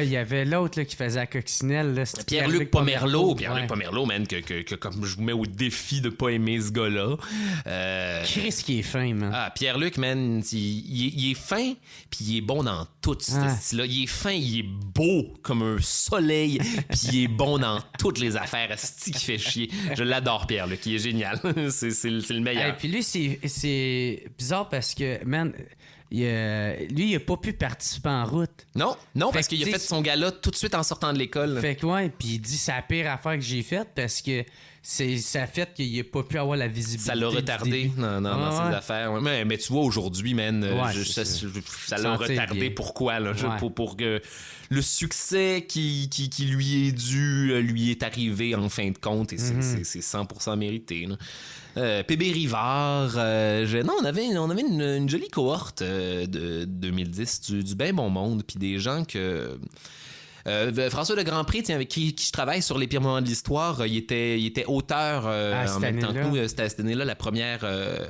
y avait l'autre là, qui faisait la coccinelle. Là, Pierre-Luc Pomerleau. Pierre-Luc Pomerleau, man, que comme je vous mets au défi de pas aimer ce gars-là. Chris qui est fin, man. Ah, Pierre-Luc, man, il est fin, puis il est bon dans tout ce style-là. Il est fin, il est beau comme un soleil, puis il est bon dans toutes les affaires. Asti qui fait chier. Je l'adore, Pierre-Luc. Il est génial. c'est le meilleur. Puis lui, c'est bizarre parce que, man... lui, il a pas pu participer en route. Non, parce qu'il a fait son gala tout de suite en sortant de l'école. Fait que puis il dit c'est la pire affaire que j'ai faite parce que ça a fait qu'il a pas pu avoir la visibilité. Ça l'a retardé dans ses affaires. Ouais. Mais tu vois, aujourd'hui, man, ça l'a retardé. Bien. Pourquoi? Là? Pour que le succès qui lui est dû lui est arrivé en fin de compte et c'est 100% mérité. Là. PB Rivard, on avait une jolie cohorte de 2010, du bien bon monde, puis des gens que... François de Grandpré, avec qui je travaille sur les pires moments de l'histoire, il était auteur en même temps que nous. C'était cette année-là la première année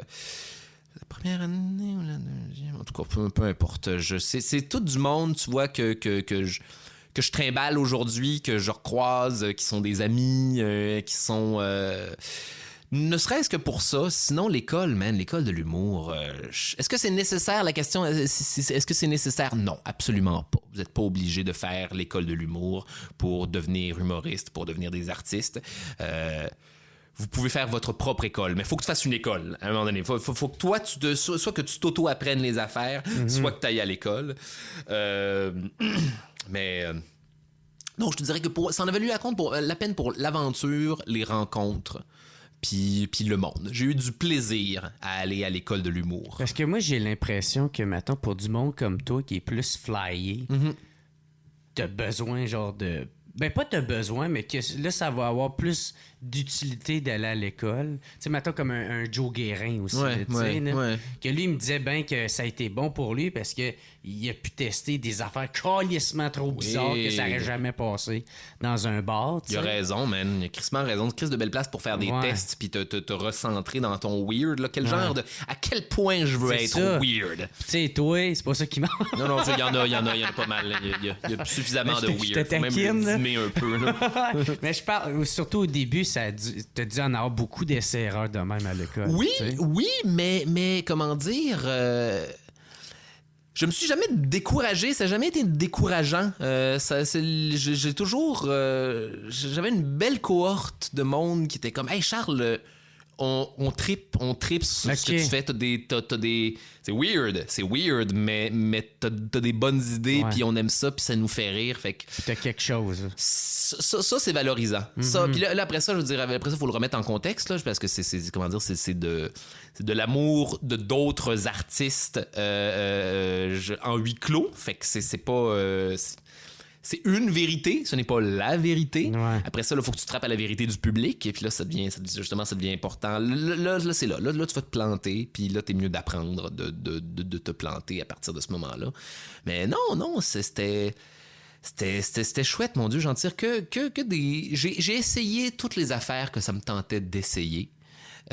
ou la deuxième, en tout cas, peu importe. C'est tout du monde, tu vois, que je trimballe aujourd'hui, que je recroise, qui sont des amis, qui sont... ne serait-ce que pour ça, sinon l'école de l'humour, est-ce que c'est nécessaire? La question, est-ce que c'est nécessaire? Non, absolument pas. Vous n'êtes pas obligé de faire l'école de l'humour pour devenir humoriste, pour devenir des artistes. vous pouvez faire votre propre école. Mais il faut que tu fasses une école à un moment donné. Faut que toi, soit que tu t'auto-apprennes les affaires, soit que tu ailles à l'école. Non, je te dirais que ça en a valu la peine pour l'aventure, les rencontres, puis le monde. J'ai eu du plaisir à aller à l'école de l'humour. Parce que moi, j'ai l'impression que, maintenant pour du monde comme toi qui est plus flyé, t'as besoin, genre, de... Ben, pas t'as besoin, mais que là, ça va avoir plus d'utilité d'aller à l'école. Tu sais, mettons comme un Joe Guérin aussi, que lui, il me disait bien que ça a été bon pour lui parce que il a pu tester des affaires calissement trop bizarres que ça n'aurait jamais passé dans un bar. Il a raison, man. Il a crissement raison. Crise de belle place pour faire des tests puis te recentrer dans ton weird. Là. Quel genre de... À quel point je veux être weird? Tu sais, toi, c'est pas ça qui manque. Non, il y en a pas mal. Il y a suffisamment de weird. Faut même le dimer un peu. Là. Mais je parle, surtout au début, t'as dû en avoir beaucoup d'essais-erreurs de même à l'école. Oui, mais comment dire... Je me suis jamais découragé, ça n'a jamais été décourageant. J'ai toujours... j'avais une belle cohorte de monde qui était comme « Hey Charles, on tripe sur ce que tu fais. T'as des... C'est weird, mais t'as des bonnes idées, puis on aime ça, puis ça nous fait rire. » Fait que t'as quelque chose. Ça c'est valorisant. Ça, puis là, après ça, je veux dire, après ça, il faut le remettre en contexte, là, parce que c'est comment dire, c'est de l'amour de d'autres artistes en huis clos. Fait que c'est pas... c'est une vérité, ce n'est pas la vérité. Ouais. Après ça, il faut que tu te trappes à la vérité du public. Et puis là, ça devient important. Là, c'est là. Là, tu vas te planter. Puis là, t'es mieux d'apprendre de te planter à partir de ce moment-là. Mais non, c'était chouette, mon Dieu. J'en tire que des... J'ai essayé toutes les affaires que ça me tentait d'essayer.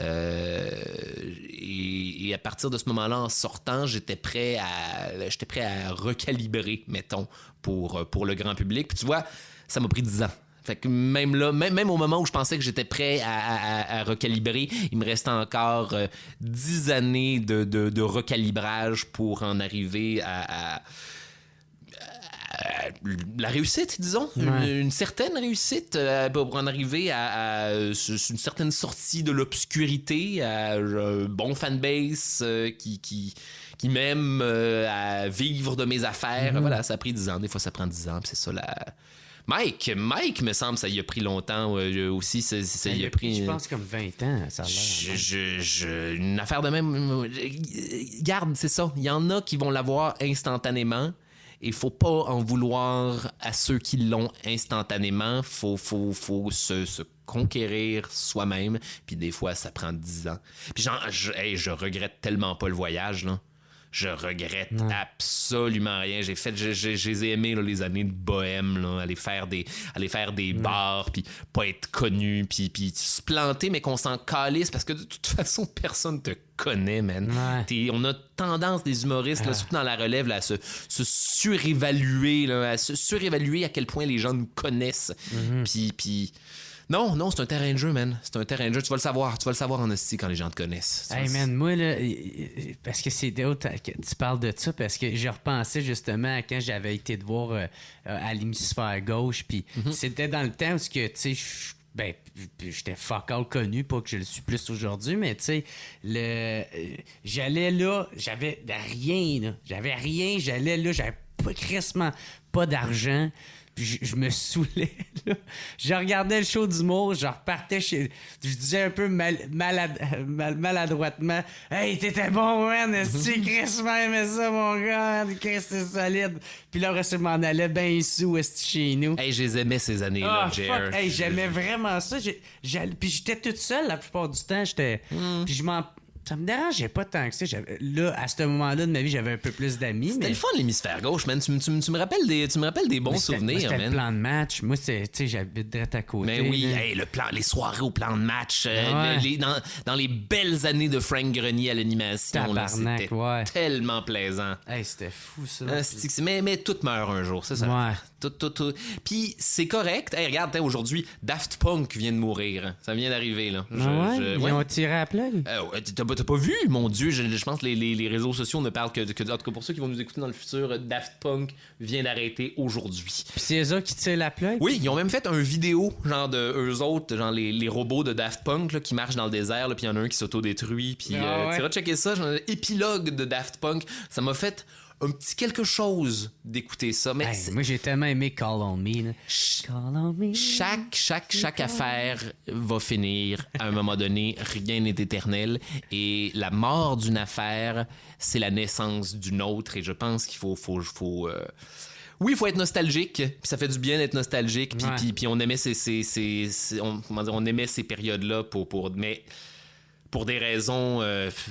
Et à partir de ce moment-là, en sortant, j'étais prêt à recalibrer, mettons, pour le grand public. Puis tu vois, ça m'a pris 10 ans. Fait que même là, même au moment où je pensais que j'étais prêt à recalibrer, il me restait encore 10 années de recalibrage pour en arriver à la réussite, disons, une certaine réussite pour en arriver à une certaine sortie de l'obscurité, à un bon fanbase qui m'aime à vivre de mes affaires. Voilà, ça a pris 10 ans. Des fois, ça prend 10 ans. Puis c'est ça, Mike, me semble, ça y a pris longtemps aussi. Ça y a pris... Je pense comme 20 ans, ça a l'air. Une affaire de même... Garde, c'est ça. Il y en a qui vont l'avoir instantanément. Il faut pas en vouloir à ceux qui l'ont instantanément. Faut se conquérir soi-même. Puis des fois, ça prend 10 ans. Puis je regrette tellement pas le voyage, là. Je regrette absolument rien. J'ai aimé là, les années de bohème, là, aller faire des bars, puis pas être connu, puis se planter, mais qu'on s'en calisse parce que de toute façon, personne te connaît, man. On a tendance, des humoristes, là, surtout dans la relève, là, à se surévaluer, là, à quel point les gens nous connaissent. Puis non, c'est un terrain de jeu, man. C'est un terrain de jeu. Tu vas le savoir en hostie quand les gens te connaissent. Hey, man, moi, là, parce que c'est d'autres que tu parles de ça, parce que j'ai repensé justement à quand j'avais été te voir à l'hémisphère gauche, puis c'était dans le temps où, tu sais, j'étais fuck all connu, pas que je le suis plus aujourd'hui, mais tu sais, j'allais là, j'avais rien, j'allais là, j'avais crissement pas d'argent. Je me saoulais, là. Je regardais le show d'humour, je repartais je disais un peu maladroitement « Hey, t'étais bon, man! Est-ce crissement aimé ça, mon gars? Chris, c'est solide! » Puis là, je m'en allais bien sous chez nous. Hey, je les aimais ces années-là, JR. Hey, j'aimais vraiment ça. Puis j'étais toute seule la plupart du temps. Puis ça me dérangeait pas tant que ça. Là, à ce moment-là de ma vie, j'avais un peu plus d'amis. C'était le fun, l'hémisphère gauche, man. Tu me rappelles des bons souvenirs, c'était man. Le plan de match. Moi, tu sais, j'habite direct à côté. Mais oui, hey, les soirées au plan de match. Dans les belles années de Frank Grenier à l'animation. C'était tellement plaisant. Hey, c'était fou, ça. Mais tout meurt un jour, c'est ça. Ouais. Tout. Puis c'est correct. Hey, regarde, aujourd'hui, Daft Punk vient de mourir. Ça vient d'arriver, là. Ils ont tiré à plug. T'as pas vu? Mon Dieu, je pense que les réseaux sociaux ne parlent que... En tout cas, pour ceux qui vont nous écouter dans le futur, Daft Punk vient d'arrêter aujourd'hui. Puis c'est eux qui tirent la plug? Oui, ils ont même fait un vidéo, genre de eux autres, genre les robots de Daft Punk là, qui marchent dans le désert, là, puis il y en a un qui s'autodétruit. Puis tu vas checker ça, genre épilogue de Daft Punk. Ça m'a fait un petit quelque chose d'écouter ça. Mais moi, j'ai tellement aimé Call on Me. Là. Call on me. Chaque affaire va finir à un moment donné. Rien n'est éternel. Et la mort d'une affaire, c'est la naissance d'une autre. Et je pense qu'il faut oui, il faut être nostalgique, puis ça fait du bien d'être nostalgique, puis on aimait on aimait ces périodes-là mais pour des raisons,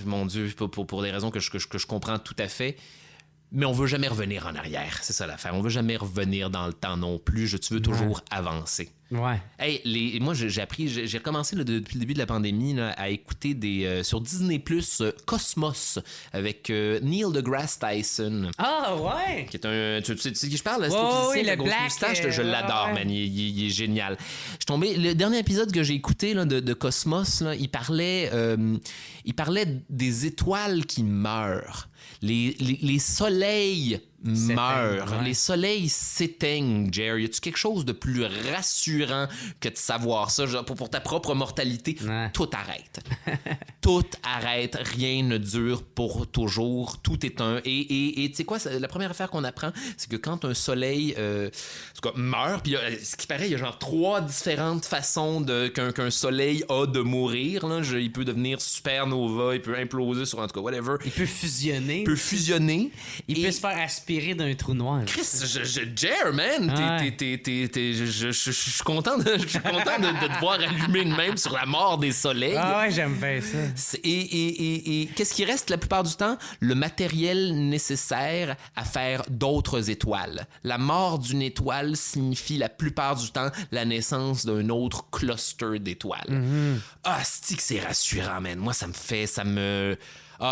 mon Dieu, pour des raisons que je comprends tout à fait. Mais on veut jamais revenir en arrière, c'est ça l'affaire. On veut jamais revenir dans le temps non plus. Tu veux toujours avancer. Ouais. Hey, moi, j'ai recommencé là, depuis le début de la pandémie là, à écouter sur Disney+, Cosmos, avec Neil deGrasse Tyson. Ah, ouais! Qui est tu sais de qui je parle? C'est oui, la le grosse black, moustache, je l'adore, ouais. man. Il est génial. Je suis tombé... Le dernier épisode que j'ai écouté là, de Cosmos, là, il parlait des étoiles qui meurent. Les soleils meurent. Ouais. Les soleils s'éteignent, Jerry. Y a-tu quelque chose de plus rassurant que de savoir ça? Genre, pour ta propre mortalité, tout arrête. Tout arrête. Rien ne dure pour toujours. Tout est un... Et tu sais quoi? La première affaire qu'on apprend, c'est que quand un soleil en tout cas, meurt, puis ce qui paraît, il y a genre 3 différentes façons qu'un soleil a de mourir. Là. Il peut devenir supernova, il peut imploser sur... En tout cas, whatever. Il peut fusionner. Il peut se faire aspirer d'un trou noir. Chris, Jer, man! Je suis content de te voir allumer de même sur la mort des soleils. Ah ouais, j'aime bien ça. Et qu'est-ce qui reste la plupart du temps? Le matériel nécessaire à faire d'autres étoiles. La mort d'une étoile signifie la plupart du temps la naissance d'un autre cluster d'étoiles. Mm-hmm. Ah, c'est rassurant, man. Moi,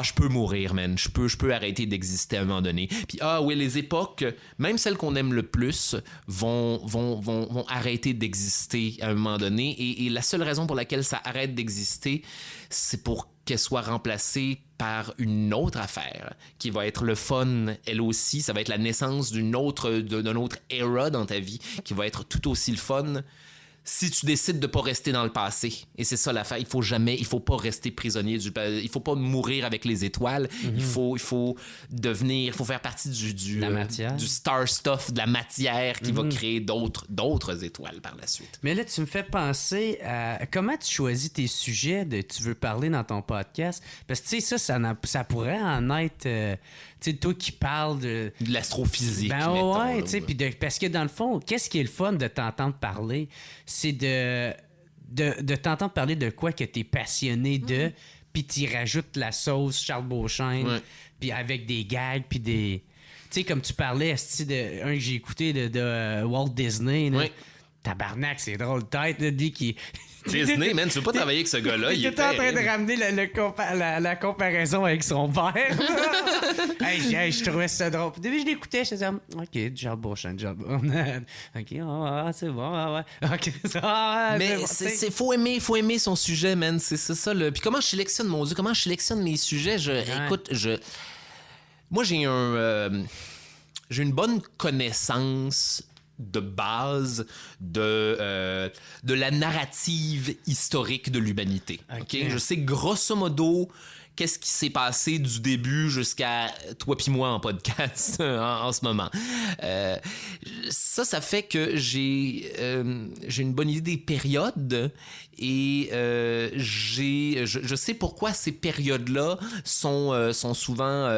je peux mourir, man. Je peux arrêter d'exister à un moment donné. Puis, oui, les époques, même celles qu'on aime le plus, vont arrêter d'exister à un moment donné. Et la seule raison pour laquelle ça arrête d'exister, c'est pour qu'elle soit remplacée par une autre affaire qui va être le fun, elle aussi. Ça va être la naissance d'un autre era dans ta vie qui va être tout aussi le fun. Si tu décides de pas rester dans le passé. Et c'est ça l'affaire. Il faut pas rester prisonnier il faut pas mourir avec les étoiles. Mm-hmm. Il faut faire partie du star stuff, de la matière qui va créer d'autres étoiles par la suite. Mais là, tu me fais penser à comment tu choisis tes sujets que tu veux parler dans ton podcast. Parce que tu sais, ça pourrait en être... tu sais, toi qui parles de l'astrophysique. Ouais, tu sais, parce que dans le fond, qu'est-ce qui est le fun de t'entendre parler? C'est de t'entendre parler de quoi que t'es passionné de, puis t'y rajoutes la sauce Charles Beauchesne, puis avec des gags, puis des... Tu sais, comme tu parlais, un que j'ai écouté de Walt Disney, là. Tabarnak, c'est drôle. Tête, là, dit qui... Disney, man, tu veux pas travailler avec ce gars-là. Il était en train de ramener la comparaison avec son père. Hey, je trouvais ça drôle. Au début, je l'écoutais, je disais, OK, Charles Beauchamp, OK, c'est bon, ouais. OK, ça, mais faut aimer son sujet, man. C'est ça, là. Puis comment je sélectionne, mon Dieu, comment je sélectionne mes sujets? Écoute, moi, j'ai une bonne connaissance de base de la narrative historique de l'humanité. Okay? Je sais grosso modo qu'est-ce qui s'est passé du début jusqu'à toi puis moi en podcast en ce moment. Ça fait que j'ai une bonne idée des périodes et je sais pourquoi ces période-là sont souvent...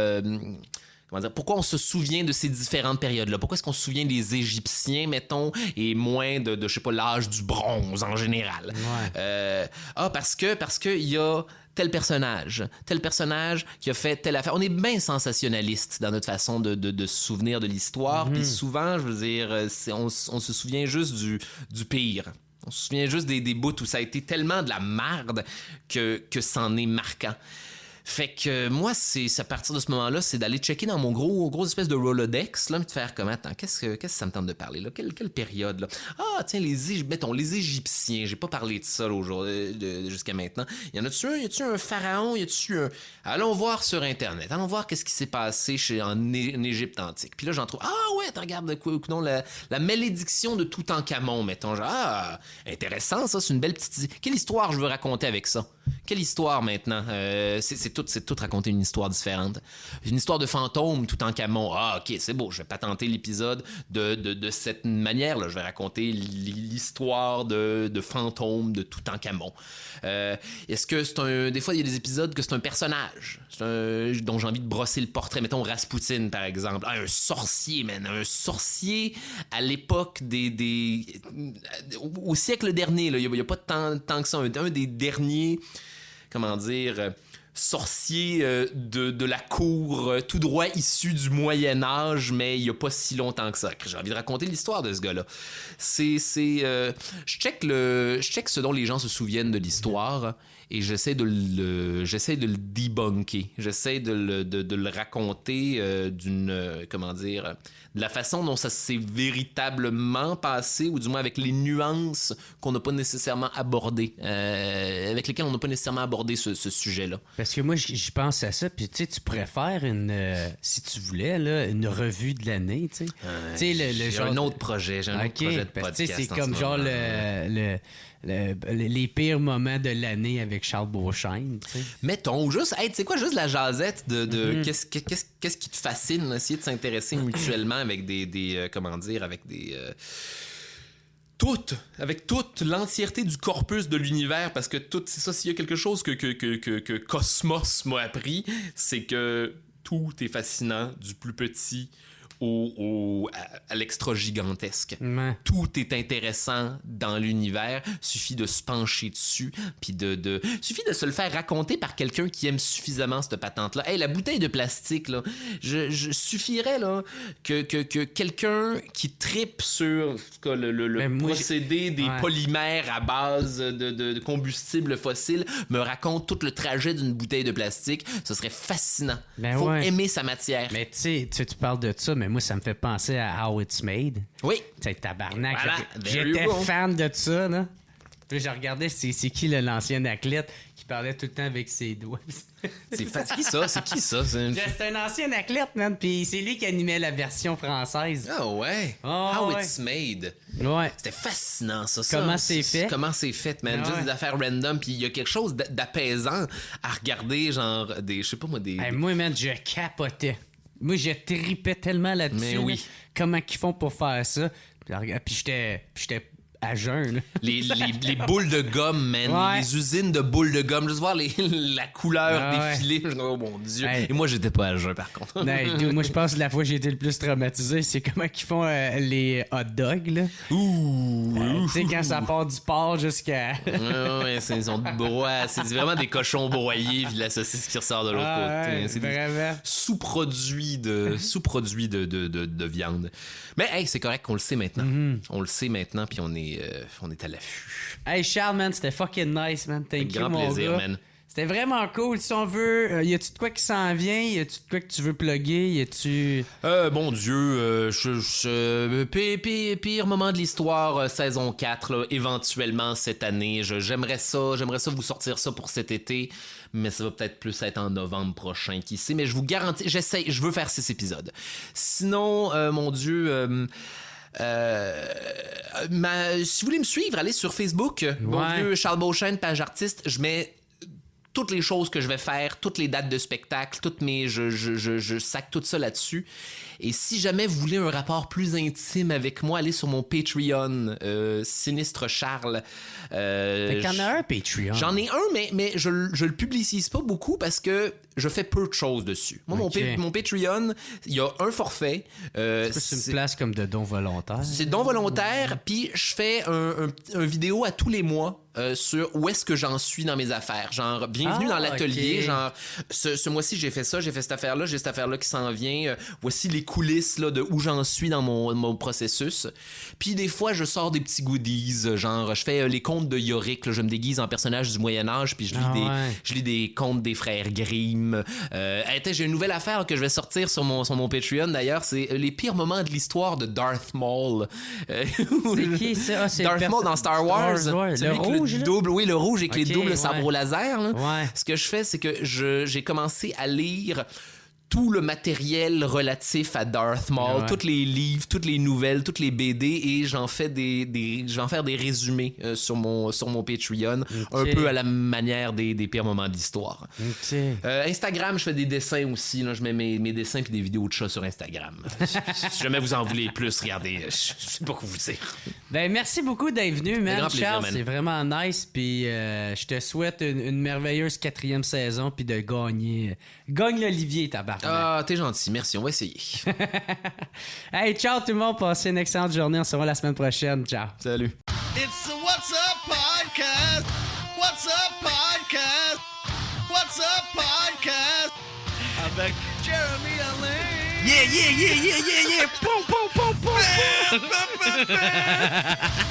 comment dire, pourquoi on se souvient de ces différentes périodes-là? Pourquoi est-ce qu'on se souvient des Égyptiens, mettons, et moins de je sais pas, l'âge du bronze en général? Ouais. Parce que il y a tel personnage qui a fait telle affaire. On est bien sensationnaliste dans notre façon de se souvenir de l'histoire. Puis souvent, je veux dire, on se souvient juste du pire. On se souvient juste des bouts où ça a été tellement de la merde que c'en est marquant. Fait que moi, c'est à partir de ce moment-là, c'est d'aller checker dans mon gros espèce de Rolodex, là, de faire comme, attends, qu'est-ce que ça me tente de parler, là? Quelle période, là? Ah, tiens, mettons, les Égyptiens, j'ai pas parlé de ça, là, aujourd'hui, jusqu'à maintenant. Y a-tu un pharaon? Allons voir sur Internet, allons voir qu'est-ce qui s'est passé en Égypte antique. Puis là, j'en trouve, ouais, regarde, non, la malédiction de Toutankhamon, mettons, genre, intéressant, ça, c'est une belle petite... Quelle histoire je veux raconter avec ça? Quelle histoire, maintenant? C'est tout raconter une histoire différente. Une histoire de fantôme, Toutankhamon. Ah, ok, c'est beau, je vais pas tenter l'épisode de cette manière-là. Je vais raconter l'histoire de fantôme de Toutankhamon. Est-ce que des fois, il y a des épisodes que c'est un personnage dont j'ai envie de brosser le portrait. Mettons Rasputin, par exemple. Ah, un sorcier, man. Un sorcier à l'époque au siècle dernier, là. Il n'y a pas tant que ça. Un des derniers, comment dire... sorcier de la cour tout droit issu du Moyen-Âge, mais il n'y a pas si longtemps que ça. J'ai envie de raconter l'histoire de ce gars-là. Je check ce dont les gens se souviennent de l'histoire et j'essaie de le debunker. J'essaie de le raconter de la façon dont ça s'est véritablement passé, ou du moins avec les nuances qu'on n'a pas nécessairement abordées, avec lesquelles on n'a pas nécessairement abordé ce sujet-là. Parce que moi, j'y pense à ça, puis tu sais, tu pourrais faire si tu voulais, là, une revue de l'année, tu sais. J'ai un autre projet, de podcast. C'est comme genre les pires moments de l'année avec Charles Beauchesne, tu sais. Mettons, juste, tu sais quoi, juste la jasette de qu'est-ce qui te fascine, là, essayer de s'intéresser mutuellement avec avec toute l'entièreté du corpus de l'univers, parce que c'est ça, s'il y a quelque chose que Cosmos m'a appris, c'est que tout est fascinant, du plus petit à l'extra-gigantesque. Tout est intéressant dans l'univers. Suffit de se pencher dessus, puis suffit de se le faire raconter par quelqu'un qui aime suffisamment cette patente-là. Hey, la bouteille de plastique, là, je suffirait là, que quelqu'un qui trippe sur le procédé des polymères à base de combustible fossile me raconte tout le trajet d'une bouteille de plastique. Ce serait fascinant. Faut aimer sa matière. Mais tu sais, tu parles de ça, mais moi, ça me fait penser à How It's Made. Oui. Tu sais, tabarnak. Voilà, j'étais fan de ça, là. Puis je regardais, c'est qui l'ancien athlète qui parlait tout le temps avec ses doigts. C'est qui ça? C'est un ancien athlète, man. Puis c'est lui qui animait la version française. Ah ouais? How It's Made. Ouais. C'était fascinant, ça. Comment c'est fait? Comment c'est fait, man. Juste des affaires random. Puis il y a quelque chose d'apaisant à regarder, genre, je sais pas moi, moi, man, je capotais. Moi, je tripais tellement là-dessus. Mais oui. Là, comment qu'ils font pour faire ça. Puis j'étais à jeun. Les boules de gomme, man. Les usines de boules de gomme. Juste voir la couleur défiler. Oh mon Dieu. Hey. Et moi, j'étais pas à jeun, par contre. Moi, je pense que la fois que j'ai été le plus traumatisé, c'est comment ils font les hot dogs, là. Tu sais, quand ça part du porc jusqu'à... ils sont broyés. C'est vraiment des cochons broyés, puis la saucisse qui ressort de l'autre côté. C'est vraiment sous-produits de viande. Mais hey, c'est correct qu'on le sait maintenant. On le sait maintenant, puis on est à l'affût. Hey Charles, man, c'était fucking nice, man. Thank you, mon plaisir, gars. man. C'était vraiment cool. Si on veut, y a-tu de quoi qui s'en vient? Y a-tu de quoi que tu veux plugger? Y a-tu... Bon Dieu, pire moment de l'histoire, saison 4, là, éventuellement cette année. J'aimerais ça vous sortir ça pour cet été, mais ça va peut-être plus être en novembre prochain, qui sait. Mais je vous garantis, je veux faire 6 épisodes. Sinon, mon Dieu... si vous voulez me suivre, allez sur Facebook, mon Dieu, Charles Beauchesne, page artiste. Je mets toutes les choses que je vais faire, toutes les dates de spectacle, je sac tout ça là-dessus. Et si jamais vous voulez un rapport plus intime avec moi, allez sur mon Patreon, Sinistre Charles. Fait qu'il y en a un Patreon. J'en ai un, mais je le publicise pas beaucoup parce que je fais peu de choses dessus. Moi, mon Patreon, il y a un forfait. C'est une place comme de don volontaire. C'est don volontaire, puis je fais un vidéo à tous les mois sur où est-ce que j'en suis dans mes affaires. Genre, bienvenue dans l'atelier. Ok. Genre, ce mois-ci, j'ai fait ça, j'ai fait cette affaire-là, j'ai cette affaire-là qui s'en vient. Voici les coulisses là, de où j'en suis dans mon processus. Puis des fois, je sors des petits goodies. Genre, je fais les contes de Yorick. Là, je me déguise en personnage du Moyen-Âge, puis je lis des contes des frères Grimm. J'ai une nouvelle affaire que je vais sortir sur mon Patreon, d'ailleurs. C'est les pires moments de l'histoire de Darth Maul. C'est qui ça? Ah, c'est Darth Maul dans Star Wars. Star Wars. Le Celui avec rouge, le là? double, oui, le rouge avec les Ok, doubles ouais. sabres au laser. Là. Ouais. Ce que je fais, c'est que j'ai commencé à lire tout le matériel relatif à Darth Maul, Ouais. tous les livres, toutes les nouvelles, toutes les BD, et j'en fais je vais en faire des résumés sur mon Patreon, un peu à la manière des pires moments de l'histoire. Ok. Instagram, je fais des dessins aussi. Là, je mets mes dessins puis des vidéos de chats sur Instagram. Si jamais vous en voulez plus, regardez, je sais pas quoi vous dire. Ben, merci beaucoup d'être venu, man. grand plaisir, Charles, man. c'est vraiment nice. Puis je te souhaite une merveilleuse 4e saison, puis de gagner. Gagne l'Olivier, tabarnak. Ah, t'es gentil, merci, on va essayer. Hey, ciao tout le monde, passez une excellente journée. On se voit la semaine prochaine. Ciao. Salut. It's the What's Up Podcast. What's Up Podcast. What's Up Podcast. Avec Jeremy Alain. Yeah, yeah, yeah, yeah, yeah, yeah! Pom, pom, pom, pom, pom!